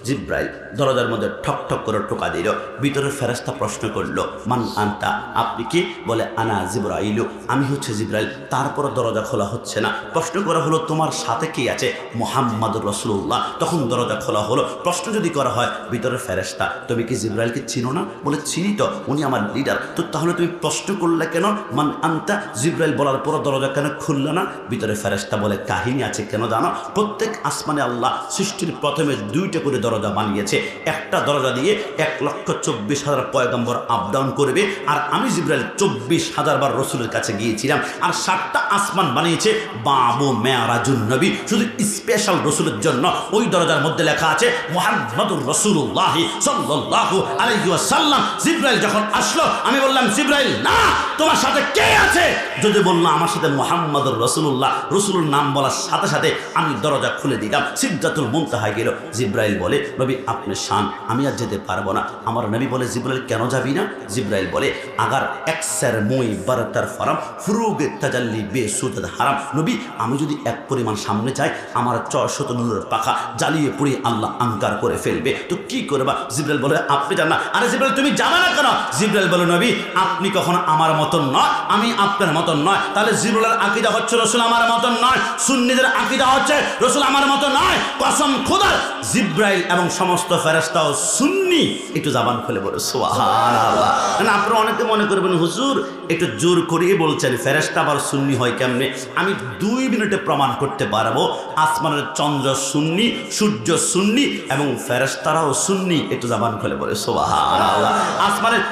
জিব্রাইল দরজার মধ্যে ঠক ঠক করে টোকা দিল। ভিতরের ফেরেশতা প্রশ্ন করলো, মান আনতা, আপনি কি? বলে আনা জিব্রাইলু, আমি হচ্ছে জিব্রাইল। তারপর দরজা খোলা হচ্ছে না। প্রশ্ন করা হলো, তোমার সাথে কি আছে? মুহাম্মাদুর রাসূলুল্লাহ। তখন দরজা খোলা হলো। প্রশ্ন যদি করা হয় ভিতরের ফেরেশতা, তুমি কি জিব্রাইলকে চিনো না? বলে চিনি তো, উনি আমার লিডার। তো তাহলে তুমি প্রশ্ন করলে কেন? মান আনতা, জিব্রাইল বলার পর দরজা কেন খুলল না? ভিতরে ফেরেশতা বলে কাহিনী আছে, কেন জানো? প্রত্যেক আসমানে আল্লাহ সৃষ্টির প্রথমে দুইটা করে দরজা বানিয়েছে। একটা দরজা দিয়ে 1,24,000 পয়গম্বর আপ ডাউন করবে, আর আমি জিব্রাইল 24,000 বার রসুলের কাছে গিয়েছিলাম। আর 7টা আসমান বানিয়েছে বাবু মেরাজুন নবী, শুধু স্পেশাল রসুলের জন্য। ওই দরজার মধ্যে লেখা আছে মুহাম্মাদুর রাসূলুল্লাহ সাল্লাল্লাহু আলাইহি ওয়াসাল্লাম। জিব্রাইল যখন আসলো আমি বললাম, জিব্রাইল না, তোমার সাথে কে আছে? যদি বললো আমার সাথে মুহাম্মাদুর রাসূলুল্লাহ, রসুলের নাম বলার সাথে সাথে আমি দরজা খুলে দিলাম। সিদরাতুল মুনতাহা গেল। জিব্রাইল বলে, নবী আপনি শান, আমি আর যেতে পারবো না। আমার নবী বলে, জিব্রাইল কেন যাবি না? জিব্রাইল বলে, আগার একসের মই বারতার ফারাম ফুরুগে তাজাল্লি বে সুদাদ হারাম। নবী আমি যদি এক পরিমাণ সামনে যাই, আমার 600 নূরের পাখা জ্বালিয়ে পুড়ে আল্লাহ আঙ্কার করে ফেলবে, তো কি করবা? জিব্রাইল বলে, আপনি যান না। আরে জিব্রাইল তুমি যাবে না কেন? জিব্রাইল বলে, নবী আপনি কখনো আমার মতন নয়, আমি আপনার মতন নয়। তাহলে জিব্রাইলের আকীদা হচ্ছে রসুল আমার মতন নয়, সুন্নিদের আকীদা হচ্ছে রসুল আমার মতন নয়। কসম খোদার, জিব্রাইল এবং সমস্ত ফেরেশতাও সুন্নি। একটু জাবান খুলে বলে সুবহানাল্লাহ। না আপনারা অনেকে মনে করবেন হুজুর একটু জোর করিয়ে বলছেন, ফেরেশতা আবার সুন্নি হয় কেমনে? আমি 2 মিনিটে প্রমাণ করতে পারবো আসমানের চন্দ্র সুন্নি, সূর্য সুন্নি এবং ফেরেশতারাও সুন্নি। একটু জাবান খুলে বলে সুবহানাল্লাহ। আসমানের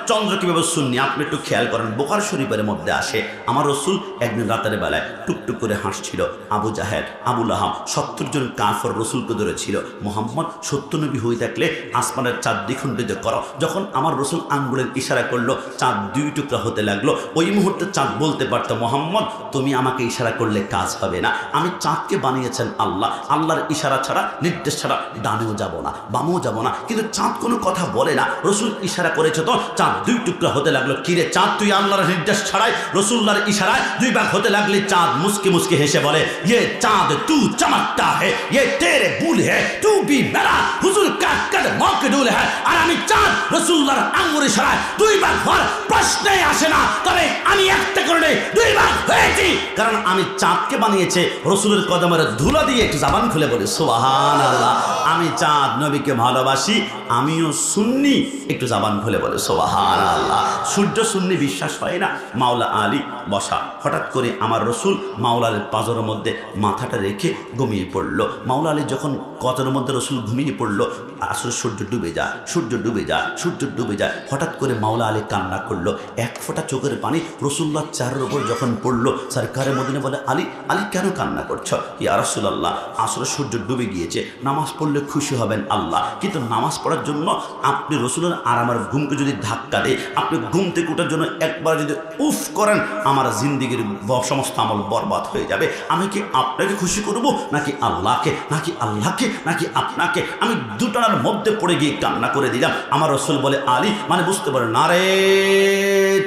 চন্দ্র কিভাবে সুন্নি আপনি একটু খেয়াল করেন। বুখারী শরীফের মধ্যে আসে, আমার রসুল একদিন রাতের বেলায় টুকটুক করে হাসছিল। আবু জাহেল, আবু লাহাব 70 জন কাফের রসুলকে ধরেছিল। মোহাম্মদ সত্য নবী হয়ে থাকলে আসমানের চাঁদ দ্বিখণ্ডিত করো। যখন আমার রসুল আঙ্গুলের ইশারা করলো, চাঁদ 2 টুকরা হতে লাগলো। ওই মুহূর্তে চাঁদ বলতে পারতো, মোহাম্মদ তুমি আমাকে ইশারা করলে কাজ হবে না, আমি চাঁদকে বানিয়েছেন আল্লাহ, আল্লাহর ইশারা ছাড়া, নির্দেশ ছাড়া ডানেও যাব না, বামেও যাব না। কিন্তু চাঁদ কোনো কথা বলে না। রসুল ইশারা করেছে তো চাঁদ 2 টুকরা হতে লাগলো। কিরে চাঁদ, তুই আল্লাহর নির্দেশ ছাড়াই রসুল্লাহর ইশারায় 2 ভাগ হতে লাগলি। চাঁদ মুস্কি মুস্কি হেসে বলে, ये चांद तू चमकता है, ये तेरे भूल है, तू भी मेरा हुजूर का कदमों के धूल है। আর আমি চাঁদ রাসূলুল্লাহর আঙ্গুল ইশারায় 2 ভাগ হওয়ার প্রশ্নই আসে না। তবে আমি একটা করে 2 ভাগ হয়েছি, কারণ আমি চাঁদকে বানিয়েছে রসুলের কদমের ধুলা দিয়ে। একটু জাবান খুলে বলি সুবহানাল্লাহ। আমি চাঁদ নবীকে ভালোবাসি, আমিও সুন্নি। একটু জাবান খুলে বলে সুবহানাল্লাহ। সূর্য সুন্নি বিশ্বাস হয় না? মাওলা আলী বসা, হঠাৎ করে আমার রসুল মাওলা আলীর পাজরের মধ্যে মাথাটা রেখে ঘুমিয়ে পড়লো। মাওলা আলী যখন কজরের মধ্যে রসুল ঘুমিয়ে পড়লো, আসলে সূর্য ডুবে যায়, সূর্য ডুবে যায়, সূর্য ডুবে যায়। হঠাৎ করে মাওলা আলী কান্না করলো। 1 ফোঁটা চোখের পানি রসুল্লাহ চেহারার উপর যখন পড়লো, সরকারে মদিনা বলে, আলী আলী কেন কান্না করছো? ইয়া রাসূলুল্লাহ, আসলে সূর্য ডুবে গিয়েছে, নামাজ পড়লে খুশি হবেন আল্লাহ, কিন্তু নামাজ পড়ার জন্য আপনি রসুলের আর আমার ঘুমকে যদি ধাক্কা দেয়, আপনি ঘুম থেকে ওঠার জন্য একবার যদি উফ করেন, আমার জিন্দিগির সমস্ত আমল বরবাদ হয়ে যাবে। আমি কি আপনাকে খুশি করব নাকি আল্লাহকে, নাকি আল্লাহকে নাকি আপনাকে? আমি দুটার মধ্যে পড়ে গিয়ে কান্না করে দিলাম। আমার রসুল বলে, আলী মানে বুঝতে পারে, নারে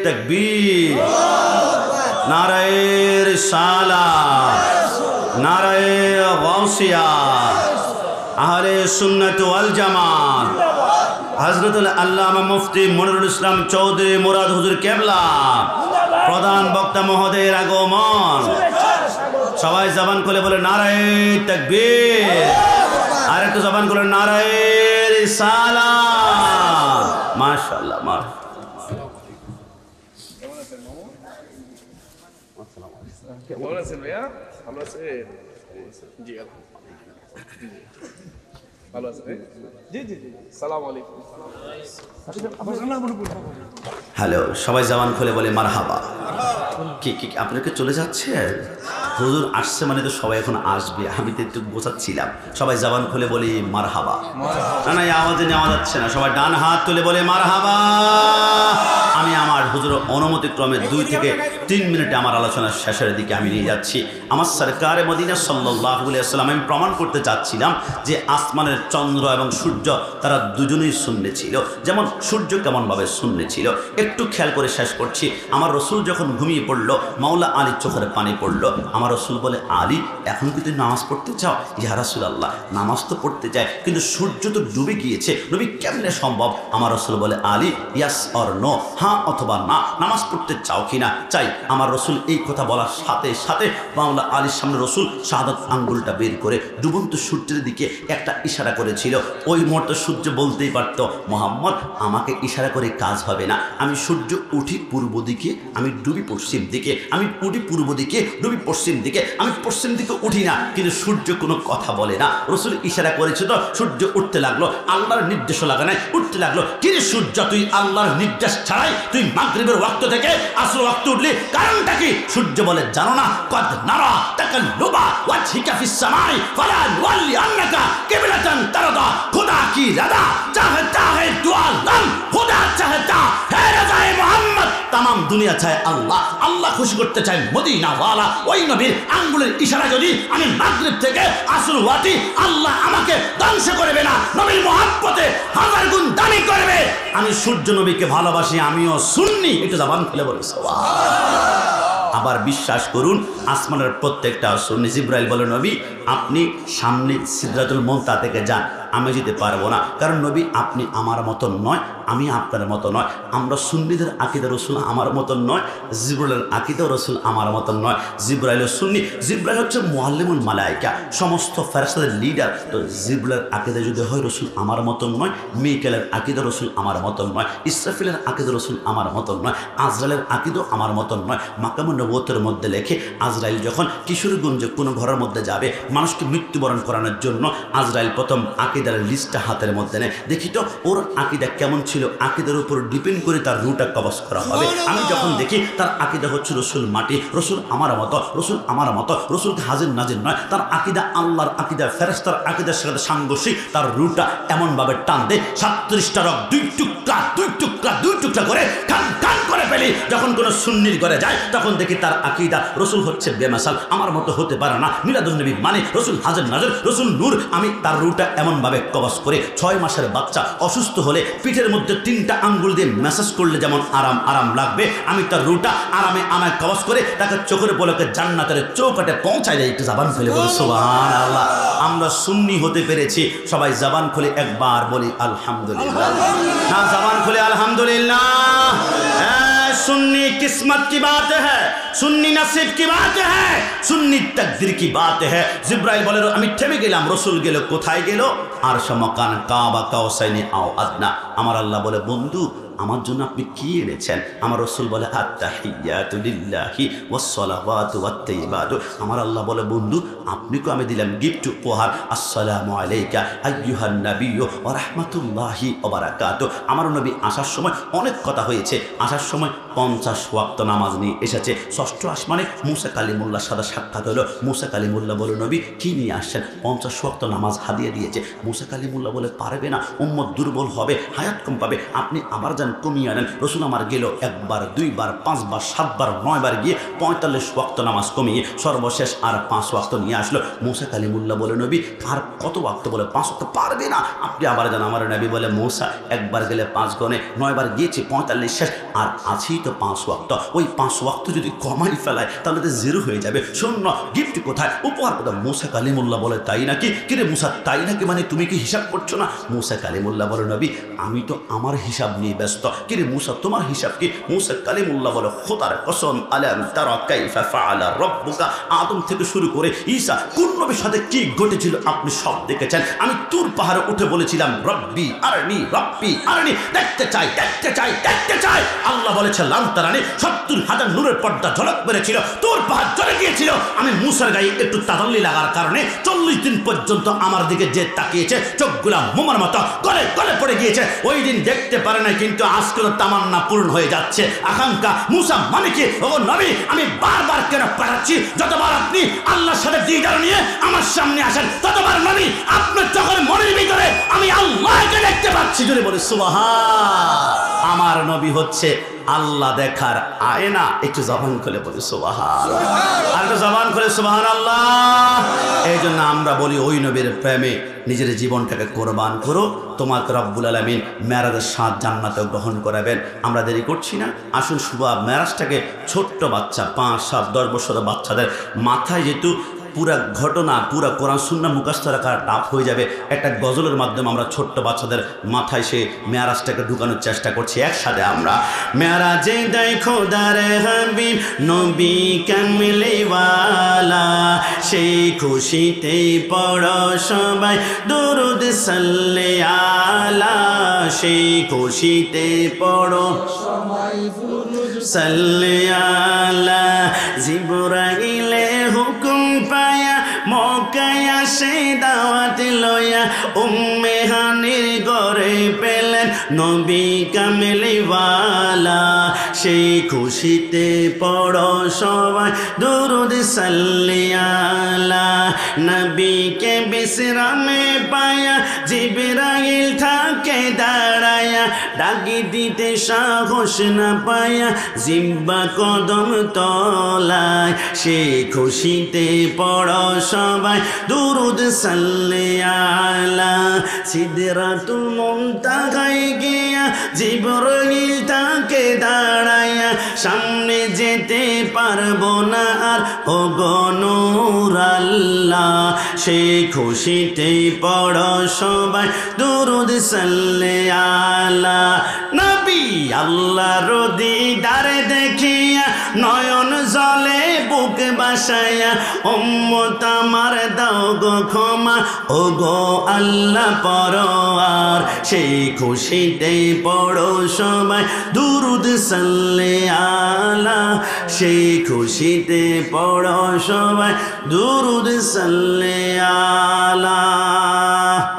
তাকবীর, নারে রিসালাত, নারে গাউসিয়া, আহলে সুন্নাত ওয়াল জামাত, হযরতুল আল্লামা মুফতি মনিরুল ইসলাম চৌধুরী মুরাদ হুজুর কেবলা, প্রধান বক্তা মহোদয়ের আগমন। সবাই জবান খুলে বলে নারে তাকবীর, আর একটু জবান খুলে নারে রিসালাত। মাশাআল্লাহ, মাশাআল্লাহ। কেমন আছেন ভাইয়া? ভালো আছেন? জি ভালো আছেন? জি জি জি, আসসালামু আলাইকুম। হ্যালো, সবাই জবান খুলে বলে মারহাবা। কি কি আপনাকে চলে যাচ্ছে? হুজুর আসছে মানে তো সবাই এখন আসবে, আমি তো একটু বোঝাচ্ছিলাম। সবাই জবান খুলে বলি মারহাবা। না না, এই আওয়াজে নেওয়া যাচ্ছে না, সবাই ডান হাত তুলে বলে মারহাবা। আমি আমার হুজুরের অনুমতিক্রমে 2 থেকে 3 মিনিটে আমার আলোচনার শেষের দিকে আমি নিয়ে যাচ্ছি। আমার সরকারে মদিনা সাল্লাল্লাহু আলাইহি ওয়াসাল্লাম আমি প্রমাণ করতে চাচ্ছিলাম যে আসমানের চন্দ্র এবং সূর্য তারা দুজনেই শূন্য ছিল। যেমন সূর্য কেমনভাবে শূন্য ছিল একটু খেয়াল করে শেষ করছি। আমার রসুল যখন ঘুমিয়ে পড়লো, মাওলা আলীর চোখের পানি পড়লো। আমার রসুল বলে, আলী এখন কি তুই নামাজ পড়তে চাও? ইয়া রাসূলুল্লাহ, নামাজ তো পড়তে চাই, কিন্তু সূর্য তো ডুবে গিয়েছে, নবী কেমনে সম্ভব? আমার রসুল বলে, আলী ইয়াস অর নো, হ্যাঁ অথবা না, নামাজ পড়তে চাও কিনা? চাই। আমার রসুল এই কথা বলার সাথে সাথে মাওলা আলীর সামনে রসুল শাহাদাত আঙ্গুলটা বের করে ডুবন্ত সূর্যের দিকে একটা ইশারা করেছিল। ওই মুহূর্তে সূর্য বলতেই পারত, মোহাম্মদ আমাকে ইশারা করে কাজ হবে না, আমি সূর্য উঠি পূর্ব দিকে, আমি ডুবি পশ্চিম দিকে, আমি উঠি পূর্ব দিকে, ডুবি পশ্চিম দিকে, আমি পশ্চিম দিকে উঠি না। কিন্তু সূর্য কোনো কথা বলে না। রসুল ইশারা করেছে তো সূর্য উঠতে লাগলো, আল্লাহর নির্দেশও লাগে নাই, উঠতে লাগলো। কিরে সূর্য, তুই আল্লাহর নির্দেশ ছাড়াই তুই মাগরিবের ওয়াক্ত থেকে আসর ওয়াক্ত উঠলি, কারণটা কি? সূর্য বলে, জানো না? কদ নারা তাকাল্লুবা ওয়াজহিকা ফিস সামাই ফালা নুওয়াল্লি আন্নাকা কিবলাতান তারদা। খুদা কি রাদা চাহতা है दुआ लम, खुदा चाहता है रज़ाए मोहम्मद। तमाम दुनिया चाहे अल्लाह, अल्लाह खुशी করতে চায় মদিনা ওয়ালা। ওই নবীর আঙ্গুলের ইশারা যদি আমি মাগরিব থেকে আসর ওয়াতি, আল্লাহ আমাকে ধ্বংস করবে না, নবীর মহব্বতে 1000 গুণ দামি করবে। আমি সূর্য নবীকে ভালোবাসি, আমিও সুন্নি। একটু জবান খুলে বলি সুবহানাল্লাহ। আবার বিশ্বাস করুন, আসমানের প্রত্যেকটা সুন্নি। জিবরাইল বলে, নবী আপনি সামনে সিদরাতুল মুনতাহা থেকে যান, আমি যেতে পারবো না, কারণ নবী আপনি আমার মতন নয়, আমি আপনার মতো নয়। আমরা সুন্নিদের আকীদা রসুল আমার মতন নয়, জিবরাইলের আকীদা রসুল আমার মতন নয়। জিবরাইল সুন্নি, জিবরাইল হচ্ছে মুআল্লিমুল মালায়েকা, সমস্ত ফেরেশতাদের লিডার। তো জিবরাইলের আকীদা যদি হয় রসুল আমার মতন নয়, মিকাইলের আকীদা রসুল আমার মতন নয়, ইসরাফিলের আকীদা রসুল আমার মতন নয়, আজরাইলের আকীদা আমার মতন নয়। মাকামুন নবুয়তের মধ্যে লেখে, আজরাইল যখন কিশোরগঞ্জে কোনো ঘরের মধ্যে যাবে মানুষকে মৃত্যুবরণ করানোর জন্য, আজরাইল প্রথম আকীদার লিস্টটা হাতের মধ্যে নেয়, দেখি তো ওর আকীদা কেমন ছিল, আকীদার উপর ডিপেন্ড করে তার রুটা কবজ করা হবে। আমি যখন দেখি তার আকীদা হচ্ছে রসুল মাটি, রসুল আমার মতো, রসুল আমার মতো, রসুলকে হাজির নাজির নয়, তার আকীদা আল্লাহর আকীদা, ফেরেশতার আকীদার সাথে সাংঘর্ষিক, তার রুটা এমনভাবে টান দে 37টা রক 2 টুকরা 2 টুকরা 2 টুকরা করে খান খান করে ফেলি। যখন কোনো সুন্নির ঘরে যায় তখন দেখি তার আকীদা রসুল হচ্ছে বেমাসাল, আমার মতো হতে পারে না, মিলাদুন নবী মানে রসুল হাজির নাজির, রসুল নূর। আমি তার রুটা এমনভাবে কবজ করে 6 মাসের বাচ্চা অসুস্থ হলে পিঠের মধ্যে 3টা আঙ্গুল দিয়ে ম্যাসাজ করলে যেমন আরাম আরাম লাগবে, আমি তার রুটা আরামে আমায় কবজ করে তাকে চোখের পলকে জান্নাতের চৌকাটে পৌঁছায় দেয়। একটু জবান খুলে বলি সুবহানাল্লাহ। আমরা সুন্নি হতে পেরেছি, সবাই জবান খুলে একবার বলি আলহামদুলিল্লাহ। না, জবান খুলে আলহামদুলিল্লাহ। सुन्नी किस्मत की बात है, सुन्नी नसीब की बात है, सुन्नी तकदीर की बात है। जिब्राइल बोले, আমি থেমে গেলাম। রসুল গেল কোথায়? গেল আরশ মাকান কাবা কাউসাইনি আও আদনা। আমার আল্লাহ বলে, বন্ধু আমার জন্য আপনি কি এনেছেন? আমার রসুল বলে, আত্তাহিয়াতু লিল্লাহি ওয়াস সালাওয়াতু ওয়াত তাইয়িবাতু। আমার আল্লাহ বলে, বন্ধু আপনাকে আমি দিলাম গিফট উপহার, আসসালামু আলাইকা আইয়ুহান নাবিয়্যু ওয়া রাহমাতুল্লাহি ওয়া বারাকাতুহু। আমার নবী আসার সময় অনেক কথা হয়েছে, আসার সময় 50 ওয়াক্ত নামাজ নিয়ে এসেছে। 6ষ্ঠ আসমানে মুসা কালিমুল্লাহর সাথে সাক্ষাৎ হলো। মুসা কালিমুল্লাহ বলে, নবী কি নিয়ে আসছেন? 50 ওয়াক্ত নামাজ হাদিয়া দিয়েছে। মুসা কালিমুল্লাহ বলে, পারবে না, উম্মত দুর্বল হবে, হায়াত কম পাবে, আপনি আবার কমিয়ে আনেন। রসুল আমার গেল 1 বার 2 বার 5 বার 7 বার 9 বার গিয়ে 45 ওয়াক্ত নামাজ কমিয়ে সর্বশেষ আর 5 ওয়াক্ত নিয়ে আসলো। মুসা কালিমুল্লাহ বলে, নবী আর কত ওয়াক্ত? বলে 5 ওয়াক্ত। পারবে না, আপনি আবার যান। আমার নবী বলে, মুসা একবার গেলে 5 গনে, 9 বার গিয়েছি, 45 শেষ, আর আছেই তো 5 ওয়াক্ত। ওই 5 ওয়াক্ত যদি কমাই ফেলায় তাহলে তো 0 হয়ে যাবে। শূন্য। গিফট কোথায়? উপহার কোথায়? মুসা কালিমুল্লাহ বলে, তাই নাকি? কিরে মুসা, তাই নাকি মানে তুমি কি হিসাব করছো না? মুসা কালিমুল্লাহ বলে, নবী আমি তো আমার হিসাব নিয়ে ব্যস্ত। কিরে মুসা, তোমার হিসাব কি? মুসা কালিমুল্লাহ বলে, খোদার কসম, আলাম তারা কাইফা ফাআলা রাব্বুকা। আদম থেকে শুরু করে ঈসা কোন নবীর সাথে কি ঘটেছিল আপনি সব দেখেছেন। আমি তুর পাহাড়ে উঠে বলেছিলাম, রব্বি আরনি, রব্বি আরনি, দেখতে চাই, দেখতে চাই, দেখতে চাই। আল্লাহ বলেছে, লাম তারানি, 70,000 নূরের পর্দা ঝলক মেরেছিল, তুর পাহাড় জ্বলে গিয়েছিল। আমি মুসার গায়ে একটু তাদাল্লি লাগার কারণে 40 দিন পর্যন্ত আমার দিকে যে তাকিয়েছে চোখগুলা মোমার মতো গলে গলে পড়ে গিয়েছে। ওই দিন দেখতে পারে না, কিন্তু কিন্তু আজকে তামান্না পূর্ণ হয়ে যাচ্ছে, আকাঙ্ক্ষা। মুসা মানে কি? ও নবী, আমি বারবার কেন পাঠাচ্ছি? যতবার আপনি আল্লাহর সাথে দ্বিধার নিয়ে আমার সামনে আসেন, ততবার নবী আপনার চোখের মনের ভিতরে আমি আল্লাহকে দেখতে পাচ্ছি। যদি বলি সুবহান। আমার নবী হচ্ছে আল্লাহ দেখার আয়না। একটু জবান খুলে বলি সুবহান, আর একটু জবান খুলে সুবহানাল্লাহ। এই জন্য আমরা বলি ওই নবীর প্রেমে নিজের জীবনটাকে কোরবান করো, তোমাকে রব্বুল আলামিন মেরাজের স্বাদ জান্নাতে গ্রহণ করাবেন। আমরা দেরি করছি না, আসুন শুভ মেরাজটাকে ছোট্ট বাচ্চা 5, 7, 10 বছরের বাচ্চাদের মাথায় যেহেতু পুরা ঘটনা, পুরা কোরআন সুন্নাহ মুখস্থ রাখা টাফ হয়ে যাবে, একটা গজলের মাধ্যমে আমরা ছোট্ট বাচ্চাদের মাথায় সে মেরাজটাকে ঢুকানোর চেষ্টা করছি। একসাথে আমরা মেরাজে দেখো দারে হাবিব নবী কামলিওয়ালা, সেই খুশিতে পড়ো সবাই দুরুদ সাল্লে আলা, সেই খুশিতে পড়ো সবাই দুরুদ সাল্লে আলা। জিবরাইলে হুকুম পায়া মক্কায় আসে দাওয়াত লয়া, উম্মে হানির ঘরে পেলেন নবী কামলিওয়ালা, সেই খুশিতে পড়ো সবাই দুরুদ সাল্লে আলা। নবীকে বিশ্রামে পায়া জিবরাইল থাকে দাঁড়ায়া, ডাকি দিতে সাহস না পায়া জিব্বা কদম তলায়, সেই খুশিতে পড়ো সবাই দুরুদ সাল্লে আলা। সিদরাতুল মুনতাহায় গিয়া জিবরাইল তাকে দাঁড়ায়া, সামনে যেতে পারবো না আর ও গো নূর আল্লাহ, সেই খুশিতে পড়ো সবাই দুরুদ সাল্লে আলা। নবী আল্লাহর দিদারে দেখিয়া নয়ন জলে বুক বাসায়া, উম্মত আমার দাও গো ক্ষমা ও গো আল্লাহ পরওয়ার, সেই খুশিতে পড়ো সবাই দুরুদ সাল্লে আলা, সেই খুশিতে পড়ো সবাই দুরুদ সাল্লে আলা।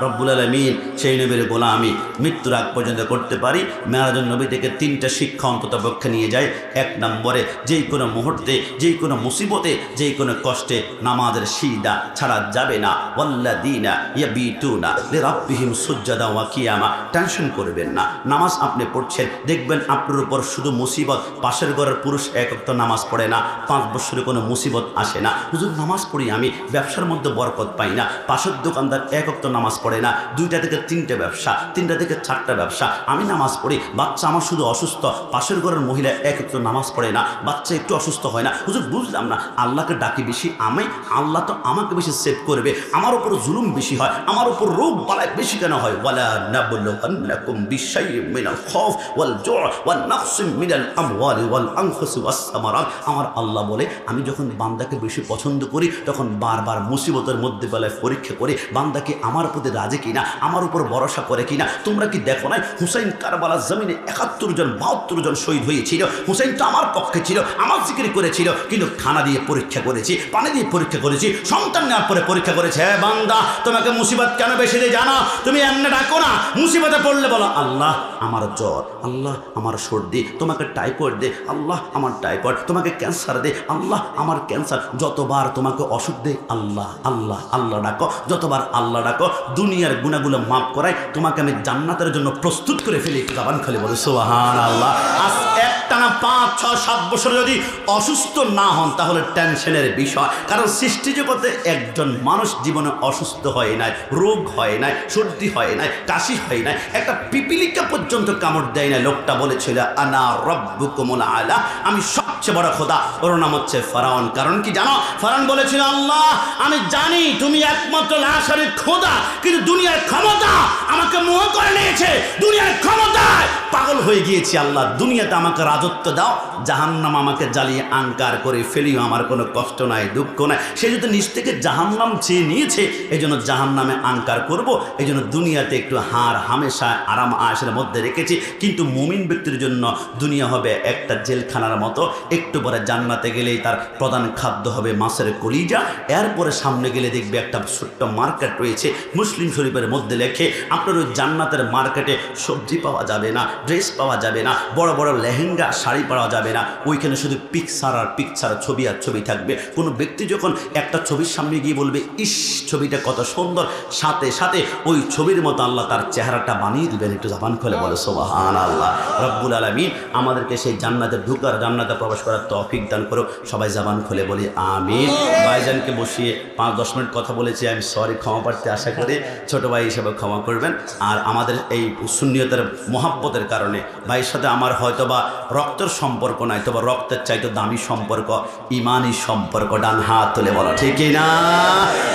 রব্বুল আলামিন সেই নবীর গোলামি মৃত্যুর আগ পর্যন্ত করতে পারি। মেরাজুন নবী থেকে 3টা শিক্ষা অন্তত পক্ষে নিয়ে যায়। 1 নম্বরে, যেই কোনো মুহূর্তে, যেই কোনো মুসিবতে, যেই কোনো কষ্টে নামাজের সিজদা ছাড়া যাবে না। ওয়াল্লাযীনা ইয়াবিতুনা লিরাব্বিহিম সুজ্জাদা ওয়া কিয়ামা। টেনশন করবেন না, নামাজ আপনি পড়ছেন, দেখবেন আপনার উপর শুধু মুসিবত। পাশের ঘরের পুরুষ 1 ওয়াক্ত নামাজ পড়ে না, 5 বছরে কোনো মুসিবত আসে না। হুজুর নামাজ পড়ি আমি, ব্যবসার মধ্যে বরকত পাই না। পাশের দোকানদার 1 ওয়াক্ত নামাজ পড়ে না, 2টা থেকে 3টে ব্যবসা, 3টা থেকে 4টা ব্যবসা। আমি নামাজ পড়ি, বাচ্চা আমার শুধু অসুস্থ। পাশের ঘরের মহিলা 1 ওয়াক্ত নামাজ পড়ে না, বাচ্চা একটু অসুস্থ হয় না। হুজুর বুঝলাম না, আল্লাহকে ডাকি বেশি আমি, আল্লাহ তো আমাকে বেশি সেভ করবে, আমার উপর জুলুম বেশি হয়, আমার উপর রোগ বালাই বেশি কেন হয়? ওয়ালা নাবলুগান্নাকুম বিশাইইন মিনাল খাউফ ওয়াল জু'ই ওয়ান নাকসিম মিনাল আমওয়ালি ওয়াল আনফুসি ওয়াস সামারাত। আমার আল্লাহ বলে, আমি যখন বান্দাকে বেশি পছন্দ করি, তখন বারবার মুসিবতের মধ্যে বেলায় পরীক্ষা করে বান্দাকে আমার প্রতি রাজি কিনা, আমার উপর ভরসা করে কিনা। তোমরা কি দেখো নাই হুসাইন কারবালার জমিনে 71 জন 72 জন শহীদ হয়েছিল। হুসাইন তো আমার পক্ষে ছিল, আমার জিকির করেছিল, কিন্তু খানা দিয়ে পরীক্ষা করেছি, পানি দিয়ে পরীক্ষা করেছি, সন্তান নেওয়ার পরে পরীক্ষা করেছে। হ্যাঁ বান্দা, তোমাকে মুসিবত কেন বেশি দিয়ে জানো? তুমি এমনি ডাকো না, মুসিবতে পড়লে বলো আল্লাহ আমার জ্বর, আল্লাহ আমার সর্দি, তোমাকে টাইফয়েড দে, আল্লাহ আমার টাইফয়েড, তোমাকে ক্যান্সার দে, আল্লাহ আমার ক্যান্সার। যতবার তোমাকে অসুখ দে, আল্লাহ আল্লাহ আল্লাহ ডাকো, যতবার আল্লাহ ডাকো, দুনিয়ার গুনাহগুলো মাফ করায় তোমাকে আমি জান্নাতের জন্য প্রস্তুত করে ফেলি। জবান খুলে বলো সুবহানাল্লাহ। আজ একটানা 5, 6, 7 বছর যদি অসুস্থ না হন, তাহলে টেনশনের বিষয়। কারণ সৃষ্টি জগতে একজন মানুষ জীবনে অসুস্থ হয় নাই, রোগ হয় নাই, সর্দি হয় নাই, কাশি হয় নাই, একটা পিপিলিকা পর্যন্ত কামড় দেয় না। লোকটা বলেছিল আনা রব্বুকুমুল আলা, আমি সবচেয়ে বড় খোদা। ওর নাম হচ্ছে ফেরাউন। কারণ কি জানো? ফেরাউন বলেছিল আল্লাহ আমি জানি তুমি একমাত্র লাশারের খোদা, কিন্তু দুনিয়ার ক্ষমতা আমাকে মোহ করে নিয়েছে, দুনিয়ার ক্ষমতায় পাগল হয়ে গিয়েছি। আল্লাহ দুনিয়াতে আমাকে রাজত্ব দাও, জাহান্নাম আমাকে জ্বালিয়ে আঙ্কার করে ফেলিও, আমার কোনো কষ্ট নাই, দুঃখ নাই। সে যদি নিজ থেকে জাহান্নাম চেয়ে নিয়েছে, এই জন্য জাহান্নামে আঙ্কার করব, এই জন্য দুনিয়াতে একটু হার হামেশা আরাম আয়েশের মধ্যে রেখেছি। কিন্তু মুমিন ব্যক্তির জন্য দুনিয়া হবে একটা জেলখানার মতো। একটু পরে জান্নাতে গেলেই তার প্রধান খাদ্য হবে মাছের কলিজা। এরপরে সামনে গেলে দেখবে একটা ছোট্ট মার্কেট রয়েছে, মুসলিম শরীফের মধ্যে লেখে আপনার ওই জান্নাতের মার্কেটে সবজি পাওয়া যাবে না, ড্রেস পাওয়া যাবে না, বড় বড় লেহেঙ্গা শাড়ি পাওয়া যাবে না। ওইখানে শুধু পিকচার আর পিকচার, ছবি আর ছবি থাকবে। কোনো ব্যক্তি যখন একটা ছবির সামনে গিয়ে বলবে ইস ছবিটা কত সুন্দর, সাথে সাথে ওই ছবির মতো আল্লাহ তার চেহারাটা বানিয়ে দিবেন। একটু জবান খুলে বলে সুবহানাল্লাহ। রব্বুল আলামিন আমাদেরকে সেই জান্নাতে ঢুকার, জান্নাতে প্রবেশ করার তৌফিক দান করো। সবাই জবান খুলে বলি আমিন। ভাইজানকে বসিয়ে 5-10 মিনিট কথা বলেছি, আমি সরি, ক্ষমা প্রার্থী, আশা করি ছোট ভাই হিসেবে ক্ষমা করবেন। আর আমাদের এই সুন্নিয়তের মহাব্বতের কারণে ভাইয়ের সাথে আমার হয়তোবা রক্তের সম্পর্ক নাই, তবে রক্তের চাইতে দামি সম্পর্ক ইমানি সম্পর্ক। ডান হাত তুলে বলো ঠিক না?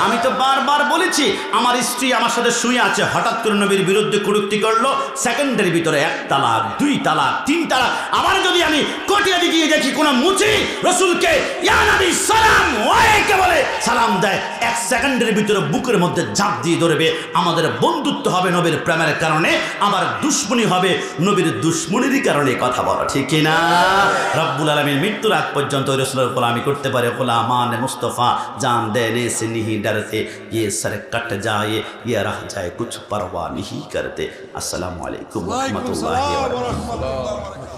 আমি তো বারবার বলেছি, আমার স্ত্রী আমার সাথে শুয়ে আছে, হঠাৎ করে নবীর বিরুদ্ধে কটূক্তি করলো, সেকেন্ডের ভিতরে 1 তালাক, 2 তালাক, 3 তালাক। আবার যদি আমি কটিয়াদি গিয়ে দেখি কোন মুচি রসুলকে ইয়া নবী সালাম ওয়ালাইকে বলে সালাম দেয়, 1 সেকেন্ডের ভিতরে বুকের মধ্যে ঝাঁপ দিয়ে ধরবে। আমাদের বন্ধুত্ব হবে নবীর প্রেমের কারণে, আবার দুশ্মনী হবে নবীর দুশ্মনীর কারণে। কথা বলো ঠিক না? রব্বুল আলামিন মৃত্যুর আগ পর্যন্ত রাসূলের গোলামি করতে পারে। গোলামান মুস্তাফা জান দেনে সে नहीं डरते, ये सर कट जाए ये रह जाए कुछ परवाह नहीं करते। अस्सलामु अलैकुम व रहमतुल्लाहि व बरकातहू।